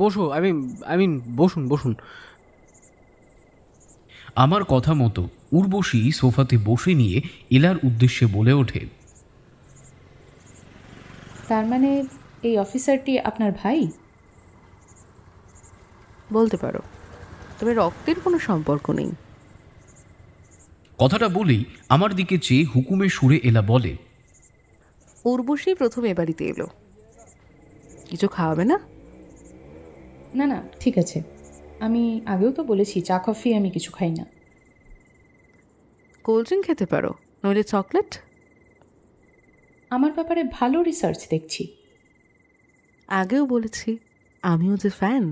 বসো, আই মিন বসুন বসুন। আমার কথা মতো উর্বশী সোফাতে বসে নিয়ে এলার উদ্দেশ্যে বলে ওঠে, তার মানে এই অফিসারটি আপনার ভাই? বলতে পারো, তবে রক্তের কোনো সম্পর্ক নেই। কথাটা বলেই আমার দিকে চেয়ে হুকুমের সুরে এলা বলে, উর্বশী প্রথম এ বাড়িতে এলো, কিছু খাওয়াবে না? না না, ঠিক আছে। আমি আগেও তো বলেছি চা কফি আমি কিছু খাই না। কোল্ড ড্রিঙ্ক খেতে পারো, নইলে চকলেট। আমার ব্যাপারে ভালো রিসার্চ দেখছি। আগেও বলেছি আমিও যে ফ্যান।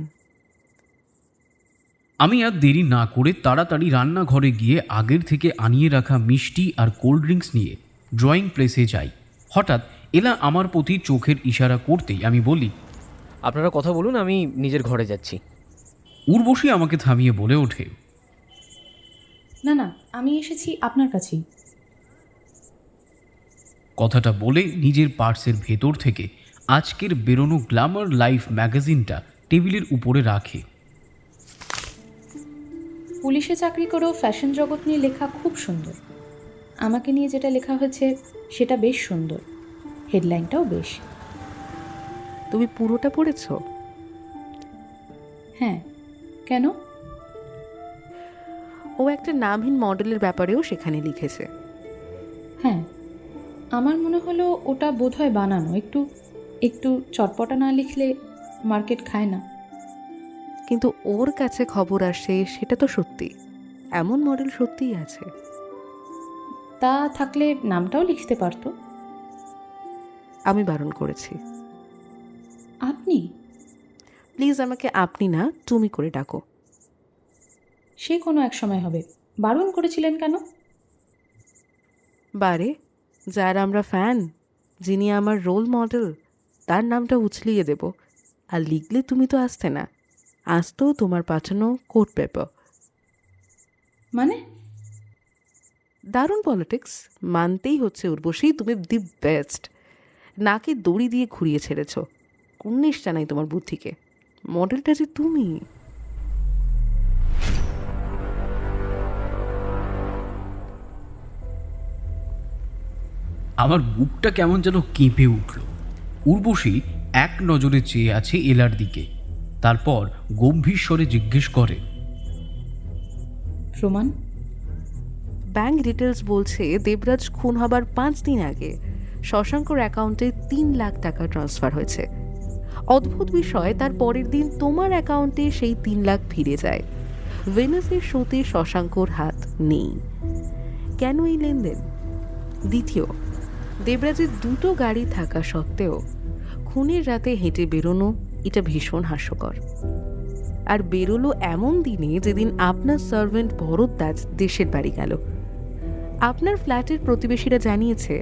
আমি আর দেরি না করে তাড়াতাড়ি রান্নাঘরে গিয়ে আগের থেকে আনিয়ে রাখা মিষ্টি আর কোল্ড ড্রিঙ্কস নিয়ে ড্রয়িং প্লেসে যাই। হঠাৎ এলা আমার প্রতি চোখের ইশারা করতেই আমি বলি, আপনারা কথা বলুন, আমি নিজের ঘরে যাচ্ছি। উর্বশী আমাকে থামিয়ে বলে ওঠে, না না, আমি এসেছি আপনার কাছেই। কথাটা বলে নিজের পার্সের ভেতর থেকে আজকের বেরোনো গ্ল্যামার লাইফ ম্যাগাজিনটা টেবিলের উপরে রাখে। পুলিশে চাকরি করেও ফ্যাশন জগৎ নিয়ে লেখা খুব সুন্দর। আমাকে নিয়ে যেটা লেখা হয়েছে সেটা বেশ সুন্দর, হেডলাইনটাও বেশ। তুমি পুরোটা পড়েছো? হ্যাঁ, কেন? ও একটা নামহীন মডেলের ব্যাপারেও সেখানে লিখেছে। হ্যাঁ, আমার মনে হলো ওটা বোধহয় বানানো, একটু একটু চটপটা না লিখলে মার্কেট খায় না। কিন্তু ওর কাছে খবর আসে সেটা তো সত্যি, এমন মডেল সত্যিই আছে। তা থাকলে নামটাও লিখতে পারতো। আমি বারণ করেছি। আপনি? প্লিজ আমাকে আপনি না তুমি করে ডাকো। সে কোনো এক সময় হবে। বারণ করেছিলেন কেন? বারে, যার আমরা ফ্যান, যিনি আমার রোল মডেল, তার নামটা উছলিয়ে দেব। আর লিখলে তুমি তো আসতে না, আসতো তোমার পাঠানো কোর্ট পেপার। মানে? দারুণ পলিটিক্স, মানতেই হচ্ছে উর্বশী, তুমি দি বেস্ট। নাকে দড়ি দিয়ে ঘুরিয়ে ছেড়েছ, কুন্নিশ জানাই তোমার বুদ্ধিকে। মডেলটা যে তুমি। আমার বুকটা কেমন যেন কেঁপে উঠল। উর্বশী এক নজরে চেয়ে আছে এলার দিকে, তারপর গম্ভীর স্বরে জিজ্ঞেস করে, প্রমাণ? ব্যাংক ডিটেলস বলছে দেবরাজ খুন হবার 5 দিন আগে শশাঙ্কর অ্যাকাউন্টে 3 লাখ টাকা ট্রান্সফার হয়েছে। অদ্ভুত বিষয়, তার পরের দিন তোমার অ্যাকাউন্টে সেই 3 লাখ ফিরে যায়। ভেনাসের শোতে শশাঙ্কর হাত নেই। কেন এই লেনদেন? দ্বিতীয়, দেবরাজের 2টো গাড়ি থাকা সত্ত্বেও খুনের রাতে হেঁটে বেরোনো, এটা ভীষণ হাস্যকর। আর বেরোলো এমন দিনে যেদিন আপনার সার্ভেন্ট ভরদ্বাজ দেশের বাড়ি গেল। আপনার ফ্ল্যাটের প্রতিবেশীরা জানিয়েছে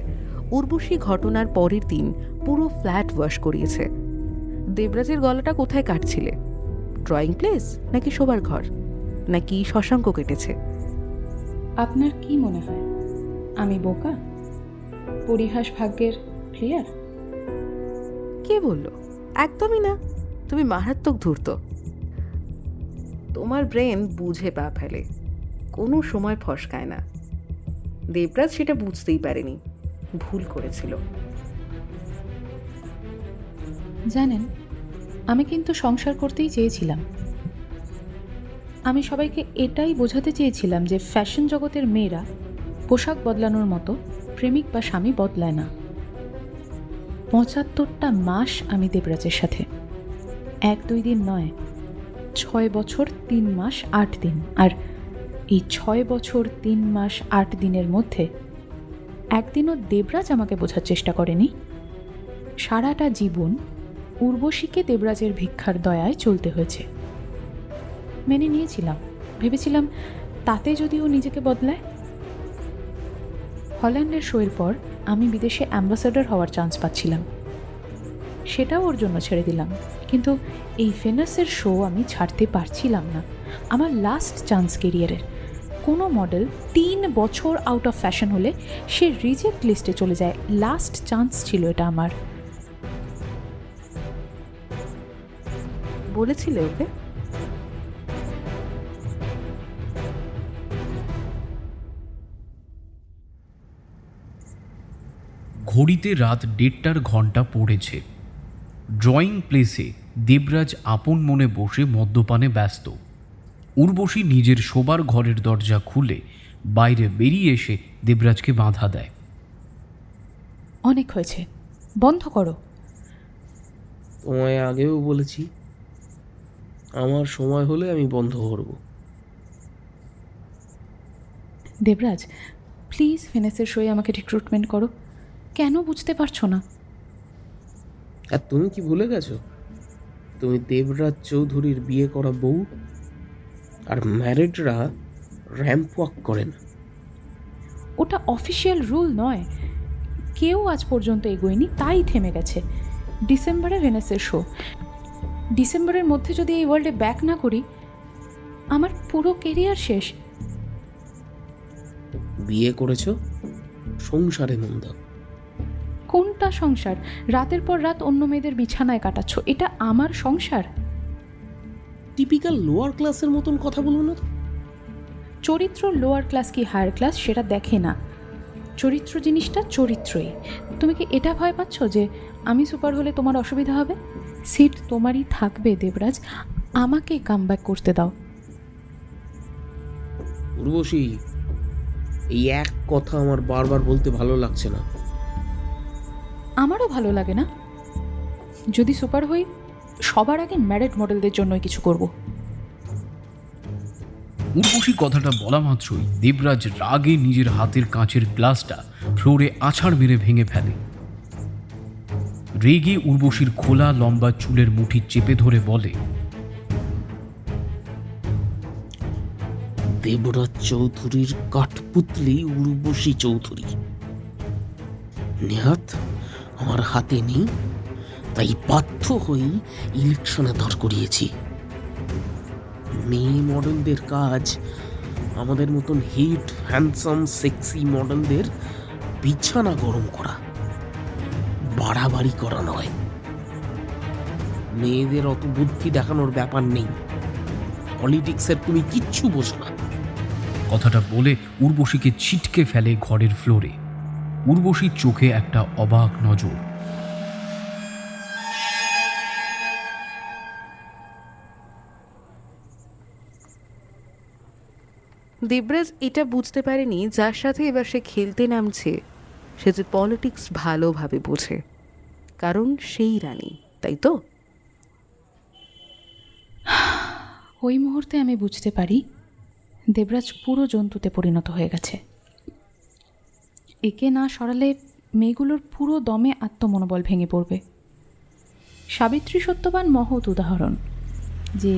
উর্বশী ঘটনার পরের দিন পুরো ফ্ল্যাট ওয়াশ করিয়েছে। দেবরাজের গলাটা কোথায় কাটছিলে? ড্রয়িং প্লেস, নাকি শোবার ঘর, নাকি শশাঙ্ক কেটেছে? আপনার কি মনে হয় আমি বোকা? পরিহাস ভাগ্যের ক্লিয়ার? কে বলল? একদমই না, তুমি মারাত্মক ধূর্ত। তোমার ব্রেন বুঝে পা ফেলে, কোনো সময় ফসকায় না। দেবরাজ সেটা বুঝতেই পারেনি, ভুল করেছিল। জানেন, আমি কিন্তু সংসার করতেই চেয়েছিলাম। আমি সবাইকে এটাই বোঝাতে চেয়েছিলাম যে ফ্যাশন জগতের মেয়েরা পোশাক বদলানোর মতো প্রেমিক বা স্বামী বদলায় না। ৭৫টা মাস আমি দেবরাজের সাথে, ১-২ দিন নয়, ৬ বছর ৩ মাস ৮ দিন। আর এই ৬ বছর ৩ মাস ৮ দিনের মধ্যে একদিনও দেবরাজ আমাকে বোঝার চেষ্টা করেনি। সারাটা জীবন উর্বশীকে দেবরাজের ভিক্ষার দয়ায় চলতে হয়েছে। মেনে নিয়েছিলাম, ভেবেছিলাম তাতে যদি ও নিজেকে বদলায়। হল্যান্ডের শোয়ের পর আমি বিদেশে অ্যাম্বাসাডার হওয়ার চান্স পাচ্ছিলাম, সেটাও ওর জন্য ছেড়ে দিলাম। কিন্তু এই ফেনাসের শো আমি ছাড়তে পারছিলাম না। আমার লাস্ট চান্স কেরিয়ারের। কোনো মডেল ৩ বছর আউট অফ ফ্যাশন হলে সে রিজেক্ট লিস্টে চলে যায়। লাস্ট চান্স ছিল এটা আমার। বলেছিলে ওকে? ঘড়িতে রাত ১:৩০ ঘন্টা পড়েছে। ড্রয়িং প্লেসে দেবরাজ আপন মনে বসে মদ্যপানে ব্যস্ত। উর্বশী নিজের শোবার ঘরের দরজা খুলে বাইরে বেরিয়ে এসে দেবরাজকে বাধা দেয়। অনেক হয়েছে, বন্ধ করো। তোমায় আগেও বলেছি, আমার সময় হলে আমি বন্ধ করব। দেবরাজ, প্লিজ ফেনাসের শোয়ে আমাকে রিক্রুটমেন্ট করো। কেন বুঝতে পারছো না? আর তুমি কি ভুলে গেছো তুমি দেবরাজ চৌধুরীর বিয়ে করা বউ? আর ম্যারিডরা র্যাম্প ওয়াক করে না। ওটা অফিসিয়াল রুল নয়, কেউ আজ পর্যন্ত এগোয়নি, তাই থেমে গেছে। ডিসেম্বরে ভেনাসের শো। ডিসেম্বরের মধ্যে যদি এই ওয়ার্ল্ডে ব্যাক না করি, আমার পুরো কেরিয়ার শেষ। বিয়ে করেছো, সংসারে মন দাও। কোনটা সংসার? রাতের পর রাত অন্য মেয়েদের বিছানায় কাটাচ্ছ, এটা আমার সংসার? টিপিক্যাল লোয়ার ক্লাসের মতন কথা বলবো না তো। চরিত্র লোয়ার ক্লাস কি হায়ার ক্লাস সেটা দেখে না। চরিত্র জিনিসটা চরিত্রই। তুমি কি এটা ভয় পাচ্ছ যে আমি সুপার হলে তোমার অসুবিধা হবে? সিট তোমারই থাকবে দেবরাজ, আমাকে কামব্যাক করতে দাও। উর্বশী, এই এক কথা আমার বারবার বলতে ভালো লাগছে না। আমারও ভালো লাগে না। যদি সুপার হই, সবার আগে ম্যারিড মডেলদের জন্যই কিছু করব। উর্বশী কথাটা বলা মাত্রই দেবরাজ রাগে নিজের হাতের কাঁচের গ্লাসটা ফ্লোরে আছাড় মেরে ভেঙে ফেলে। রেগে উর্বশীর খোলা লম্বা চুলের মুঠি চেপে ধরে বলে, দেবরাজ চৌধুরীর কাঠপুতলি উর্বশী চৌধুরী। নেহাত আমার হাতে নেই, তাই বাধ্য হয়েই ইলেকশনে দাঁড় করিয়েছি। মেয়ে মডেলদের কাজ আমাদের মতন হিট হ্যান্ডসাম সেক্সি মডেলদের বিছানা গরম করা, বাড়াবাড়ি করা নয়। মেয়েদের অত বুদ্ধি দেখানোর ব্যাপার নেই। পলিটিক্সের তুমি কিচ্ছু বোঝো না। কথাটা বলে উর্বশীকে ছিটকে ফেলে ঘরের ফ্লোরে। উর্বশীর চোখে একটা অবাক নজর। দেবরাজ এটা বুঝতে পারেনি যার সাথে এবার সে খেলতে নামছে সে যে পলিটিক্স ভালোভাবে বোঝে, কারণ সেই রানী, তাই তো? ওই মুহূর্তে আমি বুঝতে পারি দেবরাজ পুরো জন্তুতে পরিণত হয়ে গেছে। একে না সরালে মেয়েগুলোর পুরো দমে আত্মমনোবল ভেঙে পড়বে। সাবিত্রী সত্যবান মহৎ উদাহরণ, যে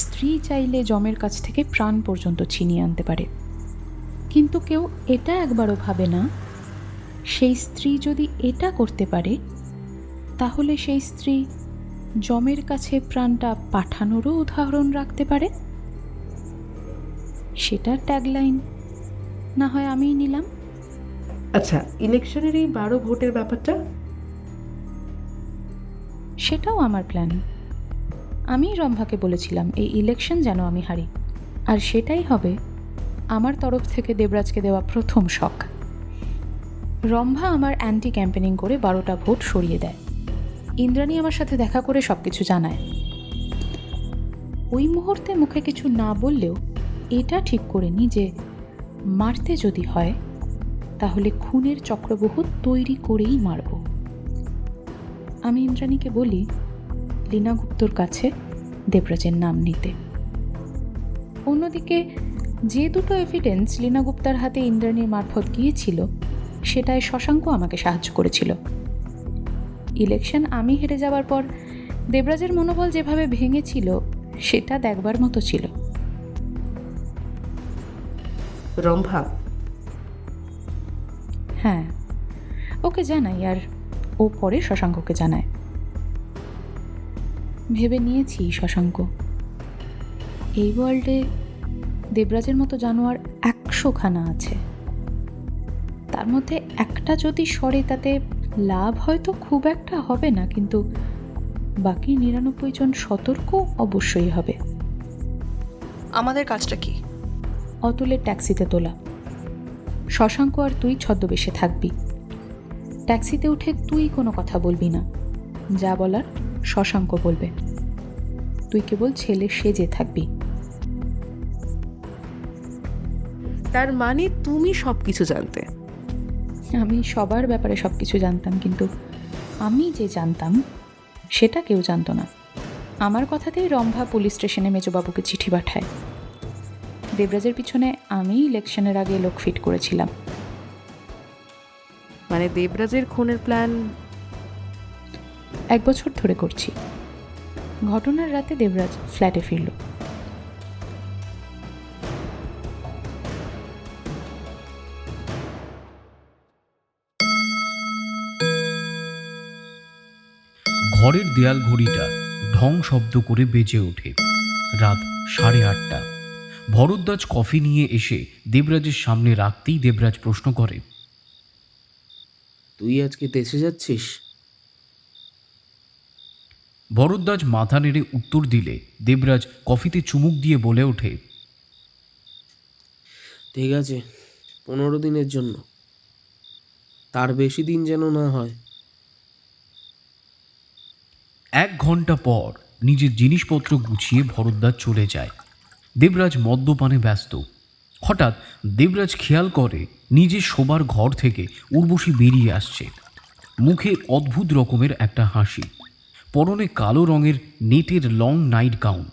স্ত্রী চাইলে যমের কাছ থেকে প্রাণ পর্যন্ত ছিনিয়ে আনতে পারে। কিন্তু কেউ এটা একবারও ভাবে না, সেই স্ত্রী যদি এটা করতে পারে তাহলে সেই স্ত্রী যমের কাছে প্রাণটা পাঠানোরও উদাহরণ রাখতে পারে। সেটার ট্যাগলাইন না হয় আমিই নিলাম। আচ্ছা, ইলেকশনের এই 12 ভোটের ব্যাপারটা? সেটাও আমার প্ল্যান। আমি রম্ভাকে বলেছিলাম এই ইলেকশন যেন আমি হারি, আর সেটাই হবে আমার তরফ থেকে দেবরাজকে দেওয়া প্রথম শক। রম্ভা আমার অ্যান্টি ক্যাম্পেনিং করে 12টা ভোট সরিয়ে দেয়। ইন্দ্রাণী আমার সাথে দেখা করে সব কিছু জানায়। ওই মুহূর্তে মুখে কিছু না বললেও এটা ঠিক করে নি যে মারতে যদি হয় তাহলে খুনের চক্রব্যূহ তৈরি করেই মারব। আমি ইন্দ্রাণীকে বলি লীনা গুপ্তর কাছে দেবরাজের নাম নিতে। অন্যদিকে যে দুটো এভিডেন্স লীনা গুপ্তার হাতে ইন্দ্রাণীর মারফত গিয়েছিল সেটায় শশাঙ্ক আমাকে সাহায্য করেছিল। ইলেকশন আমি হেরে যাওয়ার পর দেবরাজের মনোবল যেভাবে ভেঙেছিল সেটা দেখবার মতো ছিল। রম্ভা, হ্যাঁ, ওকে জানাই আর ও পরে শশাঙ্ককে জানায়। ভেবে নিয়েছি শশাঙ্ক, এই ওয়ার্ল্ডে দেবরাজের মতো জানোয়ার 100খানা আছে, তার মধ্যে একটা যদি সরে তাতে লাভ হয়তো খুব একটা হবে না, কিন্তু বাকি 99 জন সতর্ক অবশ্যই হবে। আমাদের কাজটা কি? অতুলের ট্যাক্সিতে তোলা। শশাঙ্ক আর তুই ছদ্মবেশে থাকবি। ট্যাক্সিতে উঠে তুই কোনো কথা বলবি না, যা বলার শশাঙ্ক বলবে। তুই কেবল ছেলে সেজে থাকবি। তার মানে তুমি সব কিছু জানতে? আমি সবার ব্যাপারে সব কিছু জানতাম, কিন্তু আমি যে জানতাম সেটা কেউ জানতো না। আমার কথাতেই রম্ভা পুলিশ স্টেশনে মেজবাবুকে চিঠি পাঠায়। দেবরাজের পিছনে আমি ইলেকশনের আগে লোক ফিট করেছিলাম। মানে দেবরাজের খুনের প্ল্যান 1 বছর ধরে করছি। ঘটনার রাতে দেবরাজ ফ্ল্যাটে ফিরল। ঘরের দেয়াল ঘড়িটা ঢং শব্দ করে বেজে ওঠে। রাত 8:30। ভরদ্বাজ কফি নিয়ে এসে দেবরাজের সামনে রাখতেই দেবরাজ প্রশ্ন করে, তুই আজকে দেশে যাচ্ছিস? ভরদ্বাজ মাথা নেড়ে উত্তর দিলে দেবরাজ কফিতে চুমুক দিয়ে বলে ওঠে, ঠিক আছে, 15 দিনের জন্য, তার বেশি দিন যেন না হয়। 1 ঘন্টা পর নিজের জিনিসপত্র গুছিয়ে ভরদ্বাজ চলে যায়। দেবরাজ মদ্যপানে ব্যস্ত। হঠাৎ দেবরাজ খেয়াল করে নিজের শোবার ঘর থেকে উর্বশী বেরিয়ে আসছে। মুখে অদ্ভুত রকমের একটা হাসি, পরনে কালো রঙের নেটের লং নাইট গাউন।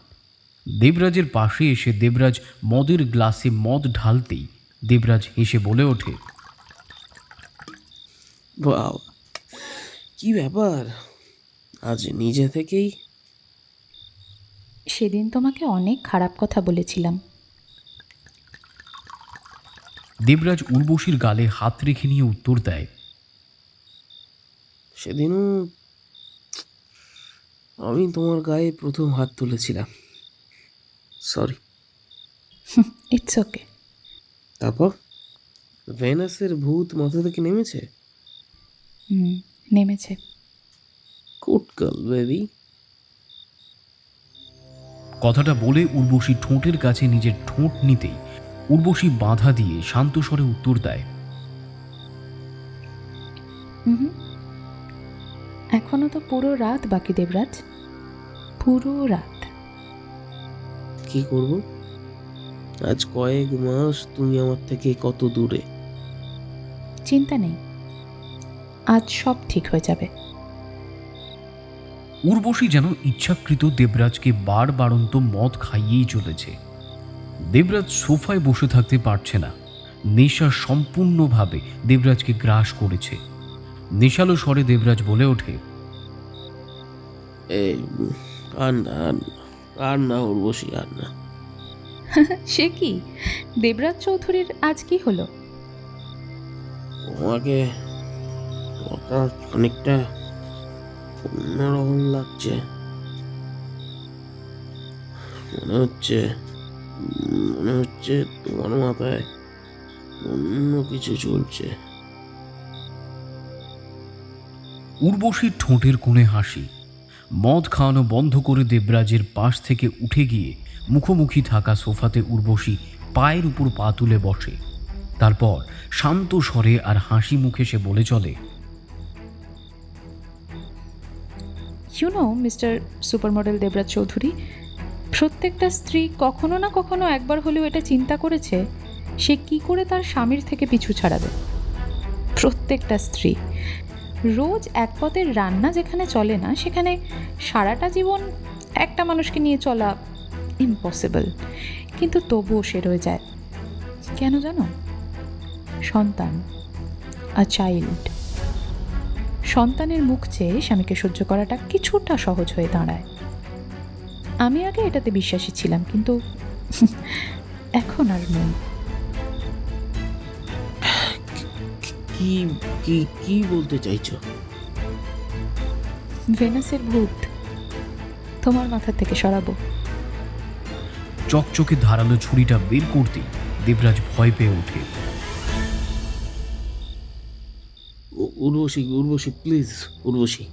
দেবরাজের পাশে এসে দেবরাজ মদের গ্লাসে মদ ঢালতেই দেবরাজ হেসে বলে ওঠে, বাবা, কি ব্যাপার, আজ নিজে থেকেই? সেদিন তোমাকে অনেক খারাপ কথা বলেছিলাম। দেবরাজ উর্বশীর গালে হাত রেখে নিয়ে উত্তর দেয়, সেদিনও আমি তোমার গায়ে প্রথম হাত তুলেছিলাম, সরি। It's okay. তারপর ভেনাসের ভূত মাথা থেকে নেমেছে? নেমেছে। Good girl baby. কথাটা বলে উর্বশী ঠোঁটের কাছে নিজের ঠোঁট নিতেই উর্বশী বাধা দিয়ে শান্ত স্বরে উত্তর দেয়, এখনো তো পুরো রাত বাকি দেবরাজ, পুরো রাত। কি করব? আজ কয়েক মাস তুমি আমার থেকে কত দূরে। চিন্তা নেই, আজ সব ঠিক হয়ে যাবে। উর্বশী যেন ইচ্ছাকৃত দেবরাজকে বারবারন্ত মদ খাইয়েই চলেছে। দেবরাজ সোফায় বসে থাকতে পারছে না। নেশা সম্পূর্ণভাবে দেবরাজকে গ্রাস করেছে। নেশালো স্বরে দেবরাজ বলে ওঠে, এই আর না উর্বশী, আর না। সে কি, দেবরাজ চৌধুরীর আজ কি হলো? তোমাকে হঠাৎ অনেকটা অন্যরকম লাগছে। মনে হচ্ছে তোমার মাথায় অন্য কিছু চলছে। উর্বশীর ঠোঁটের কোণে হাসি। মদ খাওয়ানো বন্ধ করে দেবরাজের পাশ থেকে উঠে গিয়ে মুখোমুখি থাকা সোফাতে উর্বশী পায়ের উপর পা তুলে বসে। তারপর শান্ত স্বরে আর হাসি মুখে সে বলে চলে, you know mister supermodel Debraj Chowdhury, প্রত্যেকটা স্ত্রী কখনো না কখনো একবার হলেও এটা চিন্তা করেছে সে কি করে তার স্বামীর থেকে পিছু ছাড়াবে। প্রত্যেকটা স্ত্রী। রোজ এক পদের রান্না যেখানে চলে না, সেখানে সারাটা জীবন একটা মানুষকে নিয়ে চলা ইম্পসিবল। কিন্তু তবুও সে রয়ে যায়। কেন জানো? সন্তান, আ চাইল্ড। সন্তানের মুখ চেয়ে স্বামীকে সহ্য করাটা কিছুটা সহজ হয়ে দাঁড়ায়। আমি আগে এটাতে বিশ্বাসী ছিলাম, কিন্তু এখন আর নই। কি কি কি বলতে চাইছো? ভেনাসের ভূত তোমার মাথা থেকে সরাবো। চকচকে ধারালো ছুরিটা বের করতেই দেবরাজ ভয় পেয়ে ওঠে। উর্বশী প্লিজ, উর্বশী,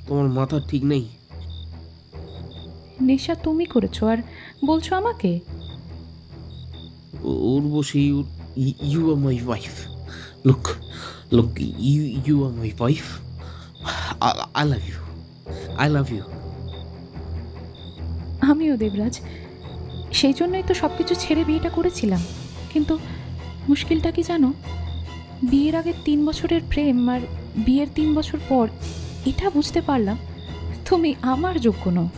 তোমার মাথা ঠিক নেই। নেশা তুমি করেছো আর বলছো আমাকে? Urvashi, you are my wife. Look, you are my wife. I love you. I love you. আমিও দেবরাজ, সেই জন্যই তো সব কিছু ছেড়ে বিয়েটা করেছিলাম। কিন্তু মুশকিলটা কি জানো? বিয়ের আগে 3 বছরের প্রেম আর বিয়ের 3 বছর পর এটা বুঝতে পারলাম তুমি আমার যোগ্য নও।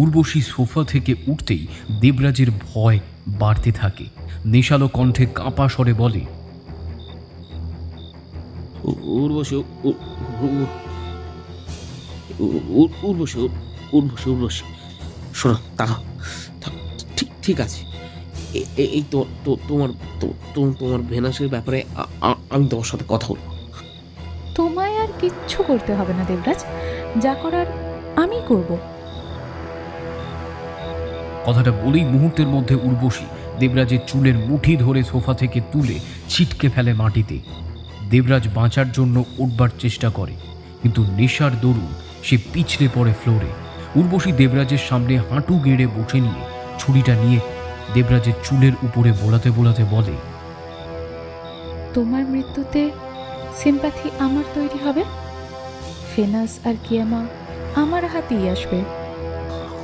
উর্বশী সোফা থেকে উঠতেই দেবরাজের ভয় বাড়তে থাকে। নেশালো কণ্ঠে কাঁপা স্বরে বলে, উর্বশী, উর্বশী, শোনো, তাকাও। ঠিক আছে, এই তোমার ভেনাসের ব্যাপারে আমি তোমার সাথে কথা বলবো। তোমায় আর কিচ্ছু করতে হবে না দেবরাজ, যা করার আমি করব। কথাটা বলেই মুহূর্তের মধ্যে উর্বশী দেবরাজের চুলের মুঠি ধরে সোফা থেকে তুলে ছিটকে ফেলে মাটিতে। দেবরাজ বাঁচার জন্য উঠবার চেষ্টা করে, কিন্তু নেশার দরুন সে পিছলে পড়ে ফ্লোরে। উর্বশী দেবরাজের সামনে হাঁটু গেড়ে বসে নিয়ে ছুরিটা নিয়ে দেবরাজের চুলের উপরে বোলাতে বোলাতে বলে, তোমার মৃত্যুতে সিম্প্যাথি আমার তৈরি হবে। ফেনাস আর কিয়ামা আমার হাতেই আসবে।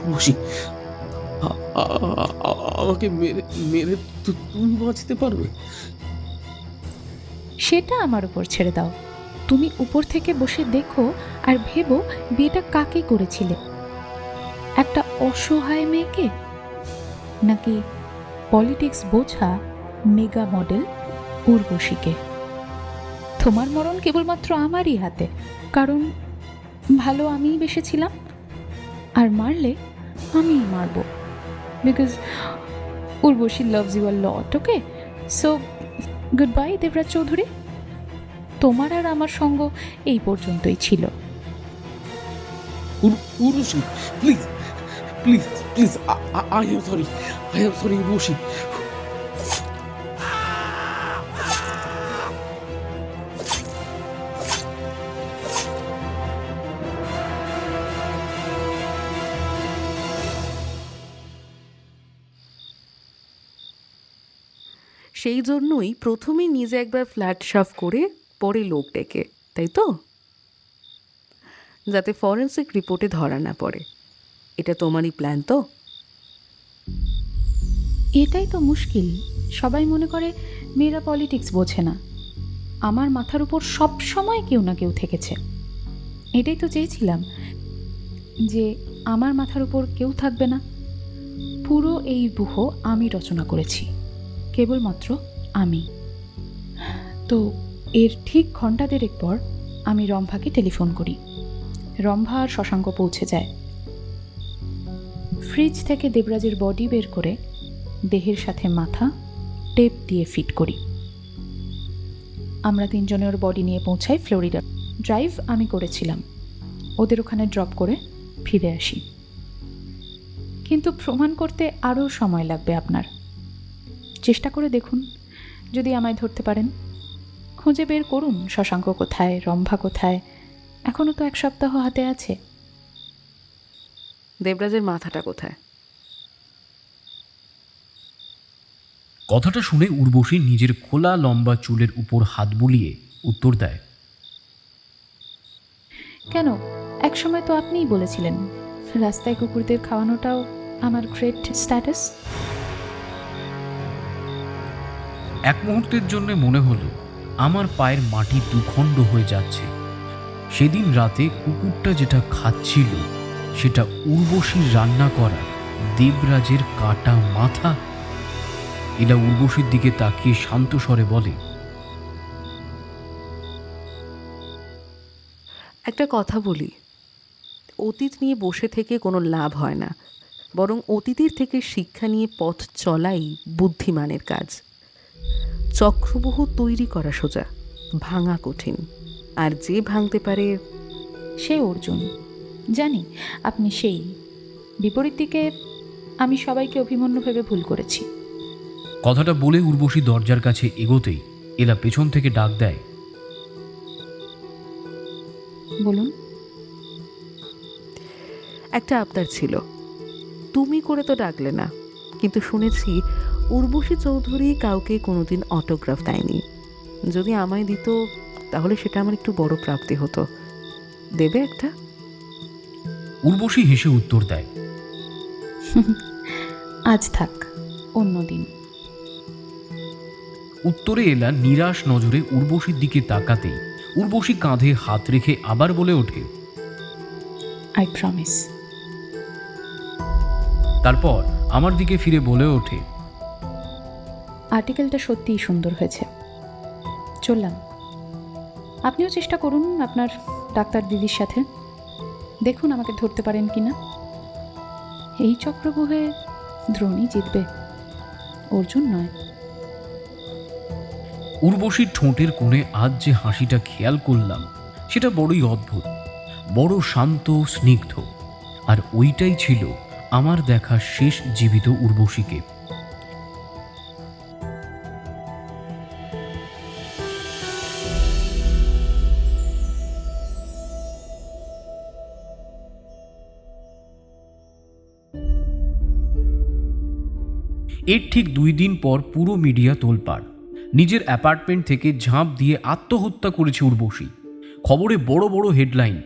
উর্বশী, আমাকে মেরে তুমি বাঁচতে পারবে? সেটা আমার উপর ছেড়ে দাও। তুমি উপর থেকে বসে দেখো আর ভেবো বিয়েটা কাকে করেছিলে, একটা অসহায় মেয়েকে, নাকি পলিটিক্স বোঝা মেগা মডেল উর্বশীকে? তোমার মরণ কেবলমাত্র আমারই হাতে, কারণ ভালো আমিই বেসেছিলাম, আর মারলে আমিই মারবো, because Urvashi loves you a lot. Okay, so goodbye Debraj Chowdhury. তোমার আর আমার সঙ্গ এই পর্যন্তই ছিল। Urvashi, please, I am sorry, Urvashi. সেই জন্যই প্রথমে নিজে একবার ফ্ল্যাট সাফ করে পরে লোক ডেকে, তাই তো? যাতে ফরেন্সিক রিপোর্টে ধরা না পড়ে। এটা তোমারই প্ল্যান তো? এটাই তো মুশকিল। সবাই মনে করে মেয়েরা পলিটিক্স বোঝে না। আমার মাথার উপর সব সময় কেউ না কেউ থেকেছে। এটাই তো চেয়েছিলাম, যে আমার মাথার উপর কেউ থাকবে না। পুরো এই বুহ আমি রচনা করেছি, কেবলমাত্র আমি। তো এর ঠিক ঘন্টা দেড়েক পর আমি রম্ভাকে টেলিফোন করি। রম্ভা আর শশাঙ্ক পৌঁছে যায়। ফ্রিজ থেকে দেবরাজের বডি বের করে দেহের সাথে মাথা টেপ দিয়ে ফিট করি। আমরা 3 জনের বডি নিয়ে পৌঁছাই ফ্লোরিডা। ড্রাইভ আমি করেছিলাম, ওদের ওখানে ড্রপ করে ফিরে আসি। কিন্তু প্রমাণ করতে আরও সময় লাগবে আপনার। চেষ্টা করে দেখুন যদি আমায় ধরতে পারেন। খুঁজে বের করুন শশাঙ্ক কোথায়, রম্ভা কোথায়। এখনও তো 1 সপ্তাহ হাতে আছে। দেবরাজের মাথাটা কোথায়? কথাটা শুনে উর্বশী নিজের খোলা লম্বা চুলের উপর হাত বুলিয়ে উত্তর দেয়, কেন একসময় তো আপনিই বলেছিলেন রাস্তায় কুকুরদের খাওয়ানোটাও আমার গ্রেট স্ট্যাটাস। এক মুহূর্তের জন্য মনে হলো আমার পায়ের মাটি দুখণ্ড হয়ে যাচ্ছে। সেদিন রাতে কুকুরটা যেটা খাচ্ছিল সেটা উর্বশীর রান্না করা দেবরাজের কাটা মাথা। এলা উর্বশীর দিকে তাকিয়ে শান্ত স্বরে বলে, একটা কথা বলি, অতীত নিয়ে বসে থেকে কোনো লাভ হয় না, বরং অতীতের থেকে শিক্ষা নিয়ে পথ চলাই বুদ্ধিমানের কাজ। চক্রবহ তৈরি করা সোজা, ভাঙা কঠিন, আর যে ভাঙতে পারে সে অর্জুন। জানি আপনি সেই। বিপরীত দিকে আমি সবাইকে অভিমন্যু ভেবে ভুল করেছি। কথাটা বলে উর্বশী দরজার কাছে এগোতেই এলা পেছন থেকে ডাক দেয়, বলুন। একটা আবদার ছিল, তুমি করে তো ডাকলে না, কিন্তু শুনেছি উর্বশী চৌধুরী কাউকে কোনোদিন অটোগ্রাফ দেয়নি। যদি আমায় দিত তাহলে সেটা আমার একটু বড় প্রাপ্তি হতো। দেবে একটা? উর্বশী হেসে উত্তর দেয়, আজ থাক, অন্যদিন। উত্তরে এলা নিরাশ নজরে উর্বশীর দিকে তাকাতেই উর্বশী কাঁধে হাত রেখে আবার বলে ওঠে, আই প্রমিস। তারপর আমার দিকে ফিরে বলে ওঠে, আর্টিকেলটা সত্যিই সুন্দর হয়েছে। চললাম। আপনিও চেষ্টা করুন আপনার ডাক্তার দিদির সাথে, দেখুন আমাকে ধরতে পারেন কিনা। এই চক্রব্যূহে দ্রোণী জিতবে, অর্জুন নয়। উর্বশীর ঠোঁটের কোণে আজ যে হাসিটা খেয়াল করলাম সেটা বড়ই অদ্ভুত, বড় শান্ত স্নিগ্ধ, আর ওইটাই ছিল আমার দেখা শেষ জীবিত উর্বশীকে। এর ঠিক 2 দিন পর পুরো মিডিয়া তোলপাড়। নিজের অ্যাপার্টমেন্ট থেকে ঝাঁপ দিয়ে আত্মহত্যা করেছে উর্বশী। খবরে বড় বড় হেডলাইন,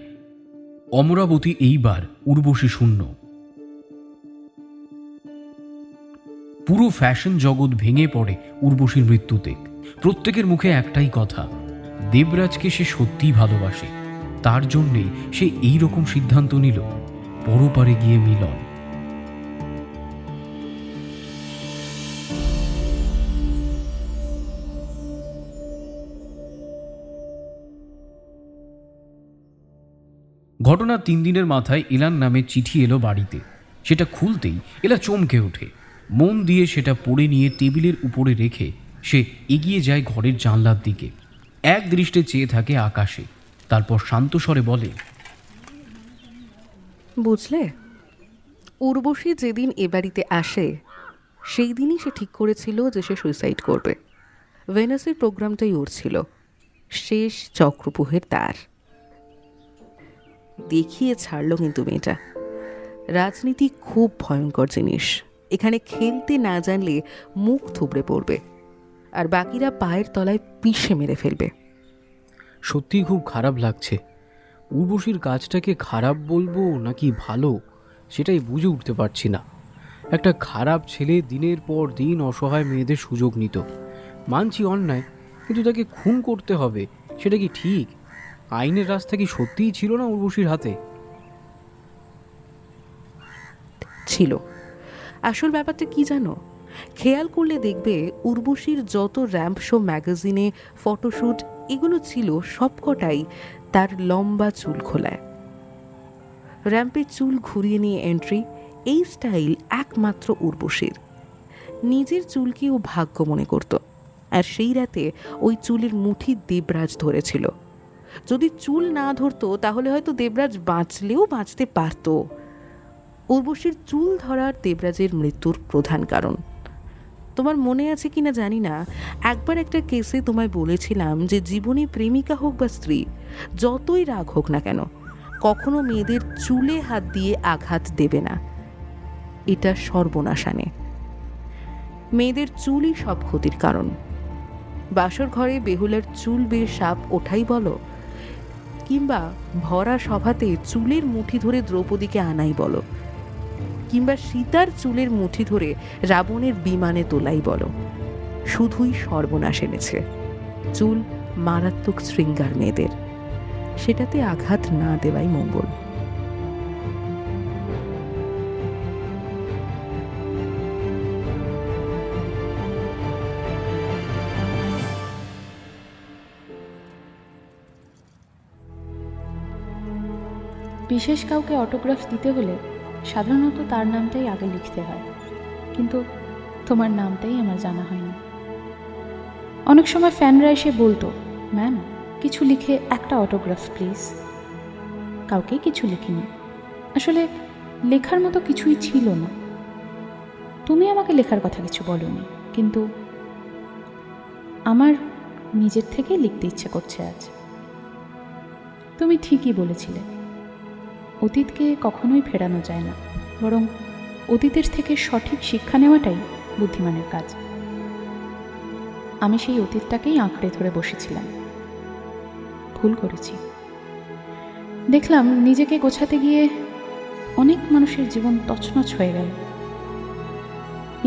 অমরাবতী এইবার উর্বশী শূন্য। পুরো ফ্যাশন জগৎ ভেঙে পড়ে উর্বশীর মৃত্যুতে। প্রত্যেকের মুখে একটাই কথা, দেবরাজকে সে সত্যিই ভালোবাসে, তার জন্যে সে এই রকম সিদ্ধান্ত নিল, পরপারে গিয়ে মিলন। ঘটনার 3 দিনের মাথায় এলার নামে চিঠি এলো বাড়িতে। সেটা খুলতেই এলা চমকে ওঠে। মন দিয়ে সেটা পড়ে নিয়ে টেবিলের উপরে রেখে সে এগিয়ে যায় ঘরের জানলার দিকে। এক দৃষ্টে চেয়ে থাকে আকাশে, তারপর শান্ত স্বরে বলে, বুঝলে, উর্বশী যেদিন এ বাড়িতে আসে সেই দিনই সে ঠিক করেছিল যে সে সুইসাইড করবে। ভেনাসের প্রোগ্রামটাই ওর ছিল, শেষ চক্রব্যূহের তার। দেখিয়ে ছাড়লো কিন্তু মেয়েটা। রাজনীতি খুব ভয়ঙ্কর জিনিস, এখানে খেলতে না জানলে মুখ থুবড়ে পড়বে, আর বাকিরা পায়ের তলায় পিষে মেরে ফেলবে। সত্যিই খুব খারাপ লাগছে। উর্বশীর কাজটাকে খারাপ বলবো নাকি ভালো সেটাই বুঝে উঠতে পারছি না। একটা খারাপ ছেলে দিনের পর দিন অসহায় মেয়েদের সুযোগ নিত। মানছি অন্যায়, কিন্তু তাকে খুন করতে হবে সেটা কি ঠিক? আইনের রাস্তা কি সত্যিই ছিল না উর্বশীর হাতে? ছিল। আসল ব্যাপারটা কি জানো, খেয়াল করলে দেখবে উর্বশীর যত র্যাম্প শো ম্যাগাজিনে ফটোশ্যুট এগুলো ছিল সবকটাই তার লম্বা চুল খোলায়। র্যাম্পে চুল ঘুরিয়ে নিয়ে এন্ট্রি, এই স্টাইল একমাত্র উর্বশীর। নিজের চুলকে ও ভাগ্য মনে করত, আর সেই রাতে ওই চুলের মুঠি দেবরাজ ধরেছিল। যদি চুল না ধরতো তাহলে হয়তো দেবরাজ বাঁচলেও বাঁচতে পারত। উর্বশীর চুল ধরার দেবরাজের মৃত্যুর প্রধান কারণ। তোমার মনে আছে কিনা জানি না, একবার একটা কেসে তোমায় বলেছিলাম যে জীবনে প্রেমিকা হোক বা স্ত্রী, যতই রাগ হোক না কেন, কখনো মেয়েদের চুলে হাত দিয়ে আঘাত দেবে না। এটা সর্বনাশ আনে। মেয়েদের চুলই সব ক্ষতির কারণ। বাসর ঘরে বেহুলার চুল বেয়ে সাপ ওঠাই বলো, কিংবা ভরা সভাতে চুলের মুঠি ধরে দ্রৌপদীকে আনাই বলো, কিংবা সীতার চুলের মুঠি ধরে রাবণের বিমানে তোলাই বলো, শুধুই সর্বনাশ এনেছে। চুল মারাত্মক শৃঙ্গার মেয়েদের, সেটাতে আঘাত না দেওয়াই মঙ্গল। বিশেষ কাউকে অটোগ্রাফ দিতে হলে সাধারণত তার নামটাই আগে লিখতে হয়, কিন্তু তোমার নামটাই আমার জানা হয়নি। অনেক সময় ফ্যানরা এসে বলতো, ম্যাম কিছু লিখে একটা অটোগ্রাফ প্লিজ। কাউকেই কিছু লিখিনি, আসলে লেখার মতো কিছুই ছিল না। তুমি আমাকে লেখার কথা কিছু বলোনি, কিন্তু আমার নিজের থেকেই লিখতে ইচ্ছে করছে আজ। তুমি ঠিকই বলেছিলে, অতীতকে কখনোই ফেরানো যায় না, বরং অতীতের থেকে সঠিক শিক্ষা নেওয়াটাই বুদ্ধিমানের কাজ। আমি সেই অতীতটাকেই আঁকড়ে ধরে বসেছিলাম, ভুল করেছি। দেখলাম নিজেকে গোছাতে গিয়ে অনেক মানুষের জীবন তছনছ হয়ে গেল।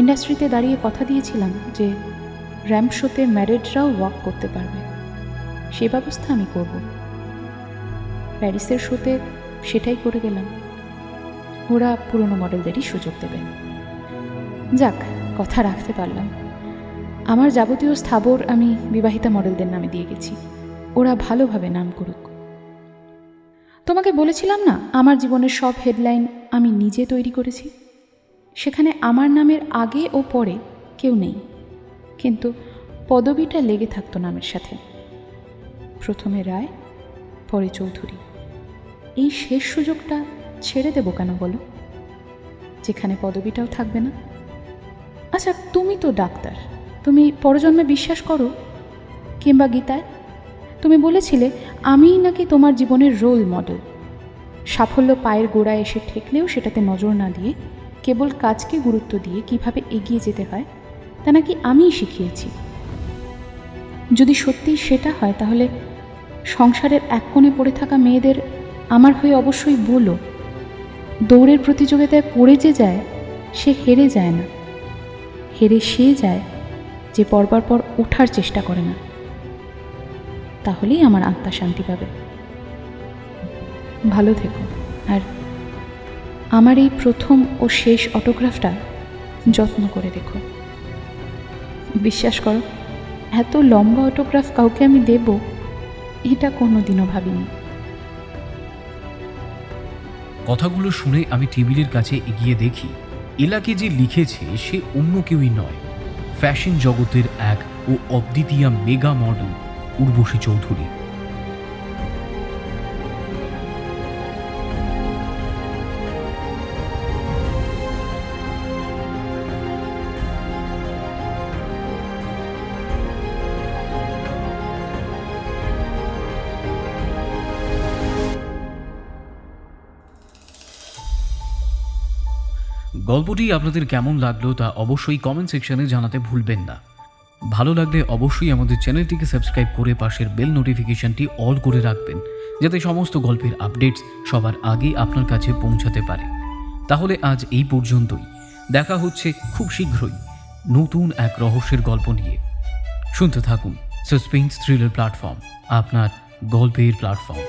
ইন্ডাস্ট্রিতে দাঁড়িয়ে কথা দিয়েছিলাম যে র্যাম্প শোতে ম্যারিডরাও ওয়াক করতে পারবে, সে ব্যবস্থা আমি করব। প্যারিসের শোতে সেটাই করে গেলাম, ওরা পুরনো মডেলদেরই সুযোগ দেবেন। যাক, কথা রাখতে পারলাম। আমার যাবতীয় স্থাবর আমি বিবাহিতা মডেলদের নামে দিয়ে গেছি, ওরা ভালোভাবে নাম করুক। তোমাকে বলেছিলাম না, আমার জীবনের সব হেডলাইন আমি নিজে তৈরি করেছি। সেখানে আমার নামের আগে ও পরে কেউ নেই, কিন্তু পদবিটা লেগে থাকতো নামের সাথে। প্রথমে রায়, পরে চৌধুরী। এই শেষ সুযোগটা ছেড়ে দেবো কেন বলো, যেখানে পদবিটাও থাকবে না? আচ্ছা, তুমি তো ডাক্তার, তুমি পরজন্মে বিশ্বাস করো? কিংবা গীতায় তুমি বলেছিলে আমিই নাকি তোমার জীবনের রোল মডেল। সাফল্য পায়ের গোড়ায় এসে ঠেকলেও সেটাতে নজর না দিয়ে কেবল কাজকে গুরুত্ব দিয়ে কিভাবে এগিয়ে যেতে হয় তা নাকি আমিই শিখিয়েছি। যদি সত্যিই সেটা হয়, তাহলে সংসারের এক কোণে পড়ে থাকা মেয়েদের আমার হয়ে অবশ্যই বলো, দৌড়ের প্রতিযোগিতায় পড়ে যে যায় সে হেরে যায় না, হেরে সে যায় যে পরবার পর ওঠার চেষ্টা করে না। তাহলেই আমার আত্মা শান্তি পাবে। ভালো থেকো, আর আমার এই প্রথম ও শেষ অটোগ্রাফটা যত্ন করে রেখো। বিশ্বাস করো, এত লম্বা অটোগ্রাফ কাউকে আমি দেব এটা কোনোদিনও ভাবিনি। কথাগুলো শুনে আমি টেবিলের কাছে এগিয়ে দেখি এলাকে যে লিখেছে সে অন্য কেউই নয়, ফ্যাশন জগতের এক ও অদ্বিতীয় মেগা মডেল উর্বশী চৌধুরী। গল্পটি আপনাদের কেমন লাগলো তা অবশ্যই কমেন্ট সেকশনে জানাতে ভুলবেন না। ভালো লাগলে অবশ্যই আমাদের চ্যানেলটিকে সাবস্ক্রাইব করে পাশের বেল নোটিফিকেশনটি অল করে রাখবেন, যাতে সমস্ত গল্পের আপডেটস সবার আগে আপনার কাছে পৌঁছাতে পারে। তাহলে আজ এই পর্যন্তই, দেখা হচ্ছে খুব শীঘ্রই নতুন এক রহস্যের গল্প নিয়ে। শুনতে থাকুন সাসপেন্স থ্রিলার প্ল্যাটফর্ম, আপনার গল্পের প্ল্যাটফর্ম।